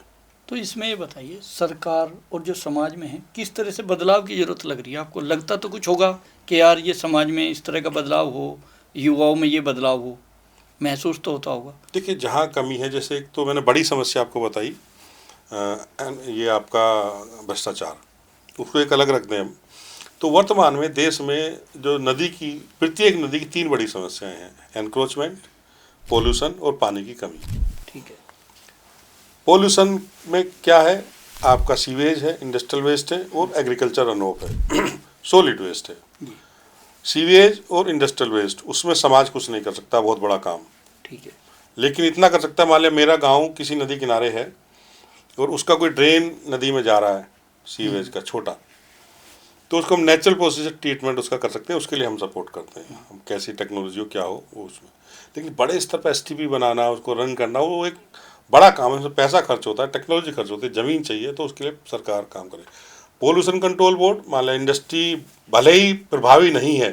तो इसमें ये बताइए, सरकार और जो समाज में है किस तरह से बदलाव की ज़रूरत लग रही है आपको? लगता तो कुछ होगा कि यार ये समाज में इस तरह का बदलाव हो, युवाओं में ये बदलाव हो, महसूस तो होता होगा। देखिए, जहाँ कमी है, जैसे एक तो मैंने बड़ी समस्या आपको बताई, ये आपका भ्रष्टाचार, उसको एक अलग रख दें हम, तो वर्तमान में देश में जो नदी की, प्रत्येक नदी की 3 बड़ी समस्याएं हैं: एनक्रोचमेंट, पोल्यूशन और पानी की कमी। ठीक है। पोल्यूशन में क्या है, आपका सीवेज है, इंडस्ट्रियल वेस्ट है और एग्रीकल्चर रनऑफ है, सॉलिड वेस्ट है। सीवेज और इंडस्ट्रियल वेस्ट, उसमें समाज कुछ नहीं कर सकता, बहुत बड़ा काम। ठीक है। लेकिन इतना कर सकता है, मान लिया मेरा गांव किसी नदी किनारे है और उसका कोई ड्रेन नदी में जा रहा है सीवेज का छोटा, तो उसको हम नेचुरल प्रोसेस ट्रीटमेंट उसका कर सकते हैं। उसके लिए हम सपोर्ट करते हैं, हम कैसी टेक्नोलॉजी हो क्या हो वो उसमें। लेकिन बड़े स्तर पर एसटीपी बनाना, उसको रन करना, वो एक बड़ा काम है, उसमें पैसा खर्च होता है, टेक्नोलॉजी खर्च होती है, ज़मीन चाहिए, तो उसके लिए सरकार काम करे। पोल्यूशन कंट्रोल बोर्ड, मान लिया इंडस्ट्री भले ही प्रभावी नहीं है,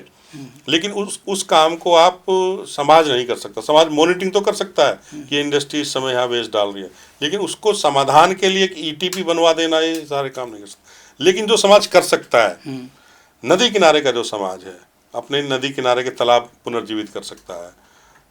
लेकिन उस काम को आप समाज नहीं कर सकता। समाज मॉनिटरिंग तो कर सकता है कि इंडस्ट्री इस समय यहाँ वेस्ट डाल रही है, लेकिन उसको समाधान के लिए एक ईटीपी बनवा देना, ये सारे काम नहीं कर सकता। लेकिन जो समाज कर सकता है, नदी किनारे का जो समाज है, अपने नदी किनारे के तालाब पुनर्जीवित कर सकता है,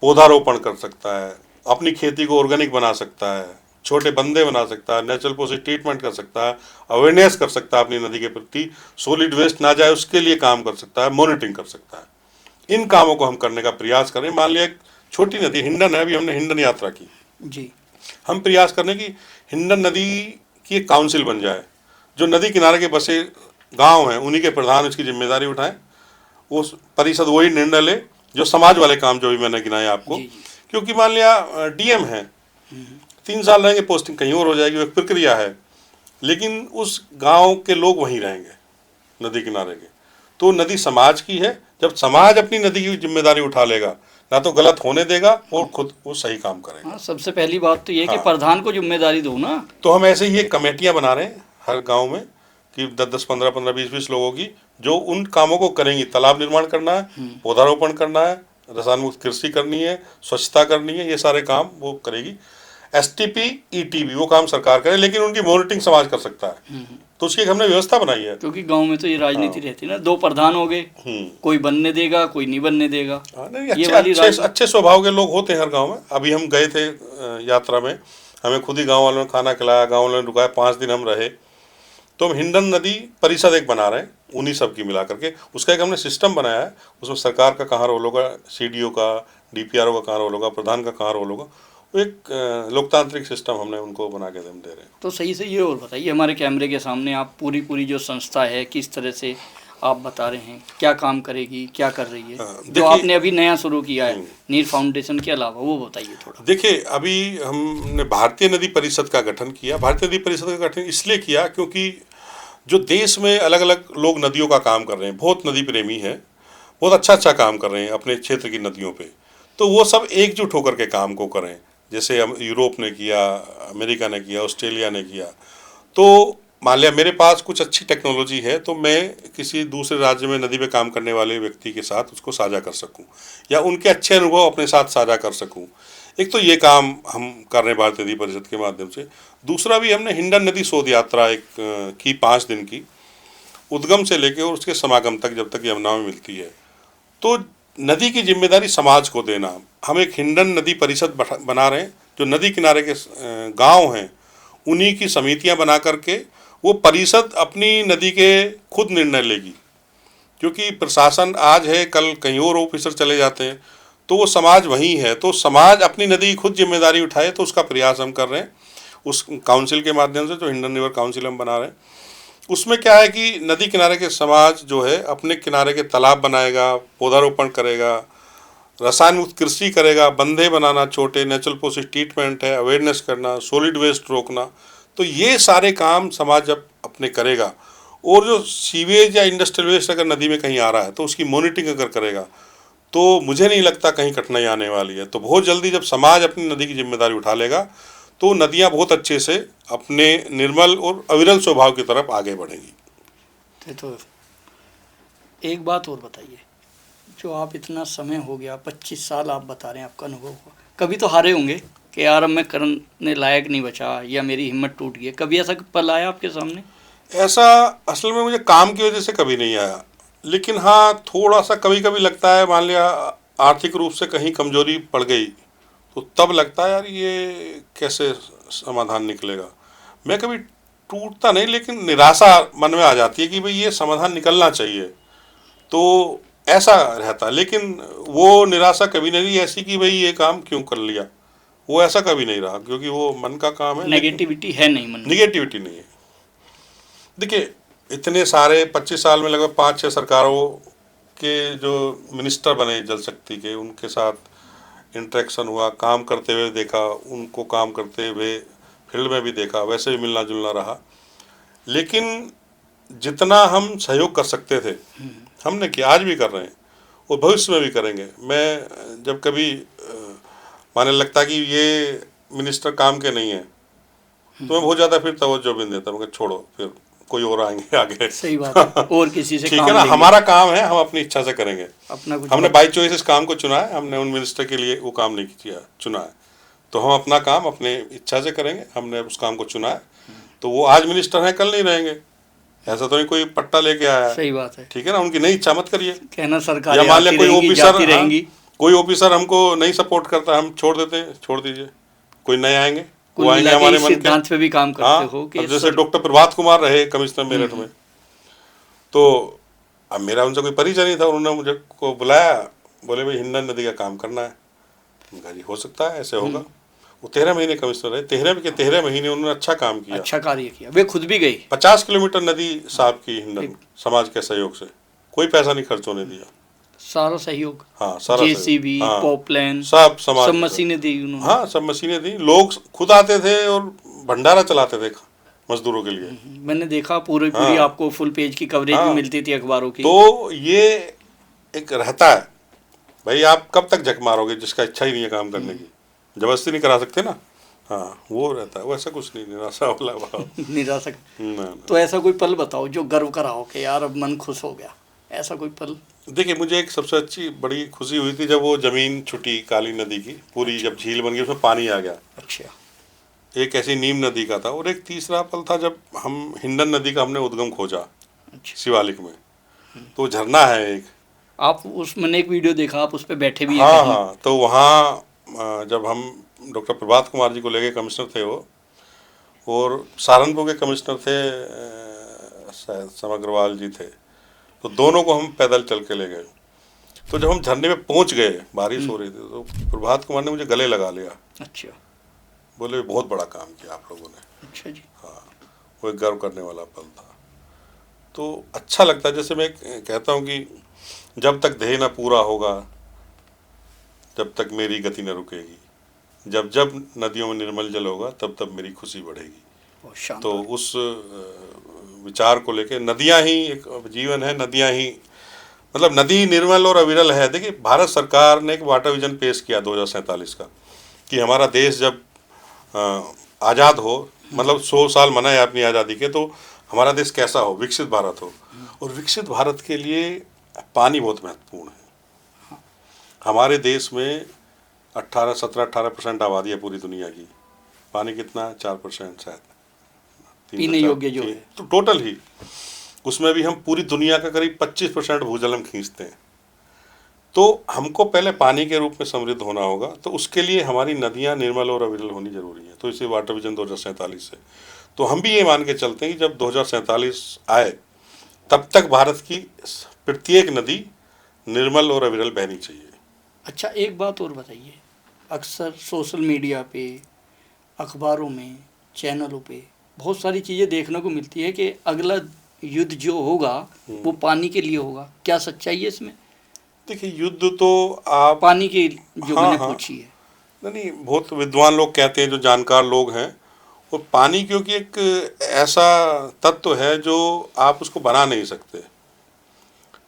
पौधारोपण कर सकता है, अपनी खेती को ऑर्गेनिक बना सकता है, छोटे बंदे बना सकता है, नेचुरल प्रोसेस ट्रीटमेंट कर सकता है, अवेयरनेस कर सकता है अपनी नदी के प्रति, सॉलिड वेस्ट ना जाए उसके लिए काम कर सकता है, मॉनिटरिंग कर सकता है। इन कामों को हम करने का प्रयास करें। मान लिया एक छोटी नदी हिंडन है, अभी हमने हिंडन यात्रा की जी। हम प्रयास करने की हिंडन नदी की एक काउंसिल बन जाए, जो नदी किनारे के बसे गांव हैं उन्हीं के प्रधान इसकी जिम्मेदारी उठाएं, वो परिषद वही निर्णय ले जो समाज वाले काम जो भी मैंने गिनाए आपको। क्योंकि मान लिया डीएम है, 3 साल रहेंगे, पोस्टिंग कहीं और हो जाएगी, वो एक प्रक्रिया है, लेकिन उस गांव के लोग वहीं रहेंगे नदी किनारे के। तो नदी समाज की है, जब समाज अपनी नदी की जिम्मेदारी उठा लेगा, ना तो गलत होने देगा और खुद वो सही काम करेगा। हाँ, सबसे पहली बात तो ये है कि हाँ। प्रधान को जिम्मेदारी दो ना। तो हम ऐसे ही एक कमेटियां बना रहे हैं हर गांव में कि 10-10, 15-15, 20-20 लोगों की, जो उन कामों को करेंगी। तालाब निर्माण करना है, पौधारोपण करना है, रसायन मुक्त कृषि करनी है, स्वच्छता करनी है, ये सारे काम वो करेगी। एसटीपी, ईटीबी वो काम सरकार करे, लेकिन उनकी मॉनिटरिंग समाज कर सकता है। तो उसकी हमने व्यवस्था बनाई है। क्योंकि गांव में तो ये राजनीति रहती है ना, 2 प्रधान हो गए, कोई बनने देगा, कोई नहीं बनने देगा। नहीं, अच्छे स्वभाव के लोग होते हैं हर गांव में। अभी हम गए थे यात्रा में, हमें खुद ही गांव वालों ने खाना खिलाया, गांव वालों ने रुकाया, 5 दिन हम रहे। तो हम हिंडन नदी परिषद एक बना रहे हैं, उन्हीं सब की मिला करके। उसका एक हमने सिस्टम बनाया है, उसमें सरकार का कहाँ रोल होगा, सीडीओ का, डीपीआरओ का कहाँ रोल होगा, प्रधान का कहाँ रोल होगा, वो एक लोकतांत्रिक सिस्टम हमने उनको बना के हम दे रहे हैं। तो सही से ये और बताइए, हमारे कैमरे के सामने आप पूरी जो संस्था है किस तरह से आप बता रहे हैं, क्या काम करेगी, क्या कर रही है, जो आपने अभी नया शुरू किया है नीर फाउंडेशन के अलावा, वो बताइए थोड़ा। देखिए, अभी हमने भारतीय नदी परिषद का गठन किया। भारतीय नदी परिषद का गठन इसलिए किया क्योंकि जो देश में अलग अलग लोग नदियों का काम कर रहे हैं, बहुत नदी प्रेमी है, बहुत अच्छा काम कर रहे हैं अपने क्षेत्र की नदियों पे, तो वो सब एकजुट होकर के काम को करें। जैसे यूरोप ने किया, अमेरिका ने किया, ऑस्ट्रेलिया ने किया। तो मान लिया मेरे पास कुछ अच्छी टेक्नोलॉजी है, तो मैं किसी दूसरे राज्य में नदी पे काम करने वाले व्यक्ति के साथ उसको साझा कर सकूं, या उनके अच्छे अनुभव अपने साथ साझा कर सकूं। एक तो ये काम हम कर रहे हैं भारतीय नदी परिषद के माध्यम से। दूसरा भी हमने हिंडन नदी शोध यात्रा एक की, 5 दिन की, उद्गम से लेकर और उसके समागम तक, जब तक यमुना में मिलती है, तो नदी की जिम्मेदारी समाज को देना। हम एक हिंडन नदी परिषद बना रहे हैं, जो नदी किनारे के गांव हैं उन्हीं की समितियां बना करके वो परिषद अपनी नदी के खुद निर्णय लेगी, क्योंकि प्रशासन आज है कल कहीं और ऑफिसर चले जाते हैं, तो वो समाज वहीं है, तो समाज अपनी नदी की खुद जिम्मेदारी उठाए, तो उसका प्रयास हम कर रहे हैं उस काउंसिल के माध्यम से, जो हिंडन रिवर काउंसिल हम बना रहे हैं। उसमें क्या है कि नदी किनारे के समाज जो है अपने किनारे के तालाब बनाएगा, पौधारोपण करेगा, रसायन मुक्त कृषि करेगा, बंधे बनाना, छोटे नेचुरल प्रोसेस ट्रीटमेंट है, अवेयरनेस करना, सॉलिड वेस्ट रोकना, तो ये सारे काम समाज जब अपने करेगा, और जो सीवेज या इंडस्ट्रियल वेस्ट अगर नदी में कहीं आ रहा है तो उसकी मॉनिटरिंग अगर करेगा, तो मुझे नहीं लगता कहीं कठिनाई आने वाली है। तो बहुत जल्दी जब समाज अपनी नदी की जिम्मेदारी उठा लेगा तो नदियाँ बहुत अच्छे से अपने निर्मल और अविरल स्वभाव की तरफ आगे बढ़ेंगी। तो एक बात और बताइए, जो आप इतना समय हो गया 25 साल आप बता रहे हैं आपका अनुभव हुआ, कभी तो हारे होंगे कि यार अब मैं करने लायक नहीं बचा या मेरी हिम्मत टूट गई, कभी ऐसा पल आया आपके सामने? ऐसा असल में मुझे काम की वजह से कभी नहीं आया, लेकिन हाँ थोड़ा सा कभी कभी लगता है, मान लिया आर्थिक रूप से कहीं कमजोरी पड़ गई तो तब लगता है यार ये कैसे समाधान निकलेगा। मैं कभी टूटता नहीं, लेकिन निराशा मन में आ जाती है कि भाई ये समाधान निकलना चाहिए, तो ऐसा रहता है। लेकिन वो निराशा कभी नहीं रही ऐसी कि भाई ये काम क्यों कर लिया, वो ऐसा कभी नहीं रहा, क्योंकि वो मन का काम है। नेगेटिविटी है नहीं मन में? निगेटिविटी नहीं है। देखिए इतने सारे 25 साल में लगभग 5-6 सरकारों के जो मिनिस्टर बने जल शक्ति के, उनके साथ इंटरेक्शन हुआ, काम करते हुए देखा, उनको काम करते हुए फील्ड में भी देखा, वैसे भी मिलना जुलना रहा। लेकिन जितना हम सहयोग कर सकते थे हमने किया, आज भी कर रहे हैं और भविष्य में भी करेंगे। मैं जब कभी माने लगता कि ये मिनिस्टर काम के नहीं है तो मैं बहुत ज़्यादा फिर तवज्जो भी नहीं देता, मैं छोड़ो फिर कोई और आएंगे आगे। सही बात है, और किसी से ठीक काम है ना, लेंगे। हमारा काम है, हम अपनी इच्छा से करेंगे। अपना कुछ हमने बाई चॉइस इस काम को चुना है, हमने उन मिनिस्टर के लिए वो काम नहीं किया, चुना है, तो हम अपना काम अपने इच्छा से करेंगे। हमने उस काम को चुना है, तो वो आज मिनिस्टर हैं कल नहीं रहेंगे, ऐसा तो नहीं कोई पट्टा लेके आया है। सही बात है, ठीक है ना, उनकी नई इच्छा मत करिए। कहना सरकार या मान लिया कोई ऑफिसर रहेंगी, कोई ऑफिसर हमको नहीं सपोर्ट करता, हम छोड़ देते हैं, छोड़ दीजिए, कोई नए आएंगे, कुल वो आएंगे मिला के हमारे इस मन के। सिद्धांत पे भी काम करते हाँ, हो कि अब जैसे डॉक्टर प्रभात कुमार रहे कमिश्नर मेरठ में, तो अब मेरा उनसे कोई परिचय नहीं था, उन्होंने मुझे को बुलाया, बोले भाई हिंडन नदी का काम करना है। मैंने कहा जी हो सकता है, ऐसे होगा। वो 13 महीने कमिश्नर रहे, 13 महीने उन्होंने अच्छा काम किया, अच्छा कार्य किया, वे खुद भी गई। 50 किलोमीटर नदी साफ की हिंडन, समाज के सहयोग से, कोई पैसा नहीं खर्च होने दिया। सारा सहयोग, हाँ सारा जेसीबी, हाँ, पॉपलाइन, सब समाज, सब मशीनें दी उन्होंने। हाँ सब मशीनें दी, लोग खुद आते थे और भंडारा चलाते थे मजदूरों के लिए। मैंने देखा पूरी हाँ, आपको फुल पेज की कवरेज भी मिलती थी अखबारों की। तो ये एक रहता है, भाई आप कब तक झक मारोगे जिसका इच्छा ही नहीं है काम करने की, जबरदस्ती नहीं करा सकते ना। हाँ वो रहता है, वैसा कुछ नहीं, निराशा वाला भाव। निराशा। ना। तो ऐसा कोई पल बताओ जो गर्व कराओ कि यार अब मन खुश हो गया, ऐसा कोई पल? देखिए मुझे एक सबसे अच्छी बड़ी खुशी हुई थी जब वो जमीन छुटी काली नदी की पूरी, जब झील बन गई उसमें पानी आ गया। अच्छा। एक ऐसी नीम नदी का था, और एक तीसरा पल था जब हम हिंडन नदी का हमने उद्गम खोजा। अच्छा। शिवालिक में तो झरना है एक, आप उस, मैंने एक वीडियो देखा, आप उस पर बैठे भी हैं हाँ कहीं। हाँ, तो वहाँ जब हम डॉक्टर प्रभात कुमार जी को लेके, कमिश्नर थे वो, और सहारनपुर के कमिश्नर थे शायद समग्रवाल जी थे, तो दोनों को हम पैदल चल के ले गए। तो जब हम झरने में पहुँच गए, बारिश हो रही थी, तो प्रभात कुमार ने मुझे गले लगा लिया। अच्छा। बोले बहुत बड़ा काम किया आप लोगों ने। अच्छा जी। हाँ, वो एक गर्व करने वाला पल था। तो अच्छा लगता है, जैसे मैं कहता हूँ कि जब तक ध्येय न पूरा होगा जब तक मेरी गति न रुकेगी, जब जब नदियों में निर्मल जल होगा तब तब मेरी खुशी बढ़ेगी। तो उस विचार को लेके, नदियाँ ही एक जीवन है, नदियाँ ही मतलब नदी निर्मल और अविरल है। देखिए भारत सरकार ने एक वाटर विजन पेश किया 2047 का, कि हमारा देश जब आज़ाद हो, मतलब 100 साल मनाए अपनी आज़ादी के, तो हमारा देश कैसा हो, विकसित भारत हो। और विकसित भारत के लिए पानी बहुत महत्वपूर्ण है। हमारे देश में 17-18% आबादी है पूरी दुनिया की, पानी कितना, 4% शायद, पीने योग्य जो है, तो टोटल ही उसमें भी हम पूरी दुनिया का करीब 25% भूजल हम खींचते हैं। तो हमको पहले पानी के रूप में समृद्ध होना होगा, तो उसके लिए हमारी नदियाँ निर्मल और अविरल होनी जरूरी है। तो इसे वाटर विजन 2047 से तो हम भी ये मान के चलते हैं कि जब 2047 आए तब तक भारत की प्रत्येक नदी निर्मल और अविरल बहनी चाहिए। अच्छा, एक बात और बताइए, अक्सर सोशल मीडिया पे, अखबारों में, चैनलों पे बहुत सारी चीज़ें देखने को मिलती है कि अगला युद्ध जो होगा वो पानी के लिए होगा। क्या सच्चाई है इसमें? देखिए, युद्ध तो आप पानी की जो हाँ मैंने हाँ पूछी है। नहीं, बहुत विद्वान लोग कहते हैं, जो जानकार लोग हैं, वो पानी क्योंकि एक ऐसा तत्व है जो आप उसको बना नहीं सकते,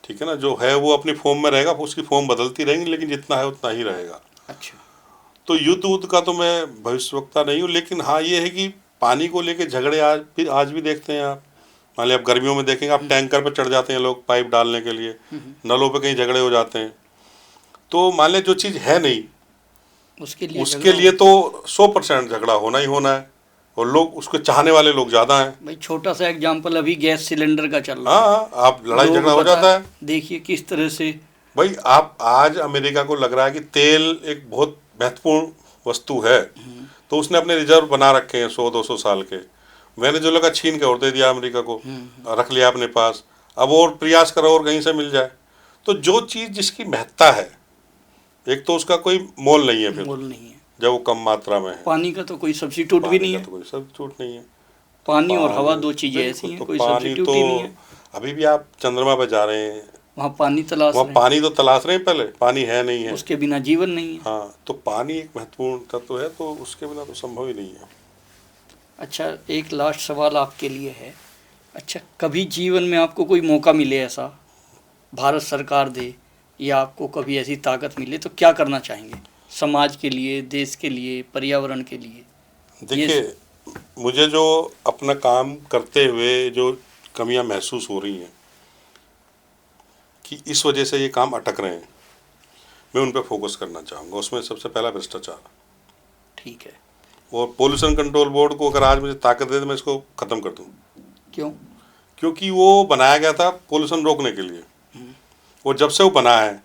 ठीक है ना। जो है वो अपनी फॉर्म में रहेगा, उसकी फॉर्म बदलती रहेंगी, लेकिन जितना है उतना ही रहेगा। अच्छा। तो युद्ध का तो मैं भविष्यवक्ता नहीं हूँ, लेकिन हाँ ये है कि पानी को लेके झगड़े आज भी देखते हैं आप। मान लिया आप गर्मियों में देखेंगे, आप टैंकर पर चढ़ जाते हैं लोग पाइप डालने के लिए, नलों पे कहीं झगड़े हो जाते हैं। तो मान लिया जो चीज़ है नहीं, उसके उसके लिए तो 100% झगड़ा होना ही होना है, और लोग उसको चाहने वाले लोग ज़्यादा हैं। भाई छोटा सा एग्जांपल अभी गैस सिलेंडर का चल रहा हाँ है। हाँ, आप लड़ाई लोग झगड़ा हो जाता है। देखिए किस तरह से। भाई आप आज अमेरिका को लग रहा है कि तेल एक बहुत महत्वपूर्ण वस्तु है, तो उसने अपने रिजर्व बना रखे हैं 100-200 साल के। वेनेजुएला का छीन के और दे दिया अमेरिका को, रख लिया अपने पास। अब और प्रयास करो और कहीं से मिल जाए। तो जो चीज़ जिसकी महत्ता है, एक तो उसका कोई मोल नहीं है, फिर मोल नहीं है। जब वो कम मात्रा में है। पानी का तो कोई सब्स्टिट्यूट भी पानी नहीं का है। तो कोई सब्स्टिट्यूट नहीं है। पानी और हवा दो पानी चीजें ऐसी बिल्कुल, हैं, तो कोई पानी सब्स्टिट्यूट तो ही नहीं है। अभी भी आप चंद्रमा पे जा रहे हैं, वहाँ पानी तलाश वहाँ रहे हैं, पानी तो तलाश रहे हैं, पहले पानी है नहीं है। उसके बिना जीवन नहीं है। हाँ, तो पानी एक महत्वपूर्ण तत्व है, तो उसके बिना तो संभव ही नहीं है। अच्छा, एक लास्ट सवाल आपके लिए है। अच्छा, कभी जीवन में आपको कोई मौका मिले ऐसा, भारत सरकार दे या आपको कभी ऐसी ताकत मिले, तो क्या करना चाहेंगे समाज के लिए, देश के लिए, पर्यावरण के लिए? देखिए, मुझे जो अपना काम करते हुए जो कमियां महसूस हो रही हैं कि इस वजह से ये काम अटक रहे हैं, मैं उन पर फोकस करना चाहूँगा। उसमें सबसे पहला भ्रष्टाचार। ठीक है। और पोल्यूशन कंट्रोल बोर्ड को अगर आज मुझे ताकत दे तो मैं इसको ख़त्म कर दूँ। क्यों? क्योंकि वो बनाया गया था पोल्यूशन रोकने के लिए, और जब से वो बना है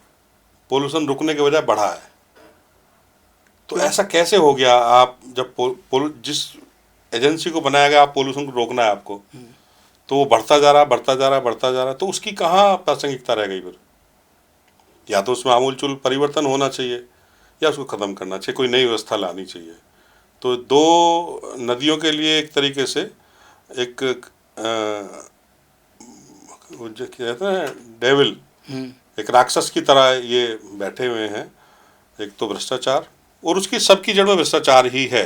पोल्यूशन रुकने के बजाय बढ़ा है। तो ऐसा कैसे हो गया? आप जब जिस एजेंसी को बनाया गया, आप पोल्यूशन को रोकना है आपको, तो वो बढ़ता जा रहा, बढ़ता जा रहा, बढ़ता जा रहा, तो उसकी कहाँ प्रासंगिकता रह गई फिर? या तो उसमें आमूलचूल परिवर्तन होना चाहिए, या उसको ख़त्म करना चाहिए, कोई नई व्यवस्था लानी चाहिए। तो दो नदियों के लिए एक तरीके से एक वो जो कहते हैं डेविल, एक राक्षस की तरह ये बैठे हुए हैं। एक तो भ्रष्टाचार, और उसकी सबकी जड़ में भ्रष्टाचार ही है।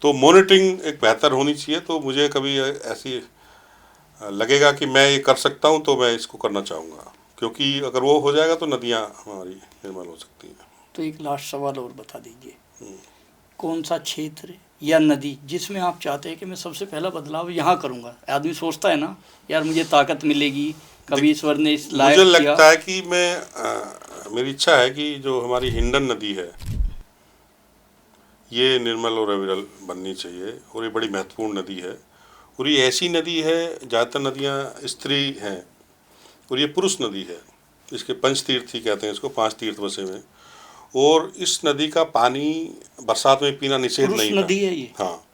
तो मॉनिटरिंग एक बेहतर होनी चाहिए। तो मुझे कभी ऐसी लगेगा कि मैं ये कर सकता हूँ, तो मैं इसको करना चाहूँगा, क्योंकि अगर वो हो जाएगा तो नदियाँ हमारी निर्मल हो सकती हैं। तो एक लास्ट सवाल और बता दीजिए, कौन सा क्षेत्र या नदी जिसमें आप चाहते हैं कि मैं सबसे पहला बदलाव यहाँ करूँगा? आदमी सोचता है ना, यार मुझे ताकत मिलेगी, कभी ईश्वर ने इस लायक मुझे किया। लगता है कि मेरी इच्छा है कि जो हमारी हिंडन नदी है, ये निर्मल और अविरल बननी चाहिए, और ये बड़ी महत्वपूर्ण नदी है। और ये ऐसी नदी है, ज़्यादातर नदियाँ स्त्री हैं, और ये पुरुष नदी है। इसके पंचतीर्थी कहते हैं इसको, 5 तीर्थ बसे हुए। और इस नदी का पानी बरसात में पीना निषेध पुरुष नहीं था। नदी है ये? हाँ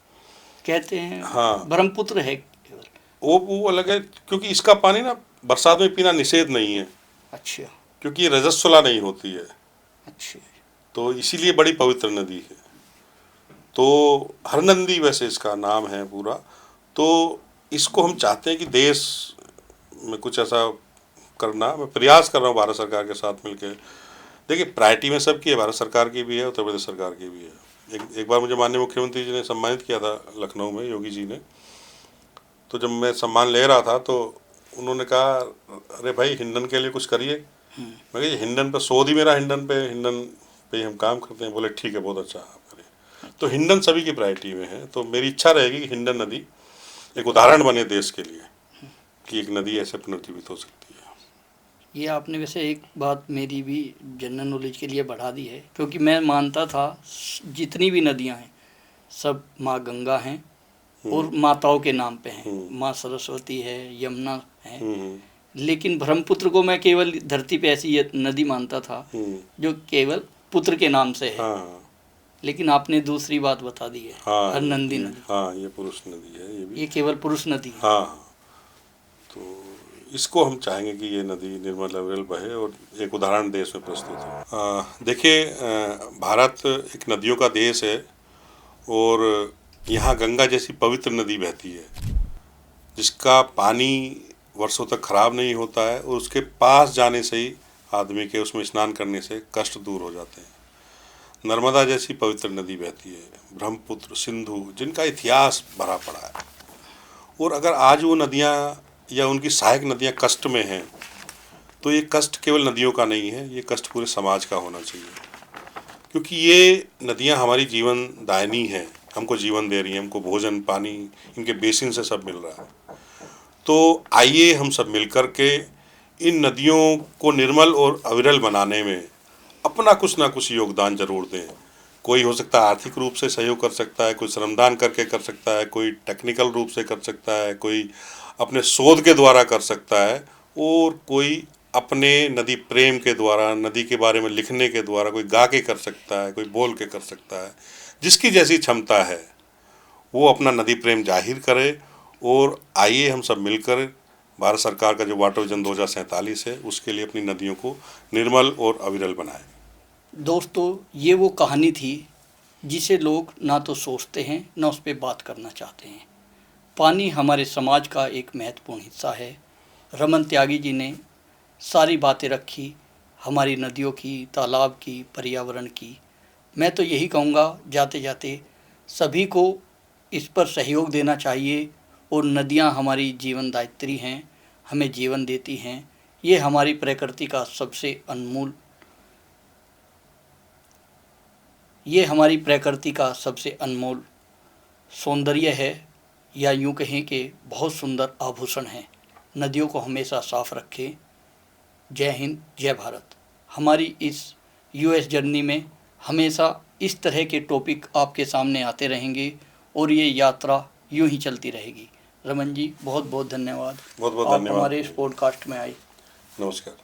कहते हैं हाँ, ब्रह्मपुत्र है केवल। वो अलग है, क्योंकि इसका पानी ना बरसात में पीना निषेध नहीं है, अच्छा क्योंकि ये रजस्वला नहीं होती है। अच्छा। तो इसीलिए बड़ी पवित्र नदी है। तो हरनंदी वैसे इसका नाम है पूरा। तो इसको हम चाहते हैं कि देश में कुछ ऐसा करना, मैं प्रयास कर रहा हूँ भारत सरकार के साथ मिलकर। देखिए, प्रायोरिटी में सबकी है, भारत सरकार की भी है, उत्तर प्रदेश सरकार की भी है। एक बार मुझे माननीय मुख्यमंत्री जी ने सम्मानित किया था लखनऊ में, योगी जी ने। तो जब मैं सम्मान ले रहा था तो उन्होंने कहा, अरे भाई हिंडन के लिए कुछ करिए। मैं कहा, हिंडन पर शोध ही मेरा हिंडन पे ही हम काम करते हैं। बोले ठीक है, बहुत अच्छा आप करिए। तो हिंडन सभी की प्रायोरिटी में है। तो मेरी इच्छा रहेगी कि हिंडन नदी एक उदाहरण बने देश के लिए, कि एक नदी ऐसे पुनर्जीवित हो सकती है। ये आपने वैसे एक बात मेरी भी जनरल नॉलेज के लिए बढ़ा दी है, क्योंकि मैं मानता था जितनी भी नदियां हैं सब माँ गंगा हैं और माताओं के नाम पे हैं। माँ सरस्वती है, यमुना है, लेकिन ब्रह्मपुत्र को मैं केवल धरती पे ऐसी ये नदी मानता था जो केवल पुत्र के नाम से है। हाँ लेकिन आपने दूसरी बात बता दी है, हाँ, हरनंदी नदी। हाँ, ये पुरुष नदी है, ये भी। ये केवल पुरुष नदी है। हाँ हाँ, तो इसको हम चाहेंगे कि ये नदी निर्मल अविरल बहे और एक उदाहरण देश में प्रस्तुत हो। देखिए, भारत एक नदियों का देश है और यहाँ गंगा जैसी पवित्र नदी बहती है जिसका पानी वर्षों तक खराब नहीं होता है और उसके पास जाने से ही आदमी के उसमें स्नान करने से कष्ट दूर हो जाते हैं। नर्मदा जैसी पवित्र नदी बहती है, ब्रह्मपुत्र, सिंधु, जिनका इतिहास भरा पड़ा है। और अगर आज वो नदियाँ या उनकी सहायक नदियाँ कष्ट में हैं तो ये कष्ट केवल नदियों का नहीं है, ये कष्ट पूरे समाज का होना चाहिए, क्योंकि ये नदियाँ हमारी जीवन दायिनी हैं, हमको जीवन दे रही हैं, हमको भोजन, पानी, इनके बेसिन से सब मिल रहा है। तो आइए हम सब मिलकर के इन नदियों को निर्मल और अविरल बनाने में अपना कुछ ना कुछ योगदान जरूर दें। कोई हो सकता है आर्थिक रूप से सहयोग कर सकता है, कोई श्रमदान करके कर सकता है, कोई टेक्निकल रूप से कर सकता है, कोई अपने शोध के द्वारा कर सकता है और कोई अपने नदी प्रेम के द्वारा, नदी के बारे में लिखने के द्वारा, कोई गा के कर सकता है, कोई बोल के कर सकता है। जिसकी जैसी क्षमता है वो अपना नदी प्रेम जाहिर करे और आइए हम सब मिलकर भारत सरकार का जो वाटर विजन 2047 है उसके लिए अपनी नदियों को निर्मल और अविरल बनाएं। दोस्तों, ये वो कहानी थी जिसे लोग ना तो सोचते हैं ना उस पर बात करना चाहते हैं। पानी हमारे समाज का एक महत्वपूर्ण हिस्सा है। रमन त्यागी जी ने सारी बातें रखी, हमारी नदियों की, तालाब की, पर्यावरण की। मैं तो यही कहूँगा जाते जाते सभी को इस पर सहयोग देना चाहिए। और नदियाँ हमारी जीवन दायित्री हैं, हमें जीवन देती हैं। ये हमारी प्रकृति का सबसे अनमोल, ये हमारी प्रकृति का सबसे अनमोल सौंदर्य है, या यूँ कहें कि बहुत सुंदर आभूषण है। नदियों को हमेशा साफ रखें। जय हिंद, जय भारत। हमारी इस यूएस जर्नी में हमेशा इस तरह के टॉपिक आपके सामने आते रहेंगे और ये यात्रा यूं ही चलती रहेगी। रमन जी, बहुत बहुत धन्यवाद। बहुत बहुत आप धन्यवाद। हमारे इस पॉडकास्ट में आए। नमस्कार।